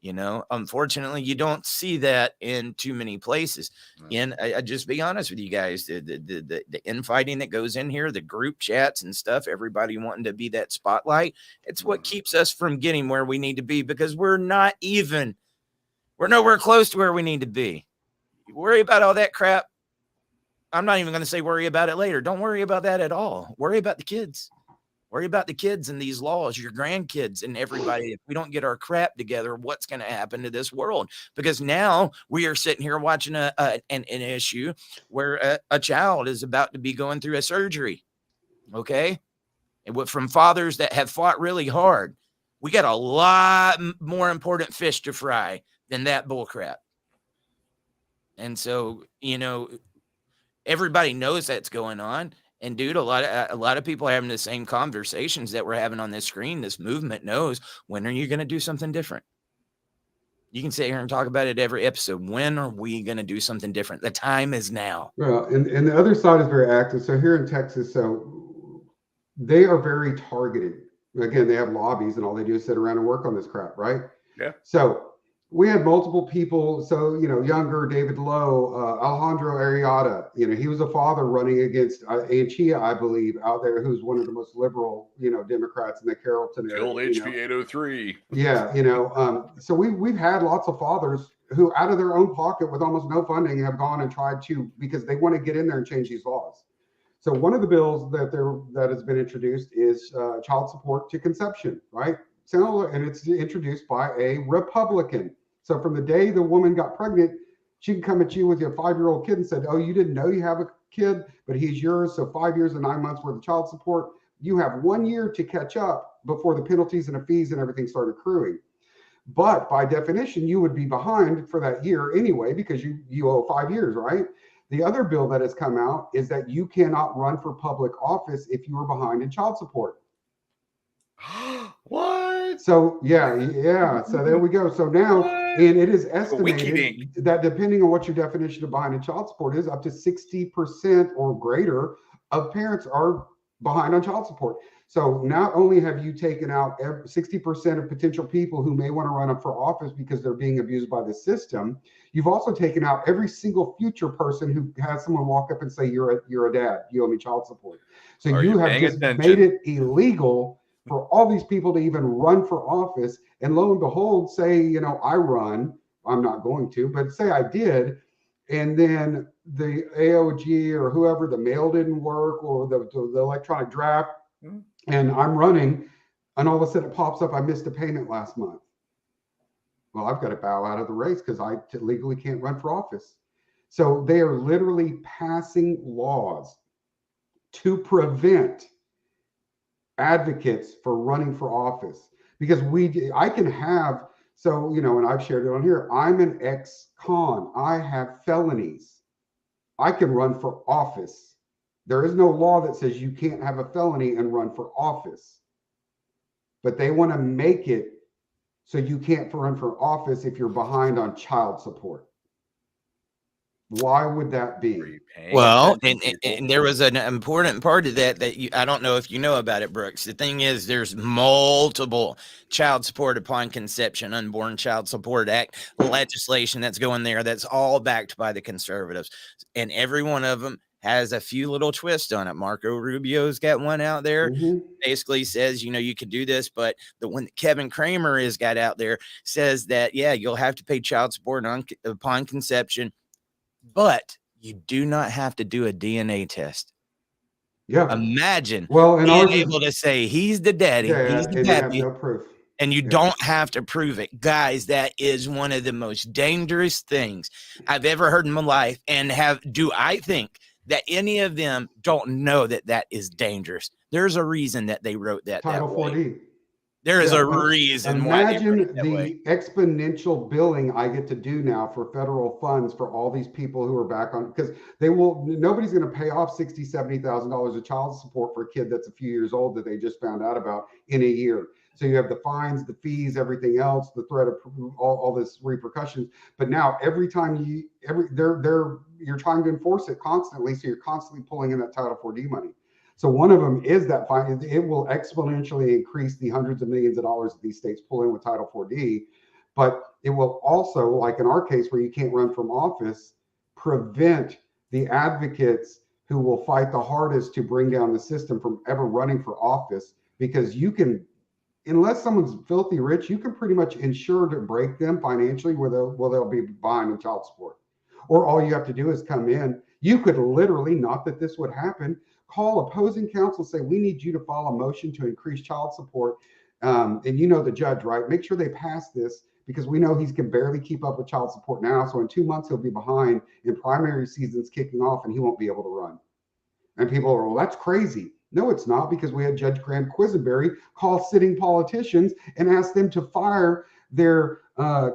You know, unfortunately, you don't see that in too many places. And I just be honest with you guys, the infighting that goes in here, the group chats and stuff, everybody wanting to be that spotlight, it's what keeps us from getting where we need to be, because we're nowhere close to where we need to be. You worry about all that crap. I'm not even going to say worry about it later. Don't worry about that at all. Worry about the kids. Worry about the kids and these laws, your grandkids and everybody. If we don't get our crap together, what's going to happen to this world? Because now we are sitting here watching an issue where a child is about to be going through a surgery. Okay. And from fathers that have fought really hard, we got a lot more important fish to fry than that bull crap. And so, you know, everybody knows that's going on. And dude, a lot of people are having the same conversations that we're having on this screen. This movement knows, when are you going to do something different? You can sit here and talk about it every episode. When are we going to do something different? The time is now. Well, and the other side is very active. So here in Texas, so they are very targeted. Again, they have lobbies and all they do is sit around and work on this crap, right? Yeah. So we had multiple people. So, you know, younger David Lowe, Alejandro Arrieta, you know, he was a father running against Anchia, I believe, out there, who's one of the most liberal, you know, Democrats in the Carrollton area. Old HB 803. Yeah, you know, so we've had lots of fathers who, out of their own pocket with almost no funding, have gone and tried to, because they want to get in there and change these laws. So one of the bills that has been introduced is child support to conception, right? So, and it's introduced by a Republican. So from the day the woman got pregnant, she can come at you with your 5-year-old kid and said, oh, you didn't know you have a kid, but he's yours. So 5 years and 9 months worth of child support. You have 1 year to catch up before the penalties and the fees and everything start accruing. But by definition, you would be behind for that year anyway, because you owe 5 years, right? The other bill that has come out is that you cannot run for public office if you are behind in child support. What? So yeah. So there we go. So now, and it is estimated that depending on what your definition of behind in child support is, up to 60% or greater of parents are behind on child support. So not only have you taken out 60% of potential people who may want to run up for office because they're being abused by the system, you've also taken out every single future person who has someone walk up and say, you're a dad, you owe me child support. So you have just made it illegal for all these people to even run for office. And lo and behold, say, you know, I run, I'm not going to, but say I did, and then the AOG or whoever, the mail didn't work, or the electronic draft, and I'm running, and all of a sudden it pops up, I missed a payment last month. Well, I've got to bow out of the race because I legally can't run for office. So they are literally passing laws to prevent advocates for running for office, because I can have, so, you know, and I've shared it on here, I'm an ex-con, I have felonies, I can run for office. There is no law that says you can't have a felony and run for office, but they want to make it so you can't run for office if you're behind on child support. Why would that be? Well, and there was an important part of that I don't know if you know about it, Brooks. The thing is, there's multiple child support upon conception, Unborn Child Support Act legislation that's going there. That's all backed by the conservatives, and every one of them has a few little twists on it. Marco Rubio's got one out there, basically says, you know, you could do this, but the one that Kevin Kramer has got out there says that, yeah, you'll have to pay child support upon conception, but you do not have to do a DNA test. Yeah. Imagine Well, and being ours is able to say he's the daddy, he's the and you have pappy, no proof. and you Yeah. don't have to prove it. Guys, that is one of the most dangerous things I've ever heard in my life. And do I think that any of them don't know that that is dangerous? There's a reason that they wrote that Title that way. 4D. There is Yeah, a reason why they wrote imagine it that way. the exponential billing I get to do now for federal funds for all these people who are back on, because nobody's going to pay off $60,000, $70,000 of child support for a kid that's a few years old that they just found out about in a year. So you have the fines, the fees, everything else, the threat of all this repercussions. But now every time you're trying to enforce it constantly, so you're constantly pulling in that Title 4D money. So one of them is that fine. It will exponentially increase the hundreds of millions of dollars that these states pull in with Title 4D, but it will also, like in our case where you can't run from office, prevent the advocates who will fight the hardest to bring down the system from ever running for office, because you can, unless someone's filthy rich, you can pretty much insure to break them financially where they'll be behind in child support. Or all you have to do is come in. You could literally, not that this would happen, call opposing counsel, say, we need you to file a motion to increase child support. And you know the judge, right? Make sure they pass this, because we know he can barely keep up with child support now. So in 2 months, he'll be behind, and primary season's kicking off and he won't be able to run. And people are, well, that's crazy. No, it's not, because we had Judge Graham Quisenberry call sitting politicians and ask them to fire their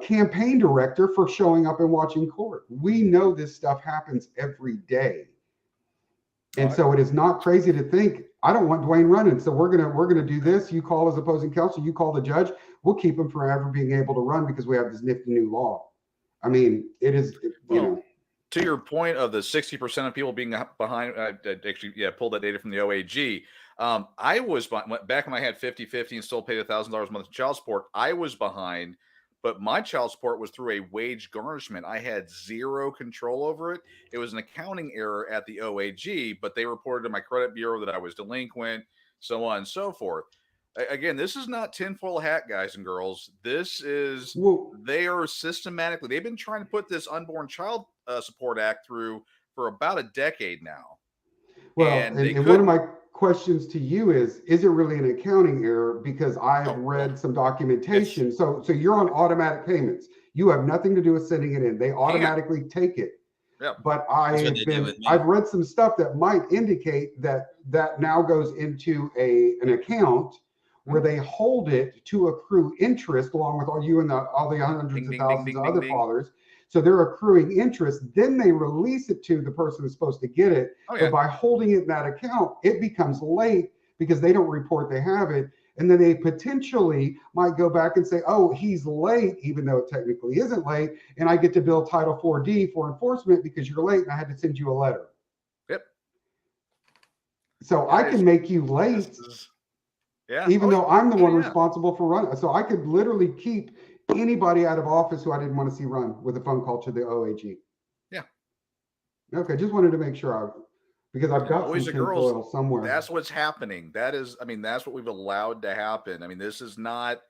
campaign director for showing up and watching court. We know this stuff happens every day. And so it is not crazy to think, I don't want Dwayne running, so we're gonna do this. You call as opposing counsel, you call the judge. We'll keep him forever being able to run because we have this nifty new law. I mean, to your point of the 60% of people being behind, pulled that data from the OAG. I was back when I had 50-50 and still paid $1,000 a month in child support. I was behind, but my child support was through a wage garnishment. I had zero control over it. It was an accounting error at the OAG, but they reported to my credit bureau that I was delinquent, so on and so forth. Again, this is not tinfoil hat, guys and girls. This is, they are systematically, they've been trying to put this Unborn Child Support Act through for about a decade now. Well, and one of my questions to you is it really an accounting error? Because I've read some documentation. Yes. So you're on automatic payments. You have nothing to do with sending it in. They automatically take it. Yeah. But I've read some stuff that might indicate that now goes into an account where they hold it to accrue interest along with all you and all the hundreds of thousands of other fathers. So they're accruing interest. Then they release it to the person who's supposed to get it. Oh, yeah. But by holding it in that account, it becomes late because they don't report they have it. And then they potentially might go back and say, oh, he's late, even though it technically isn't late. And I get to bill Title 4D for enforcement because you're late and I had to send you a letter. Yep. So I can make you late. Even though I'm the one responsible for running. So I could literally keep anybody out of office who I didn't want to see run with a phone call to the OAG. Yeah. Okay, just wanted to make sure because I've got some tinfoil somewhere. That's what's happening. That's what we've allowed to happen. I mean, this is not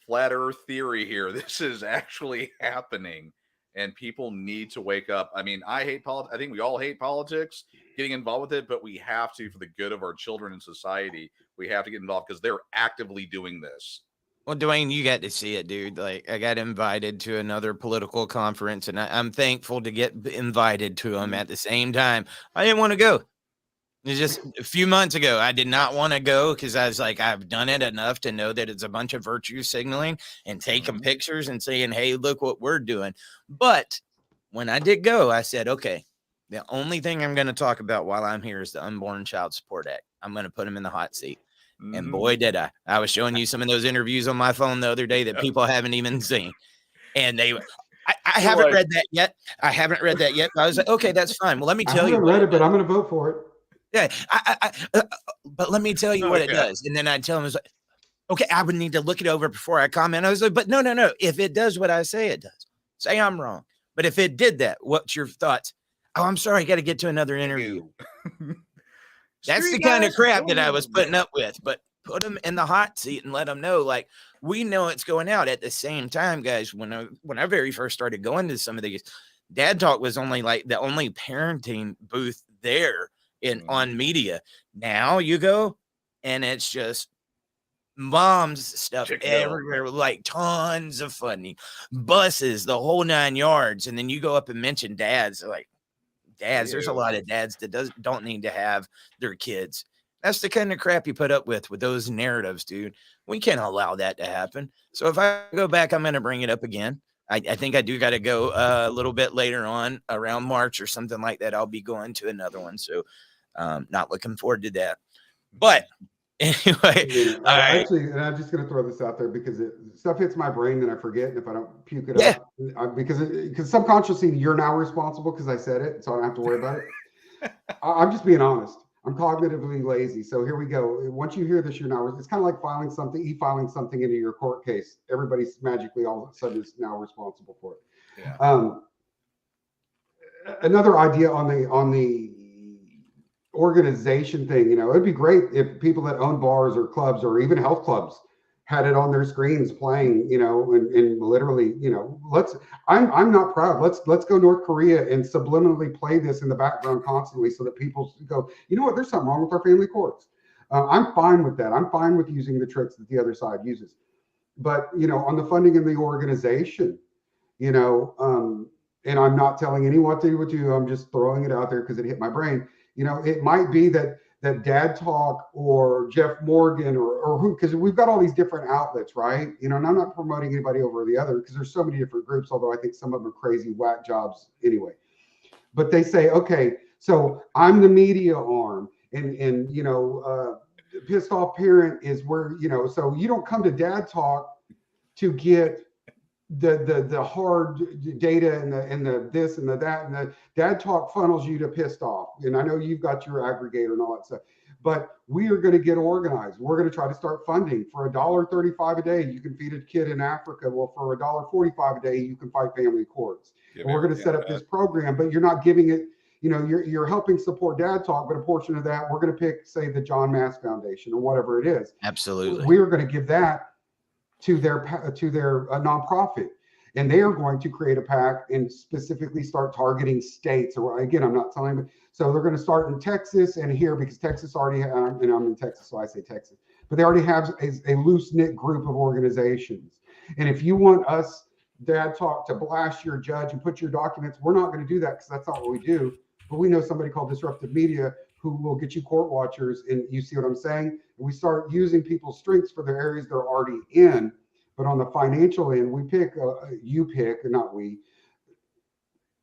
flat earth theory here. This is actually happening, and people need to wake up. I mean, I hate politics. I think we all hate politics, getting involved with it, but we have to, for the good of our children and society, we have to get involved because they're actively doing this. Well, Dwayne, you got to see it, dude. Like, I got invited to another political conference, and I'm thankful to get invited to them. At the same time, I didn't want to go. It's just a few months ago, I did not want to go because I was like, I've done it enough to know that it's a bunch of virtue signaling and taking pictures and saying, hey, look what we're doing. But when I did go, I said, okay, the only thing I'm going to talk about while I'm here is the Unborn Child Support Act. I'm going to put him in the hot seat. And boy, did I. I was showing you some of those interviews on my phone the other day that people haven't even seen. And I haven't read that yet. I haven't read that yet. I was like, okay, that's fine. Well, let me tell you. I haven't read it, but I'm going to vote for it. Yeah. But let me tell you what it does. And then I tell him, I was like, okay, I would need to look it over before I comment. I was like, but no. If it does what I say it does, say I'm wrong. But if it did that, what's your thoughts? Oh, I'm sorry. I got to get to another interview. That's the kind of crap that I was putting up with, but put them in the hot seat and let them know, like, we know it's going out. At the same time, guys, when I very first started going to some of these, Dad Talk was only like the only parenting booth there on media. Now you go and it's just mom's stuff everywhere, like tons of funny buses, the whole 9 yards. And then you go up and mention dads, like dads. There's a lot of dads that don't need to have their kids. That's the kind of crap you put up with those narratives, dude. We can't allow that to happen. So if I go back, I'm going to bring it up again. I think I do got to go a little bit later on around March or something like that. I'll be going to another one. So not looking forward to that. But anyway, actually, and I'm just going to throw this out there because stuff hits my brain and I forget. And if I don't puke it up, because subconsciously you're now responsible because I said it, so I don't have to worry about it. I'm just being honest. I'm cognitively lazy. So here we go. Once you hear this, you're now, it's kind of like e-filing something into your court case. Everybody's magically all of a sudden is now responsible for it. Yeah. Another idea on the organization thing, it'd be great if people that own bars or clubs or even health clubs had it on their screens playing, and literally, I'm not proud. Let's go North Korea and subliminally play this in the background constantly so that people go, you know what, there's something wrong with our family courts. I'm fine with that. I'm fine with using the tricks that the other side uses. But, on the funding and the organization, and I'm not telling anyone what to do. I'm just throwing it out there because it hit my brain. It might be that Dad Talk or Jeff Morgan or who, because we've got all these different outlets, right? And I'm not promoting anybody over the other because there's so many different groups, although I think some of them are crazy whack jobs anyway. But they say, okay, so I'm the media arm and pissed off parent is where, so you don't come to Dad Talk to get the hard data and the this and the that, and the Dad Talk funnels you to pissed off. And I know you've got your aggregator and all that stuff, but we are going to get organized. We're going to try to start funding. For $1.35 a day, you can feed a kid in Africa. Well, for $1.45 a day, you can fight family courts. And we're going to set up this program, but you're not giving it, you're helping support Dad Talk, but a portion of that, we're going to pick, say, the John Mass Foundation or whatever it is. Absolutely. We're going to give that to their nonprofit, and they are going to create a PAC and specifically start targeting states. Or again, I'm not telling them. So they're going to start in Texas and here because Texas already, and I'm in Texas, so I say Texas, but they already have a loose knit group of organizations. And if you want us, Dad Talk, to blast your judge and put your documents, we're not going to do that because that's not what we do. But we know somebody called Disruptive Media who will get you court watchers, and you see what I'm saying? And we start using people's strengths for their areas they're already in. But on the financial end, we pick, you pick, not we.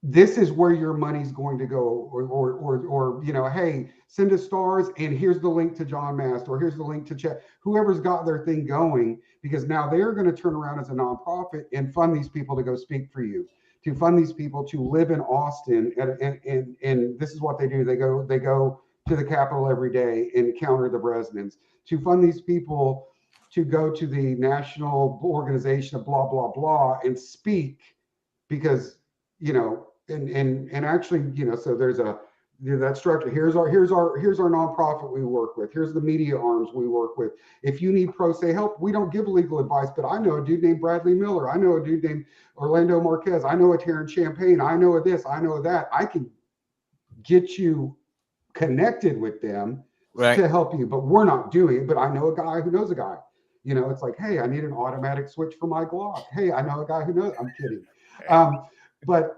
This is where your money's going to go, or hey, send us stars, and here's the link to John Mast, or here's the link to Chet. Whoever's got their thing going, because now they're going to turn around as a nonprofit and fund these people to go speak for you, to fund these people to live in Austin, and this is what they do. They go to the Capitol every day and counter the Bresnans, to fund these people to go to the national organization of blah, blah, blah and speak because, and actually, so there's that structure. Here's our nonprofit we work with. Here's the media arms we work with. If you need pro se help, we don't give legal advice, but I know a dude named Bradley Miller. I know a dude named Orlando Marquez. I know a Terrence Champagne. I know of this. I know of that. I can get you connected with them to help you, but we're not doing it. But I know a guy who knows a guy. It's like, hey, I need an automatic switch for my Glock. Hey, I know a guy who knows. I'm kidding. But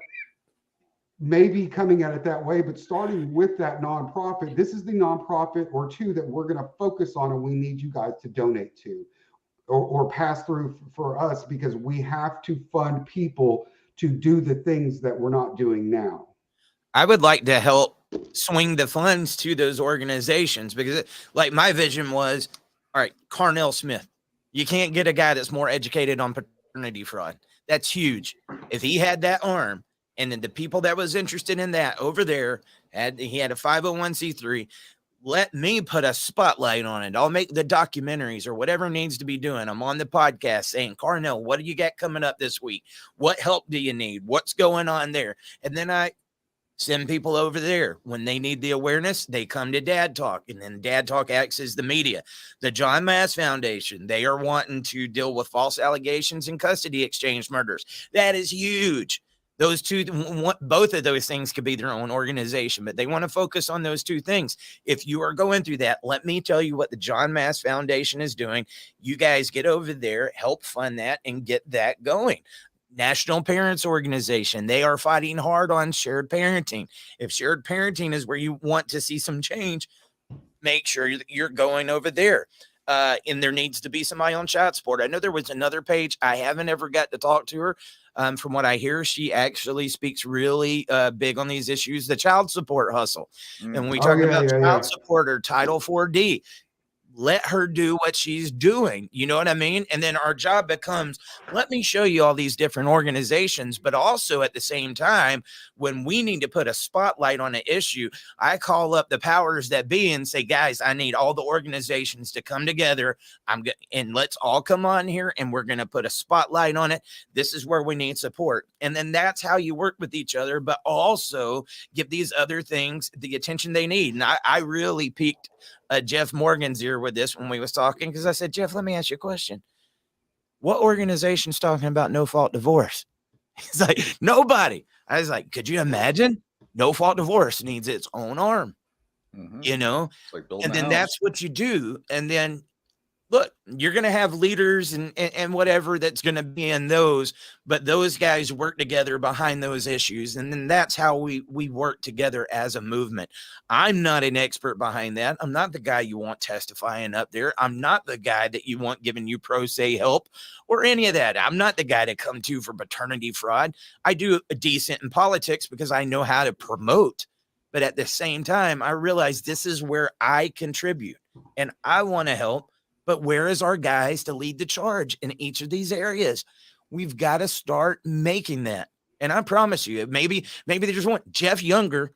maybe coming at it that way, but starting with that nonprofit, this is the nonprofit or two that we're going to focus on and we need you guys to donate to or pass through for us because we have to fund people to do the things that we're not doing now. I would like to help swing the funds to those organizations because my vision was, all right, Carnell Smith. You can't get a guy that's more educated on paternity fraud. That's huge. If he had that arm and then the people that was interested in that over there, he had a 501c3, let me put a spotlight on it. I'll make the documentaries or whatever needs to be doing. I'm on the podcast saying, Carnell, what do you got coming up this week? What help do you need? What's going on there? And then I send people over there. When they need the awareness, they come to Dad Talk, and then Dad Talk acts as the media. The John Mass Foundation, they are wanting to deal with false allegations and custody exchange murders. That is huge. Those two, both of those things could be their own organization, but they want to focus on those two things. If you are going through that, let me tell you what the John Mass Foundation is doing. You guys get over there, help fund that, and get that going. National Parents Organization, they are fighting hard on shared parenting. If shared parenting is where you want to see some change, make sure you're going over there. And there needs to be somebody on Chat Support. I know there was another page. I haven't ever got to talk to her. From what I hear, she actually speaks really big on these issues, the child support hustle. And we talk about child support or Title 4D. Let her do what she's doing. You know what I mean? And then our job becomes, let me show you all these different organizations, but also at the same time, when we need to put a spotlight on an issue, I call up the powers that be and say, guys, I need all the organizations to come together. And let's all come on here and we're going to put a spotlight on it. This is where we need support. And then that's how you work with each other, but also give these other things the attention they need. And I really piqued Jeff Morgan's ear with this when we was talking, because I said, Jeff, let me ask you a question. What organization's talking about no fault divorce? He's like, nobody. I was like, could you imagine? No fault divorce needs its own arm, you know? Like and then that's what you do. And then look, you're going to have leaders and whatever that's going to be in those, but those guys work together behind those issues. And then that's how we work together as a movement. I'm not an expert behind that. I'm not the guy you want testifying up there. I'm not the guy that you want giving you pro se help or any of that. I'm not the guy to come to for paternity fraud. I do a decent in politics because I know how to promote. But at the same time, I realize this is where I contribute and I want to help. But where is our guys to lead the charge in each of these areas? We've got to start making that. And I promise you, maybe they just want Jeff Younger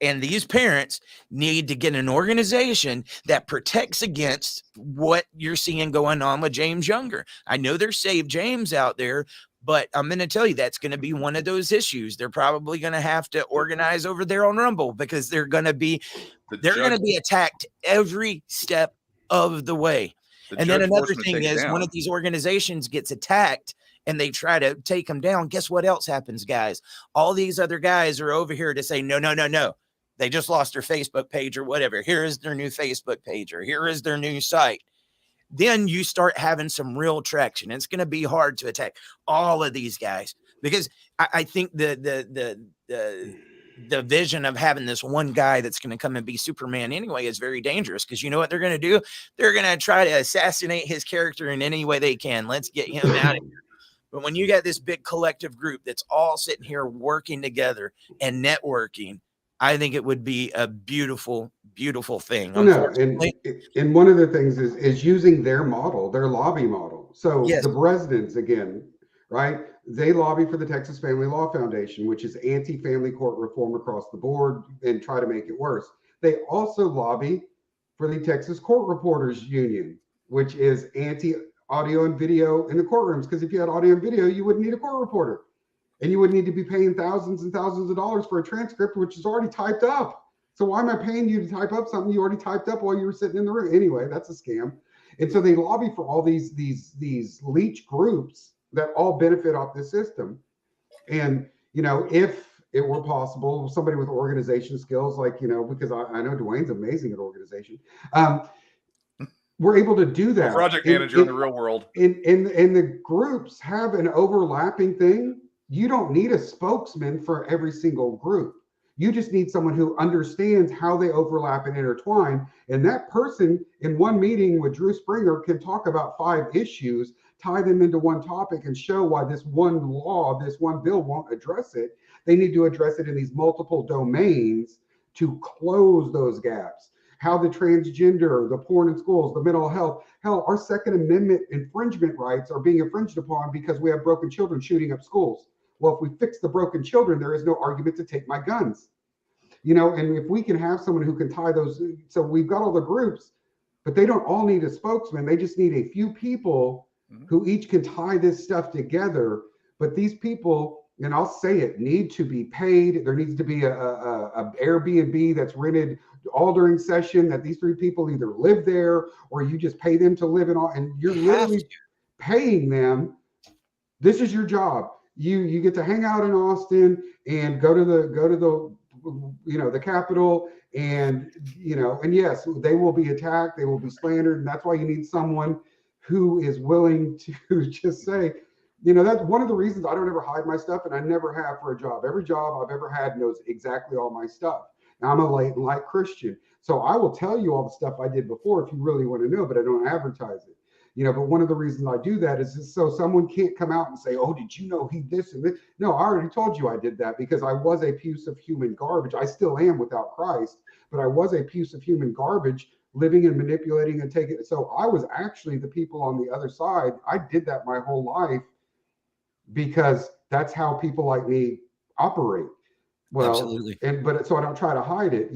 and these parents need to get an organization that protects against what you're seeing going on with James Younger. I know there's Save James out there, but I'm going to tell you that's going to be one of those issues. They're probably going to have to organize over there on Rumble because they're going to be attacked every step of the way. And then another thing is one of these organizations gets attacked and they try to take them down. Guess what else happens, guys? All these other guys are over here to say, no. They just lost their Facebook page or whatever. Here is their new Facebook page or here is their new site. Then you start having some real traction. It's going to be hard to attack all of these guys because I think the vision of having this one guy that's going to come and be Superman anyway is very dangerous because you know what they're going to do? They're going to try to assassinate his character in any way they can. Let's get him out of here. But when you got this big collective group that's all sitting here working together and networking, I think it would be a beautiful, beautiful thing. No, and one of the things is using their model, their lobby model. So the Bresnans, again, right? They lobby for the Texas Family Law Foundation, which is anti-family court reform across the board and try to make it worse. They also lobby for the Texas Court Reporters Union, which is anti-audio and video in the courtrooms. Because if you had audio and video, you wouldn't need a court reporter. And you wouldn't need to be paying thousands and thousands of dollars for a transcript, which is already typed up. So why am I paying you to type up something you already typed up while you were sitting in the room? Anyway, that's a scam. And so they lobby for all these leech groups that all benefit off this system. And, you know, if it were possible, somebody with organization skills, like, you know, because I know Dwayne's amazing at organization, we're able to do that. Project manager in the real world. And the groups have an overlapping thing. You don't need a spokesman for every single group. You just need someone who understands how they overlap and intertwine. And that person in one meeting with Drew Springer can talk about 5 issues, tie them into one topic, and show why this one law, this one bill won't address it. They need to address it in these multiple domains to close those gaps. How the transgender, the porn in schools, the mental health, hell, our Second Amendment infringement rights are being infringed upon because we have broken children shooting up schools. Well, if we fix the broken children, there is no argument to take my guns. You know, and if we can have someone who can tie those, so we've got all the groups, but they don't all need a spokesman. They just need a few people who each can tie this stuff together. But these people, and I'll say it, need to be paid. There needs to be a Airbnb that's rented all during session, that these 3 people either live there or you just pay them to live in all, and you're literally paying them. This is your job. you get to hang out in Austin and go to the the Capitol, and and yes, they will be attacked, they will be slandered, and that's why you need someone who is willing to just say, that's one of the reasons I don't ever hide my stuff, and I never have for a job. Every job I've ever had knows exactly all my stuff. Now, I'm a light Christian, so I will tell you all the stuff I did before if you really want to know, but I don't advertise it. But one of the reasons I do that is so someone can't come out and say, "Oh, did you know he this and this?" No, I already told you I did that because I was a piece of human garbage. I still am without Christ, but I was a piece of human garbage living and manipulating and taking. So I was actually the people on the other side. I did that my whole life because that's how people like me operate. Well, Absolutely. but so I don't try to hide it,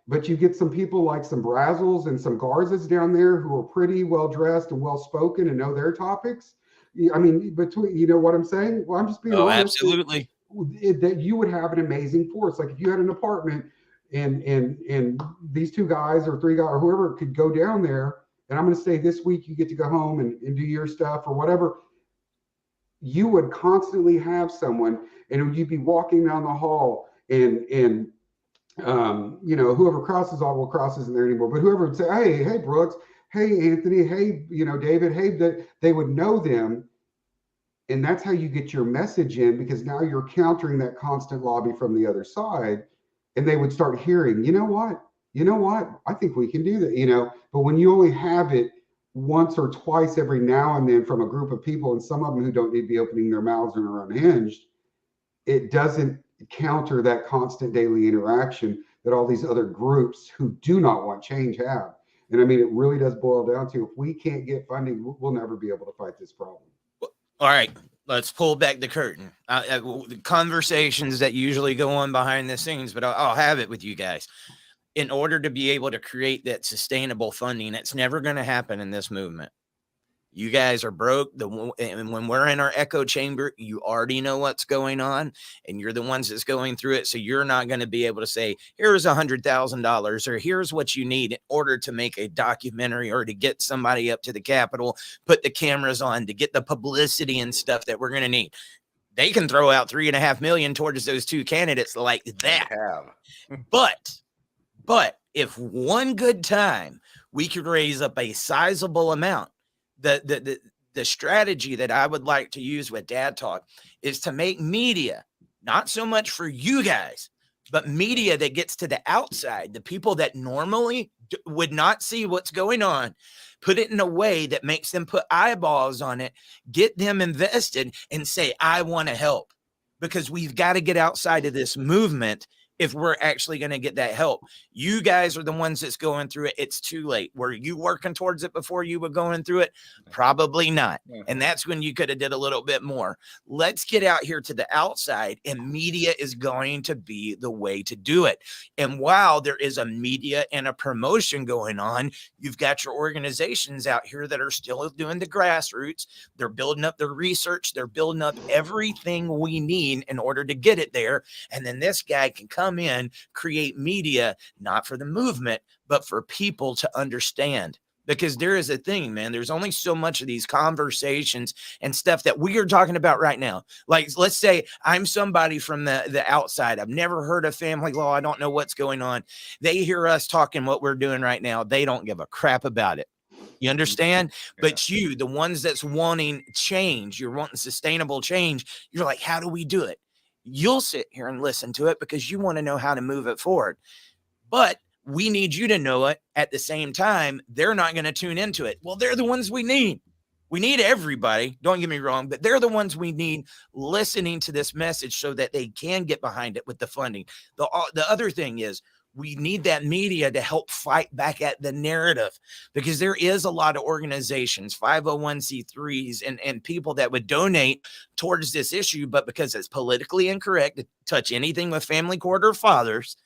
but you get some people like some Brazzles and some Garzas down there who are pretty well dressed and well spoken and know their topics. I mean, between, what I'm saying? Well, I'm just being honest. Absolutely. That you would have an amazing force. Like if you had an apartment and these two guys or three guys or whoever could go down there, and I'm going to say this week you get to go home and do your stuff or whatever. You would constantly have someone, and you'd be walking down the hall, and whoever crosses all crosses in there anymore, but whoever would say, hey Brooks, hey Anthony, hey David, hey, that they would know them, and that's how you get your message in, because now you're countering that constant lobby from the other side, and they would start hearing, you know what, I think we can do that, but when you only have it once or twice every now and then from a group of people, and some of them who don't need to be opening their mouths and are unhinged, it doesn't counter that constant daily interaction that all these other groups who do not want change have. And I mean, it really does boil down to, if we can't get funding, we'll never be able to fight this problem. All right, let's pull back the curtain. The conversations that usually go on behind the scenes, but I'll have it with you guys. In order to be able to create that sustainable funding, it's never going to happen in this movement. You guys are broke. And when we're in our echo chamber, you already know what's going on, and you're the ones that's going through it. So you're not going to be able to say, here's $100,000, or here's what you need in order to make a documentary, or to get somebody up to the Capitol, put the cameras on, to get the publicity and stuff that we're going to need. They can throw out $3.5 million towards those two candidates like that. But if one good time we could raise up a sizable amount, the strategy that I would like to use with Dad Talk is to make media, not so much for you guys, but media that gets to the outside, the people that normally would not see what's going on, put it in a way that makes them put eyeballs on it, get them invested, and say, I want to help. Because we've got to get outside of this movement if we're actually going to get that help. You guys are the ones that's going through it. It's too late. Were you working towards it before you were going through it? Probably not. And that's when you could have did a little bit more. Let's get out here to the outside, and media is going to be the way to do it. And while there is a media and a promotion going on, you've got your organizations out here that are still doing the grassroots. They're building up their research. They're building up everything we need in order to get it there. And then this guy can come in, create media, not for the movement, but for people to understand. Because there is a thing, man, there's only so much of these conversations and stuff that we are talking about right now. Like, let's say I'm somebody from the outside. I've never heard of family law. I don't know what's going on. They hear us talking what we're doing right now. They don't give a crap about it. You understand? Yeah. But you, the ones that's wanting change, you're wanting sustainable change. You're like, how do we do it? You'll sit here and listen to it because you want to know how to move it forward. But we need you to know it at the same time. They're not going to tune into it. Well, they're the ones we need. We need everybody. Don't get me wrong, but they're the ones we need listening to this message so that they can get behind it with the funding. The other thing is, we need that media to help fight back at the narrative, because there is a lot of organizations, 501c3s, and people that would donate towards this issue, but because it's politically incorrect to touch anything with family court or fathers,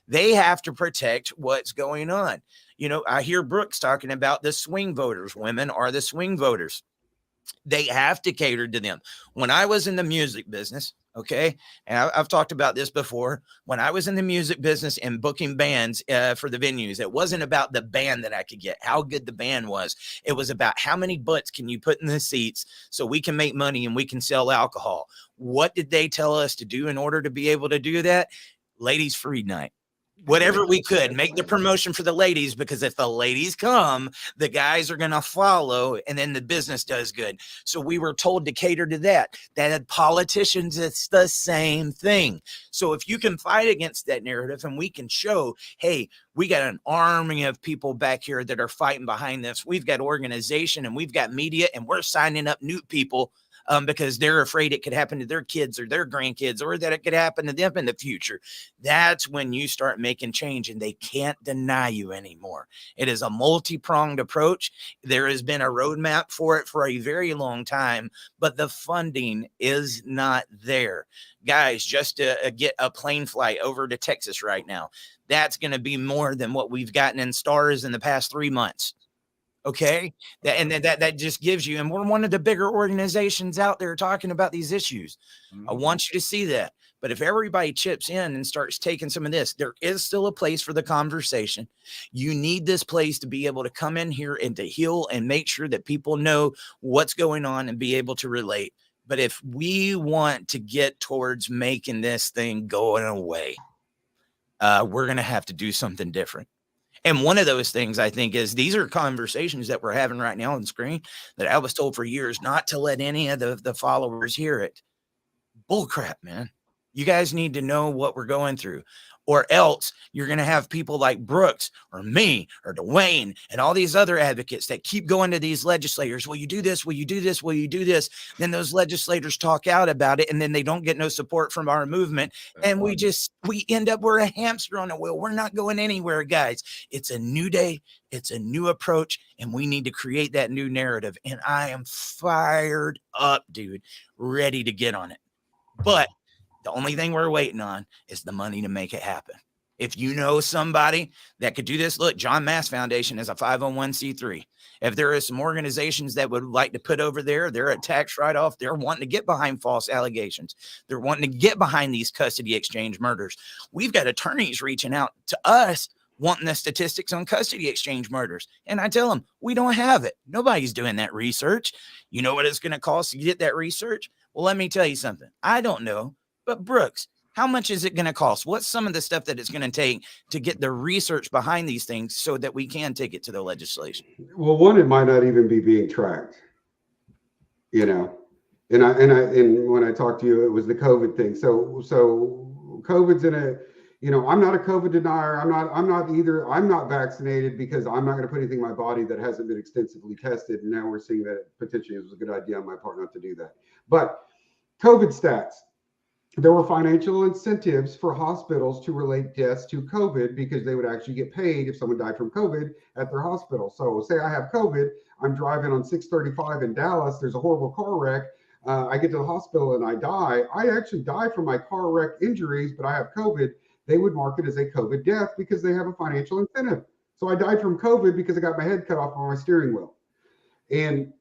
they have to protect what's going on. You know, I hear Brooks talking about the swing voters. Women are the swing voters. They have to cater to them. When I was in the music business, Okay. And I've talked about this before. When I was in the music business and booking bands for the venues, it wasn't about the band that I could get, how good the band was. It was about how many butts can you put in the seats so we can make money and we can sell alcohol. What did they tell us to do in order to be able to do that? Ladies free night. Whatever we could, make the promotion for the ladies, because if the ladies come, the guys are going to follow, and then the business does good. So we were told to cater to that. That had politicians, it's the same thing. So if you can fight against that narrative and we can show, hey, we got an army of people back here that are fighting behind this. We've got organization and we've got media, and we're signing up new people because they're afraid it could happen to their kids or their grandkids, or that it could happen to them in the future. That's when you start making change, and they can't deny you anymore. It is a multi-pronged approach. There has been a roadmap for it for a very long time, but the funding is not there. Guys, just to get a plane flight over to Texas right now, that's going to be more than what we've gotten in stars in the past 3 months. Okay. That just gives you, and we're one of the bigger organizations out there talking about these issues. I want you to see that. But if everybody chips in and starts taking some of this, there is still a place for the conversation. You need this place to be able to come in here and to heal and make sure that people know what's going on and be able to relate. But if we want to get towards making this thing going away, we're going to have to do something different. And one of those things, I think, is these are conversations that we're having right now on the screen that I was told for years not to let any of the followers hear it. Bullcrap, man. You guys need to know what we're going through, or else you're going to have people like Brooks or me or Dwayne and all these other advocates that keep going to these legislators. Will you do this? Will you do this? Will you do this? Then those legislators talk out about it, and then they don't get no support from our movement. And we end up, we're a hamster on a wheel. We're not going anywhere, guys. It's a new day. It's a new approach, and we need to create that new narrative. And I am fired up, dude, ready to get on it. But the only thing we're waiting on is the money to make it happen. If you know somebody that could do this, look, John Mass Foundation is a 501c3. If there are some organizations that would like to put over there, they're a tax write-off. They're wanting to get behind false allegations. They're wanting to get behind these custody exchange murders. We've got attorneys reaching out to us wanting the statistics on custody exchange murders. And I tell them, we don't have it. Nobody's doing that research. You know what it's going to cost to get that research? Well, let me tell you something. I don't know. But Brooks, how much is it going to cost? What's some of the stuff that it's going to take to get the research behind these things so that we can take it to the legislation? Well, one, it might not even be being tracked, you know. And when I talked to you, it was the COVID thing. So COVID's in a, you know, I'm not a COVID denier. I'm not vaccinated because I'm not going to put anything in my body that hasn't been extensively tested. And now we're seeing that potentially it was a good idea on my part not to do that. But COVID stats. There were financial incentives for hospitals to relate deaths to COVID because they would actually get paid if someone died from COVID at their hospital. So say I have COVID, I'm driving on 635 in Dallas, there's a horrible car wreck. I get to the hospital and I die. I actually die from my car wreck injuries, but I have COVID. They would mark it as a COVID death because they have a financial incentive. So I died from COVID because I got my head cut off on my steering wheel. And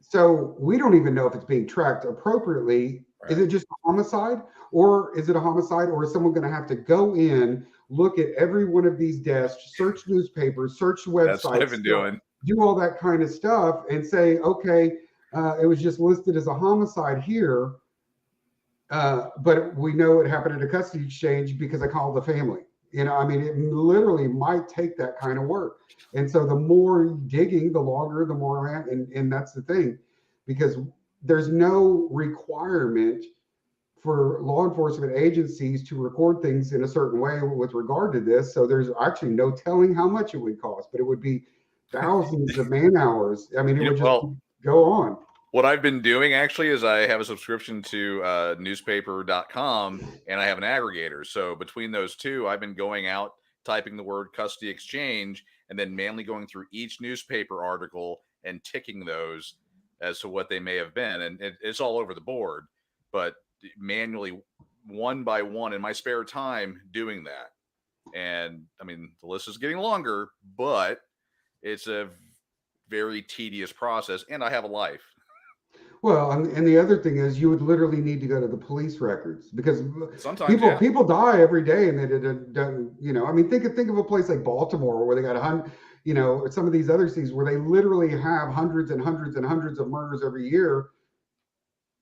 so we don't even know if it's being tracked appropriately. Right. Is it just a homicide, or is it a homicide, or is someone going to have to go in, look at every one of these deaths, search newspapers, search websites, that's what I've been doing, do all that kind of stuff, and say, okay, it was just listed as a homicide here, but we know it happened at a custody exchange because I called the family. You know, I mean, it literally might take that kind of work. And so the more digging, the longer, the more, and that's the thing, because there's no requirement for law enforcement agencies to record things in a certain way with regard to this. So there's actually no telling how much it would cost, but it would be thousands of man hours. I mean, it would just go on. What I've been doing actually is I have a subscription to newspaper.com and I have an aggregator. So between those two, I've been going out, typing the word custody exchange, and then manually going through each newspaper article and ticking those as to what they may have been. And it's all over the board, but manually, one by one, in my spare time doing that. And I mean, the list is getting longer, but it's a very tedious process, and I have a life. Well, and the other thing is, you would literally need to go to the police records because Sometimes, people yeah. people die every day, and they don't. You know, I mean, think of a place like Baltimore where they got you know, some of these other cities where they literally have hundreds and hundreds and hundreds of murders every year.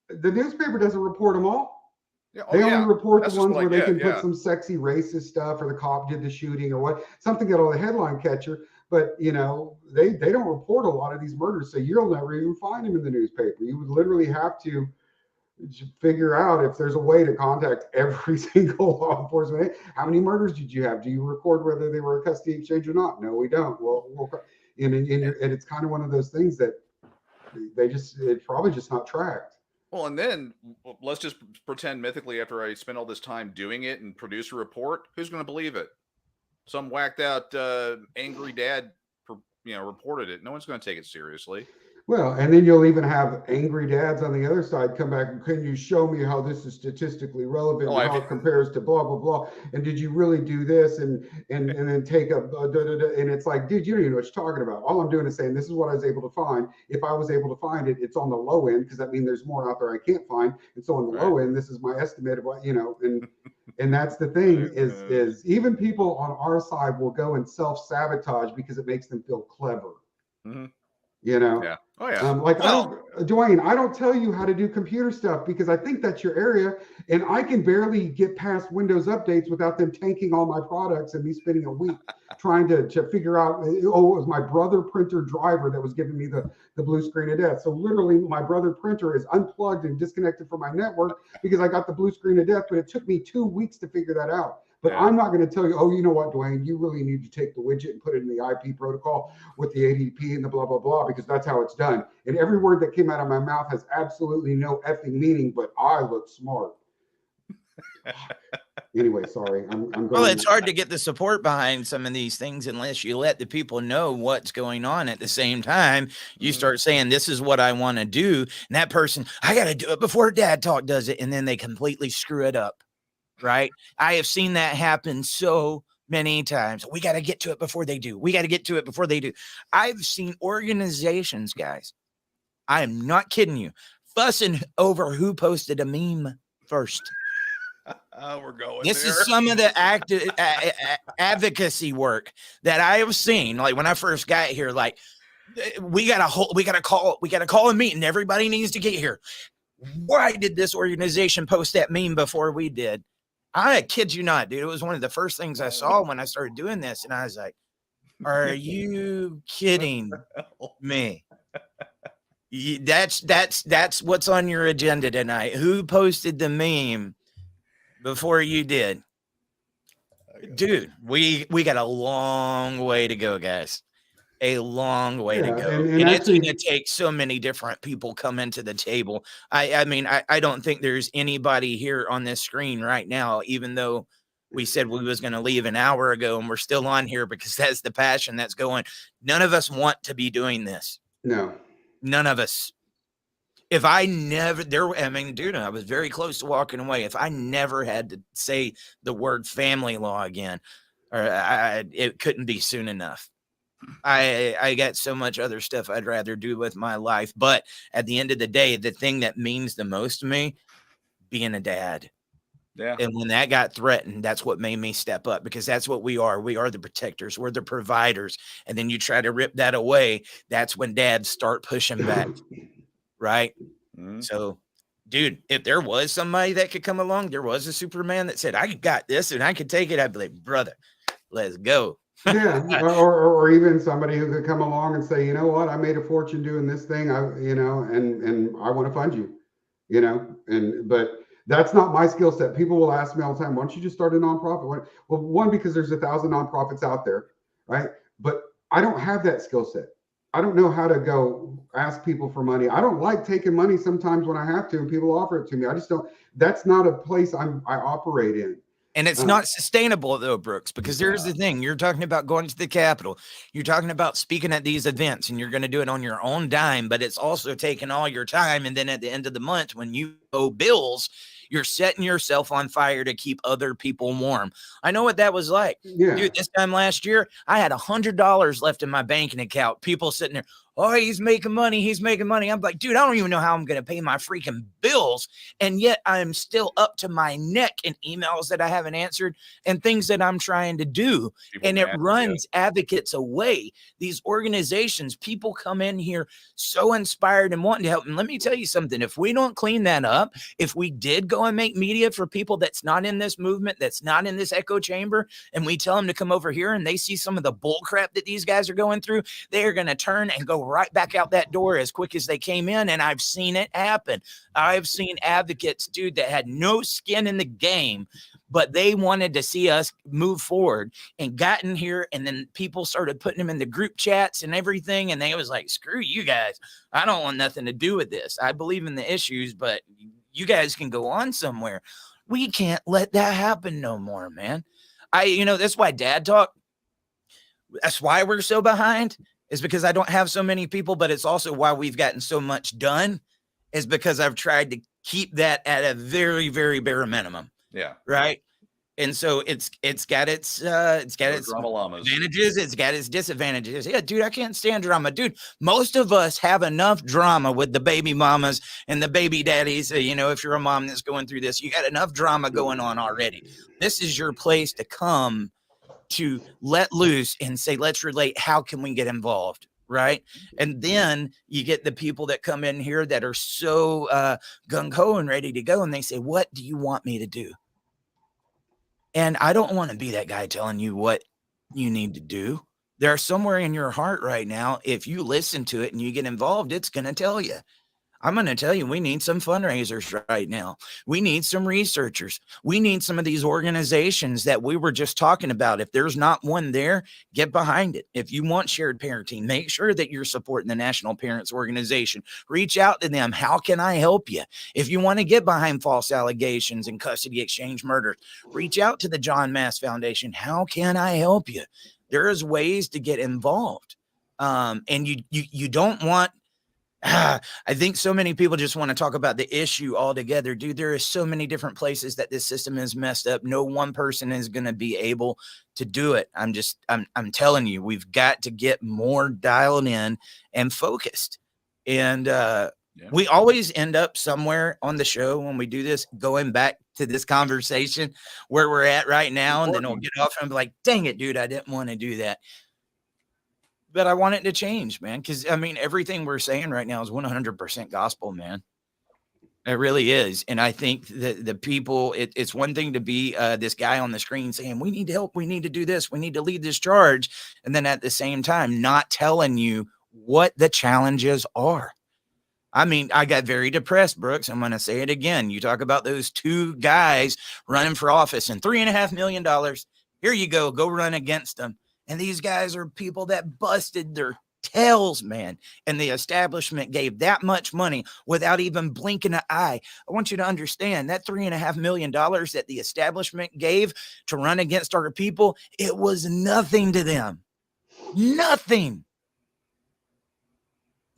The newspaper doesn't report them all. Yeah. Oh, They only yeah. report That's the just ones like, where they yeah, can put yeah. some sexy racist stuff, or the cop did the shooting, or what, something got on the headline catcher. But you know, they don't report a lot of these murders, so you'll never even find them in the newspaper. You would literally have to figure out if there's a way to contact every single law enforcement. How many murders did you have? Do you record whether they were a custody exchange or not? No, we don't. Well, and it's kind of one of those things that it's probably just not tracked. Well, and then let's just pretend mythically, after I spend all this time doing it and produce a report, who's going to believe it? Some whacked out angry dad, reported it. No one's going to take it seriously. Well, and then you'll even have angry dads on the other side come back and, can you show me how this is statistically relevant, and how it compares to blah blah blah? And did you really do this? And then take and it's like, dude, you don't even know what you're talking about. All I'm doing is saying this is what I was able to find. If I was able to find it, it's on the low end, because that means there's more out there I can't find. And so on the low end, this is my estimate of what, you know, and that's the thing is even people on our side will go and self-sabotage because it makes them feel clever. Mm-hmm. You know? Yeah. Oh yeah. Dwayne, I don't tell you how to do computer stuff because I think that's your area, and I can barely get past Windows updates without them tanking all my products and me spending a week trying to figure out. Oh, it was my brother printer driver that was giving me the blue screen of death. So literally, my brother printer is unplugged and disconnected from my network because I got the blue screen of death. But it took me 2 weeks to figure that out. But I'm not going to tell you, oh, you know what, Dwayne, you really need to take the widget and put it in the IP protocol with the ADP and the blah, blah, blah, because that's how it's done. And every word that came out of my mouth has absolutely no effing meaning, but I look smart. Anyway, sorry. I'm going. Well, it's hard to get the support behind some of these things unless you let the people know what's going on. At the same time, you start saying, this is what I want to do. And that person, I got to do it before Dad Talk does it. And then they completely screw it up. Right. I have seen that happen so many times. We got to get to it before they do. We got to get to it before they do. I've seen organizations, guys, I am not kidding you, fussing over who posted a meme first. We're going. This is some of the active advocacy work that I have seen. Like when I first got here, like we got to call a meeting. Everybody needs to get here. Why did this organization post that meme before we did? I kid you not, dude. It was one of the first things I saw when I started doing this. And I was like, are you kidding me? That's what's on your agenda tonight. Who posted the meme before you did? Dude, we got a long way to go, guys. A long way to go. And it's going to take so many different people coming to the table. I mean, I don't think there's anybody here on this screen right now, even though we said we was going to leave an hour ago and we're still on here because that's the passion that's going. None of us want to be doing this. No. None of us. If I never dude, I was very close to walking away. If I never had to say the word family law again, or it couldn't be soon enough. I got so much other stuff I'd rather do with my life. But at the end of the day, the thing that means the most to me, being a dad. Yeah. And when that got threatened, that's what made me step up, because that's what we are. We are the protectors. We're the providers. And then you try to rip that away. That's when dads start pushing back. Right. Mm-hmm. So, dude, if there was somebody that could come along, there was a Superman that said, I got this and I could take it, I'd be like, brother, let's go. Yeah, or even somebody who could come along and say, you know what, I made a fortune doing this thing, and I want to fund you, but that's not my skill set. People will ask me all the time, why don't you just start a nonprofit? Well, one, because there's 1,000 nonprofits out there, right? But I don't have that skill set. I don't know how to go ask people for money. I don't like taking money sometimes when I have to, and people offer it to me. I just don't. That's not a place I operate in. And it's not sustainable, though, Brooks, because here's the thing. You're talking about going to the Capitol. You're talking about speaking at these events, and you're going to do it on your own dime, but it's also taking all your time. And then at the end of the month, when you owe bills, you're setting yourself on fire to keep other people warm. I know what that was like. Yeah. Dude, this time last year, I had $100 left in my banking account. People sitting there, oh, he's making money. He's making money. I'm like, dude, I don't even know how I'm going to pay my freaking bills. And yet I'm still up to my neck in emails that I haven't answered and things that I'm trying to do. And it runs advocates away. These organizations, people come in here so inspired and wanting to help. And let me tell you something, if we don't clean that up, if we did go and make media for people that's not in this movement, that's not in this echo chamber, and we tell them to come over here and they see some of the bull crap that these guys are going through, they are going to turn and go right back out that door as quick as they came in. And I've seen it happen. I've seen advocates, dude, that had no skin in the game, but they wanted to see us move forward and got in here. And then people started putting them in the group chats and everything. And they was like, screw you guys. I don't want nothing to do with this. I believe in the issues, but you guys can go on somewhere. We can't let that happen no more, man. That's why Dad Talk, that's why we're so behind, is because I don't have so many people, but it's also why we've gotten so much done, is because I've tried to keep that at a very, very bare minimum. Yeah. Right. And so it's got its drama llamas. advantages. It's got its disadvantages. Yeah, dude, I can't stand drama. Dude, most of us have enough drama with the baby mamas and the baby daddies. If you're a mom that's going through this, you got enough drama going on already. This is your place to come to let loose and say, let's relate. How can we get involved? Right. And then you get the people that come in here that are so gung-ho and ready to go. And they say, what do you want me to do? And I don't want to be that guy telling you what you need to do. There's somewhere in your heart right now, if you listen to it and you get involved, it's going to tell you. I'm going to tell you, we need some fundraisers right now. We need some researchers. We need some of these organizations that we were just talking about. If there's not one there, get behind it. If you want shared parenting, make sure that you're supporting the National Parents Organization. Reach out to them. How can I help you? If you want to get behind false allegations and custody exchange murders, reach out to the John Mass Foundation. How can I help you? There's ways to get involved. And you don't want, I think so many people just want to talk about the issue altogether. Dude, there are so many different places that this system is messed up. No one person is going to be able to do it. I'm telling you, we've got to get more dialed in and focused. And we always end up somewhere on the show when we do this, going back to this conversation where we're at right now. And then we'll get off and be like, dang it, dude, I didn't want to do that. But I want it to change, man. Because, everything we're saying right now is 100% gospel, man. It really is. And I think that the people, it's one thing to be this guy on the screen saying, we need help. We need to do this. We need to lead this charge. And then at the same time, not telling you what the challenges are. I got very depressed, Brooks. I'm going to say it again. You talk about those two guys running for office and $3.5 million. Here you go. Go run against them. And these guys are people that busted their tails, man. And the establishment gave that much money without even blinking an eye. I want you to understand that $3.5 million that the establishment gave to run against our people, it was nothing to them. Nothing.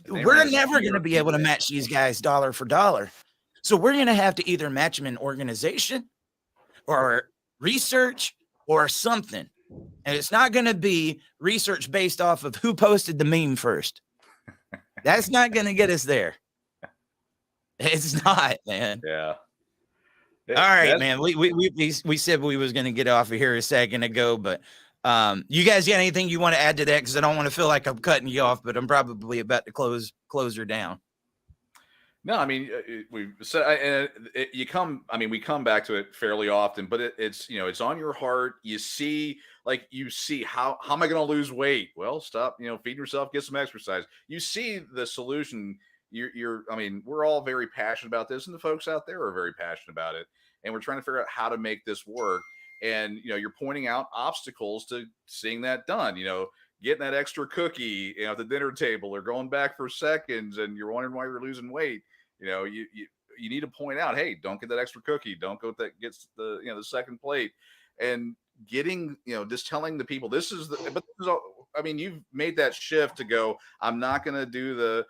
We're never going to be able to match these guys dollar for dollar. So we're going to have to either match them in organization or research or something. And it's not going to be research based off of who posted the meme first. That's not going to get us there. It's not, man. Yeah. All right, man. We said we was going to get off of here a second ago, but you guys got anything you want to add to that? Because I don't want to feel like I'm cutting you off, but I'm probably about to close her down. No, we come back to it fairly often, but it's it's on your heart. You see how am I going to lose weight? Well, stop, feed yourself, get some exercise. You see the solution. We're all very passionate about this, and the folks out there are very passionate about it. And we're trying to figure out how to make this work. And, you're pointing out obstacles to seeing that done, getting that extra cookie at the dinner table or going back for seconds and you're wondering why you're losing weight. You need to point out, hey, don't get that extra cookie. Don't go that gets the second plate, and getting, just telling the people you've made that shift to go, I'm not going to do the,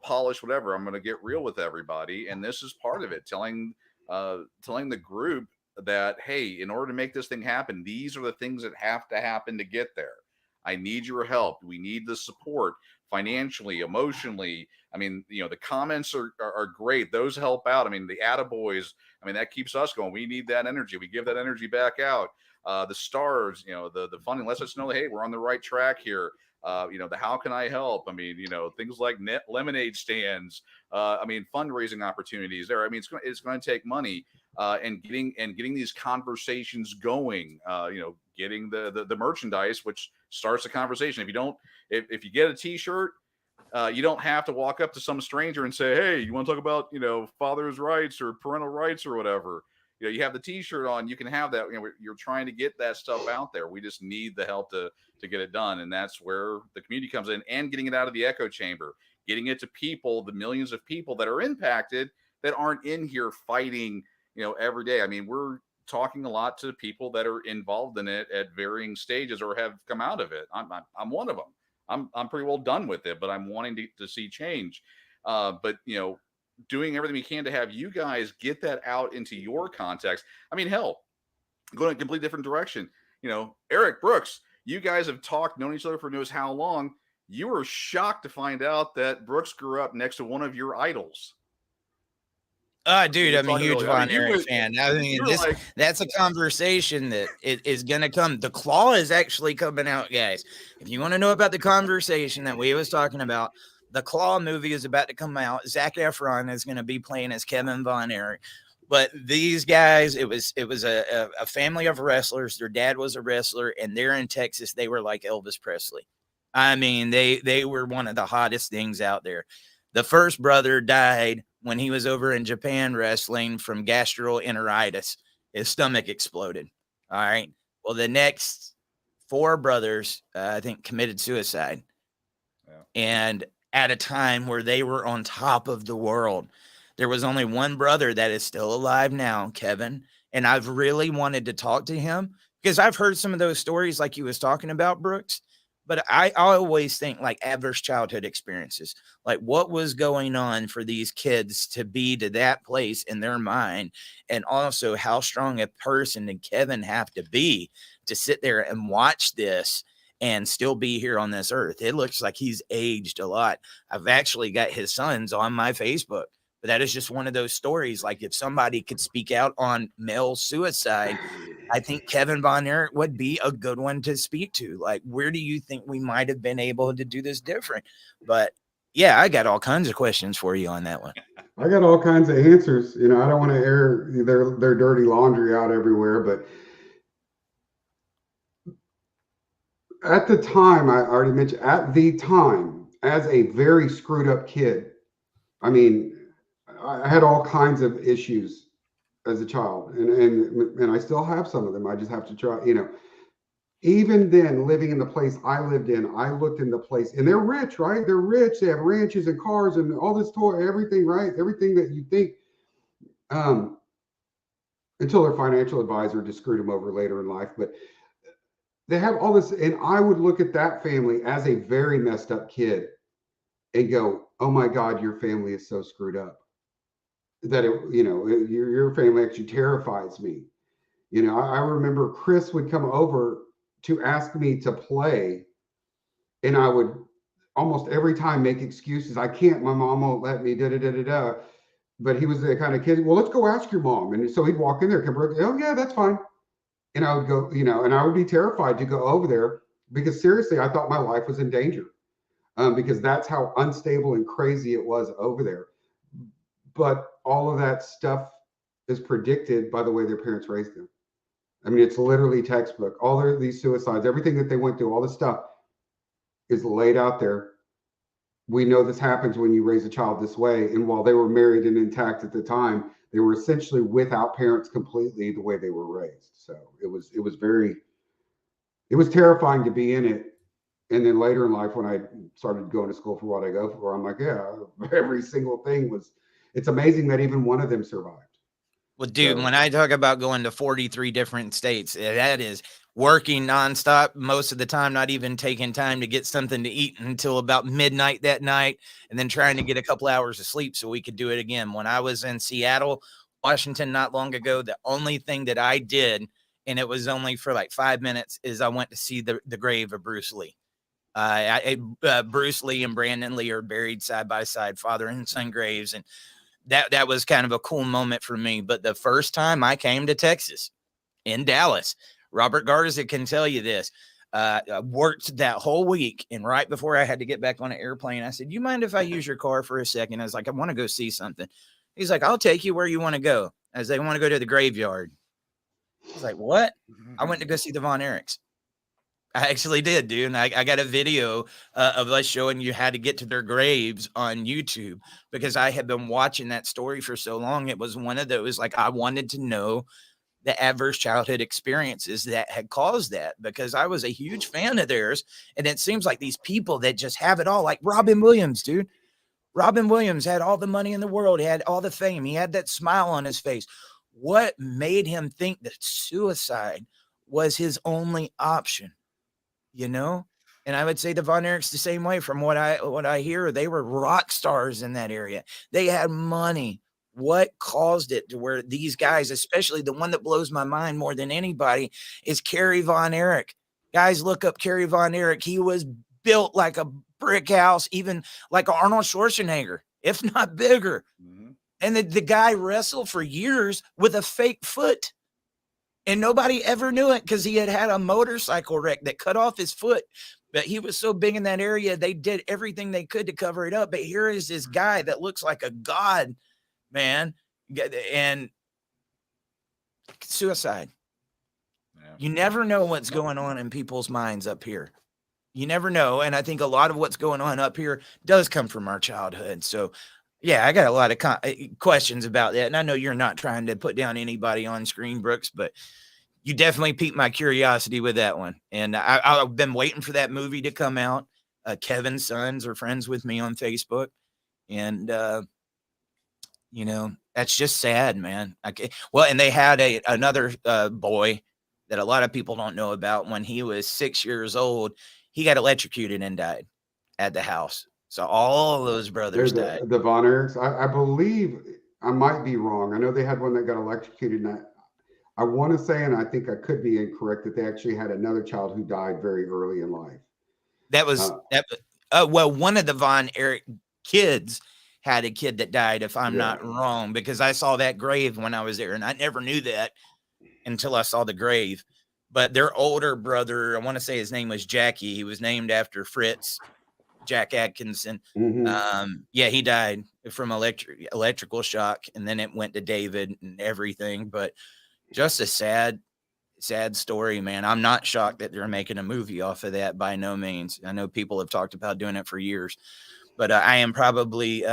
polish, whatever. I'm going to get real with everybody. And this is part of it. Telling the group that, hey, in order to make this thing happen, these are the things that have to happen to get there. I need your help. We need the support financially, emotionally. I mean, the comments are great. Those help out. I mean, the attaboys, I mean, that keeps us going. We need that energy. We give that energy back out. The stars, the funding lets us know, hey, we're on the right track here. The how can I help? I mean, things like net lemonade stands. I mean, fundraising opportunities there. I mean, it's going to take money, and getting these conversations going. Getting the merchandise, which starts a conversation. If you get a T-shirt, you don't have to walk up to some stranger and say, hey, you want to talk about father's rights or parental rights or whatever. You have the T-shirt on, you can have that. You're trying to get that stuff out there. We just need the help to get it done, and that's where the community comes in, and getting it out of the echo chamber, getting it to people, the millions of people that are impacted that aren't in here fighting every day. I mean, we're talking a lot to people that are involved in it at varying stages or have come out of it. I'm one of them. I'm pretty well done with it, but I'm wanting to see change. But doing everything we can to have you guys get that out into your context. I mean, hell, going in a completely different direction. Eric Brooks, you guys have known each other for knows how long. You were shocked to find out that Brooks grew up next to one of your idols. Dude, I'm a huge Von Erich fan. I mean, that's a conversation that is going to come. The Claw is actually coming out, guys. If you want to know about the conversation that we was talking about, the Claw movie is about to come out. Zac Efron is going to be playing as Kevin Von Erich. But these guys, it was a family of wrestlers. Their dad was a wrestler, and they're in Texas. They were like Elvis Presley. I mean, they were one of the hottest things out there. The first brother died when he was over in Japan wrestling from gastroenteritis. His stomach exploded. All right. Well, the next 4 brothers, I think, committed suicide. Yeah. And at a time where they were on top of the world. There was only one brother that is still alive now, Kevin. And I've really wanted to talk to him because I've heard some of those stories like you was talking about, Brooks. But I always think like adverse childhood experiences, like what was going on for these kids to be to that place in their mind. And also how strong a person did Kevin have to be to sit there and watch this and still be here on this earth. It looks like he's aged a lot. I've actually got his sons on my Facebook. But that is just one of those stories. Like if somebody could speak out on male suicide, I think Kevin Von Erich would be a good one to speak to. Like, where do you think we might have been able to do this different? But yeah, I got all kinds of questions for you on that one. I got all kinds of answers. I don't want to air their dirty laundry out everywhere, but at the time, I already mentioned, at the time, as a very screwed up kid, I mean, I had all kinds of issues as a child, and I still have some of them. I just have to try, even then, living in the place I lived in, I looked in the place, and they're rich, right? They're rich. They have ranches and cars and all this toy, everything, right? Everything that you think, until their financial advisor just screwed them over later in life. But they have all this, and I would look at that family as a very messed up kid and go, oh my God, your family is so screwed up. That your family actually terrifies me. I remember Chris would come over to ask me to play, and I would almost every time make excuses. I can't. My mom won't let me. But he was the kind of kid. Well, let's go ask your mom. And so he'd walk in there, come over. Oh yeah, that's fine. And I would go. And I would be terrified to go over there because seriously, I thought my life was in danger, because that's how unstable and crazy it was over there. But all of that stuff is predicted by the way their parents raised them. I mean, it's literally textbook. All these suicides, everything that they went through, all this stuff is laid out there. We know this happens when you raise a child this way. And while they were married and intact at the time, they were essentially without parents completely the way they were raised. So it was terrifying to be in it. And then later in life, when I started going to school for what I go for, I'm like, yeah, every single thing was. It's amazing that even one of them survived. Well, dude, when I talk about going to 43 different states, that is working nonstop most of the time, not even taking time to get something to eat until about midnight that night, and then trying to get a couple hours of sleep so we could do it again. When I was in Seattle, Washington, not long ago, the only thing that I did, and it was only for like 5 minutes, is I went to see the grave of Bruce Lee. Bruce Lee and Brandon Lee are buried side by side, father and son graves, and that was kind of a cool moment for me. But the first time I came to Texas, in Dallas, Robert Garza can tell you this. I worked that whole week, and right before I had to get back on an airplane, I said, "You mind if I use your car for a second?" I was like, "I want to go see something." He's like, "I'll take you where you want to go." As they want to go to the graveyard. I was like, "What?" I went to go see the Von Erichs. I actually did, dude. And I got a video of us showing you how to get to their graves on YouTube because I had been watching that story for so long. It was one of those, like, I wanted to know the adverse childhood experiences that had caused that because I was a huge fan of theirs. And it seems like these people that just have it all, like Robin Williams, dude. Robin Williams had all the money in the world. He had all the fame. He had that smile on his face. What made him think that suicide was his only option? You know? And I would say the Von Erichs the same way. From what I hear, they were rock stars in that area. They had money. What caused it to where these guys, especially the one that blows my mind more than anybody, is Kerry Von Erich. Guys, look up Kerry Von Erich. He was built like a brick house, even like Arnold Schwarzenegger, if not bigger. Mm-hmm. And the guy wrestled for years with a fake foot. And nobody ever knew it because he had a motorcycle wreck that cut off his foot. But he was so big in that area, they did everything they could to cover it up. But here is this guy that looks like a god, man. And suicide. Yeah. You never know what's going on in people's minds up here. You never know. And I think a lot of what's going on up here does come from our childhood. So, yeah, I got a lot of questions about that. And I know you're not trying to put down anybody on screen, Brooks, but you definitely piqued my curiosity with that one. And I've been waiting for that movie to come out. Kevin's sons are friends with me on Facebook. And, you know, that's just sad, man. And they had another boy that a lot of people don't know about. When he was 6 years old, he got electrocuted and died at the house. So all those brothers died. The Von Erichs, I believe, I might be wrong. I know they had one that got electrocuted. And I want to say, and I think I could be incorrect, that they actually had another child who died very early in life. That was well, one of the Von Erich kids had a kid that died, if I'm not wrong, because I saw that grave when I was there, and I never knew that until I saw the grave. But their older brother, I want to say his name was Jackie. He was named after Fritz, Jack Atkinson. Mm-hmm. Yeah, he died from electrical shock, and then it went to David and everything. But just a sad story, man. I'm not shocked that they're making a movie off of that, by no means. I know people have talked about doing it for years, but I am probably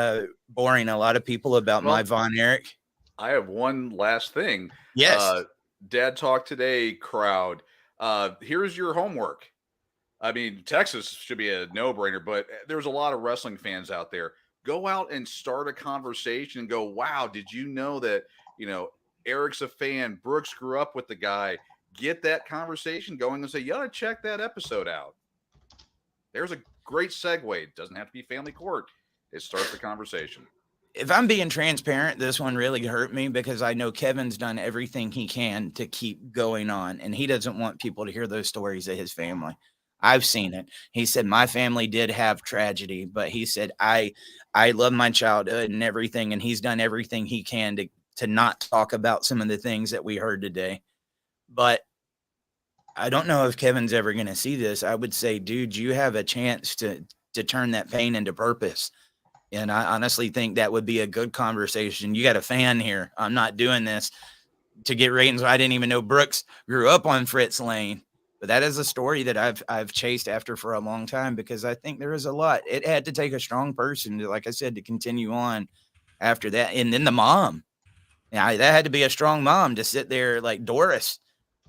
boring a lot of people about my Von Erich. I have one last thing. Yes. Dad Talk Today crowd. Here's your homework. I mean, Texas should be a no-brainer, but there's a lot of wrestling fans out there. Go out and start a conversation and go, wow, did you know that, you know, Eric's a fan, Brooks grew up with the guy. Get that conversation going and say, you ought to check that episode out. There's a great segue. It doesn't have to be family court. It starts the conversation. If I'm being transparent, this one really hurt me because I know Kevin's done everything he can to keep going on, and he doesn't want people to hear those stories of his family. I've seen it. He said, my family did have tragedy, but he said, I love my childhood and everything. And he's done everything he can to not talk about some of the things that we heard today. But I don't know if Kevin's ever going to see this. I would say, dude, you have a chance to turn that pain into purpose. And I honestly think that would be a good conversation. You got a fan here. I'm not doing this to get ratings. I didn't even know Brooks grew up on Fritz Lane. But that is a story that I've chased after for a long time because I think there is a lot. It had to take a strong person to, like I said, to continue on after that. And then the mom. Yeah, that had to be a strong mom to sit there like Doris,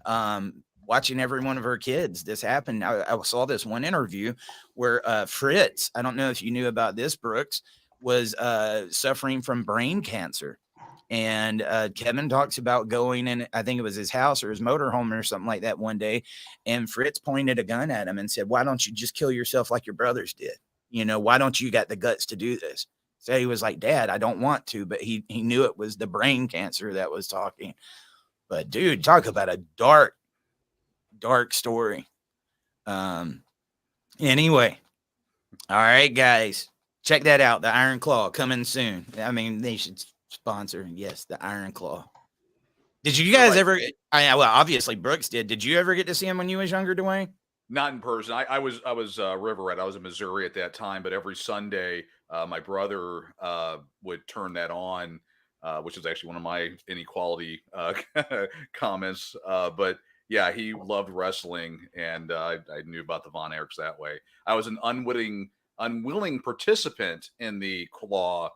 watching every one of her kids. This happened. I saw this one interview where Fritz, I don't know if you knew about this, Brooks, was suffering from brain cancer. And Kevin talks about going in, I think it was his house or his motorhome or something like that one day. And Fritz pointed a gun at him and said, why don't you just kill yourself like your brothers did? You know, why don't you got the guts to do this? So he was like, Dad, I don't want to, but he knew it was the brain cancer that was talking. But dude, talk about a dark story. Anyway, all right, guys, check that out. The Iron Claw coming soon. I mean, they should sponsor. Yes, the Iron Claw. Did you guys ever? Well, obviously Brooks did. Did you ever get to see him when you was younger, Dwayne? Not in person. I was River Rat. I was in Missouri at that time, but every Sunday, my brother would turn that on, which is actually one of my inequality comments. But yeah, he loved wrestling, and I knew about the Von Erichs that way. I was an unwilling participant in the Claw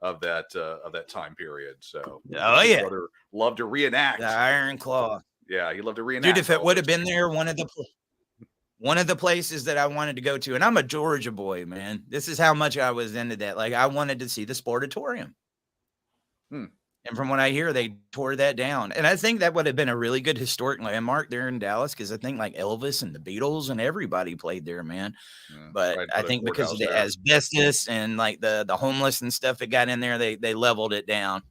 of that time period. So yeah, brother loved to reenact the Iron Claw. Yeah, he loved to reenact. Dude, if it would have been there, one of the places that I wanted to go to, and I'm a Georgia boy, man. This is how much I was into that. Like, I wanted to see the Sportatorium. And from what I hear, they tore that down. And I think that would have been a really good historic landmark there in Dallas, because I think like Elvis and the Beatles and everybody played there, man. But I think because of the asbestos and like the homeless and stuff that got in there, they leveled it down.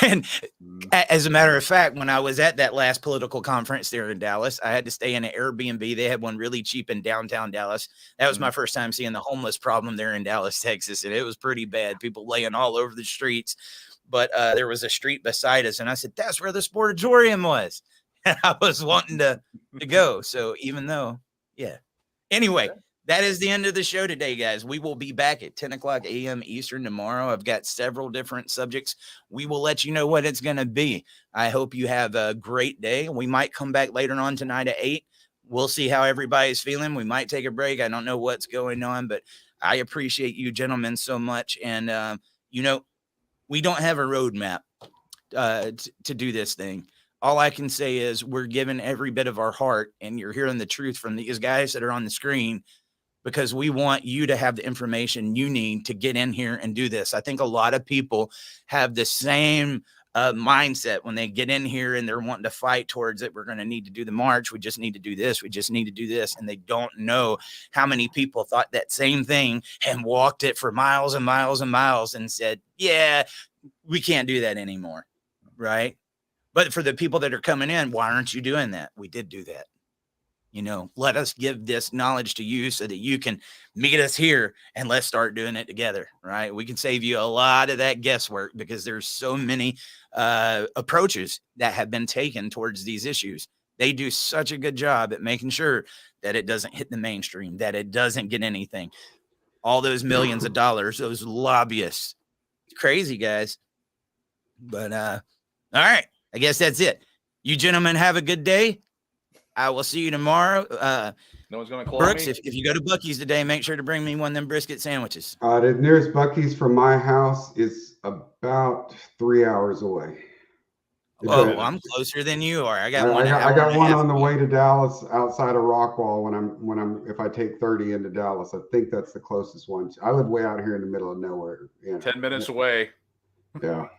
And as a matter of fact, when I was at that last political conference there in Dallas, I had to stay in an Airbnb. They had one really cheap in downtown Dallas. That was my first time seeing the homeless problem there in Dallas, Texas. And it was pretty bad. People laying all over the streets. But there was a street beside us, and I said, that's where the Sportatorium was. And I was wanting to go. So even though, yeah. Anyway, that is the end of the show today, guys. We will be back at 10 o'clock a.m. Eastern tomorrow. I've got several different subjects. We will let you know what it's going to be. I hope you have a great day. We might come back later on tonight at 8. We'll see how everybody's feeling. We might take a break. I don't know what's going on, but I appreciate you gentlemen so much. And, we don't have a roadmap to do this thing. All I can say is we're giving every bit of our heart, and you're hearing the truth from these guys that are on the screen, because we want you to have the information you need to get in here and do this. I think a lot of people have the same mindset when they get in here and they're wanting to fight towards it. We're going to need to do the march. We just need to do this. We just need to do this. And they don't know how many people thought that same thing and walked it for miles and miles and miles and said, yeah, we can't do that anymore. Right. But for the people that are coming in, why aren't you doing that? We did do that. Let us give this knowledge to you so that you can meet us here, and let's start doing it together, right? We can save you a lot of that guesswork, because there's so many approaches that have been taken towards these issues. They do such a good job at making sure that it doesn't hit the mainstream, that it doesn't get anything. All those millions of dollars, those lobbyists, it's crazy, guys. But all right, I guess that's it. You gentlemen have a good day. I will see you tomorrow. No one's going to call Brooks, me. if you go to Buc-ee's today, make sure to bring me one of them brisket sandwiches. The nearest Buc-ee's from my house is about 3 hours away. Oh, I'm closer than you are. I got one on the way to Dallas outside of Rockwall if I take 30 into Dallas. I think that's the closest one. I live way out here in the middle of nowhere. 10 minutes away. Yeah. All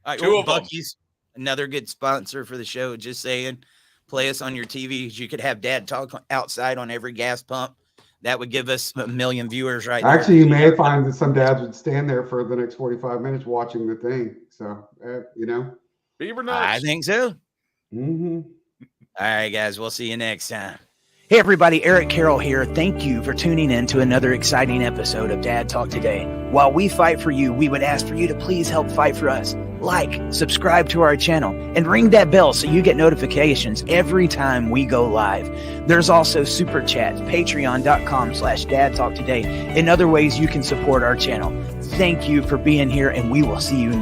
right, Two of them. Buc-ee's, another good sponsor for the show. Just saying. Play us on your TVs. You could have Dad talk outside on every gas pump. That would give us 1 million viewers right now. Actually, you may find that some dads would stand there for the next 45 minutes watching the thing. So, Beaver nuts. I think so. Mm-hmm. All right, guys. We'll see you next time. Hey, everybody. Eric Carroll here. Thank you for tuning in to another exciting episode of Dad Talk Today. While we fight for you, we would ask for you to please help fight for us. Like, subscribe to our channel, and ring that bell so you get notifications every time we go live. There's also Super Chats, patreon.com/Dad Talk Today, and other ways you can support our channel. Thank you for being here, and we will see you next time.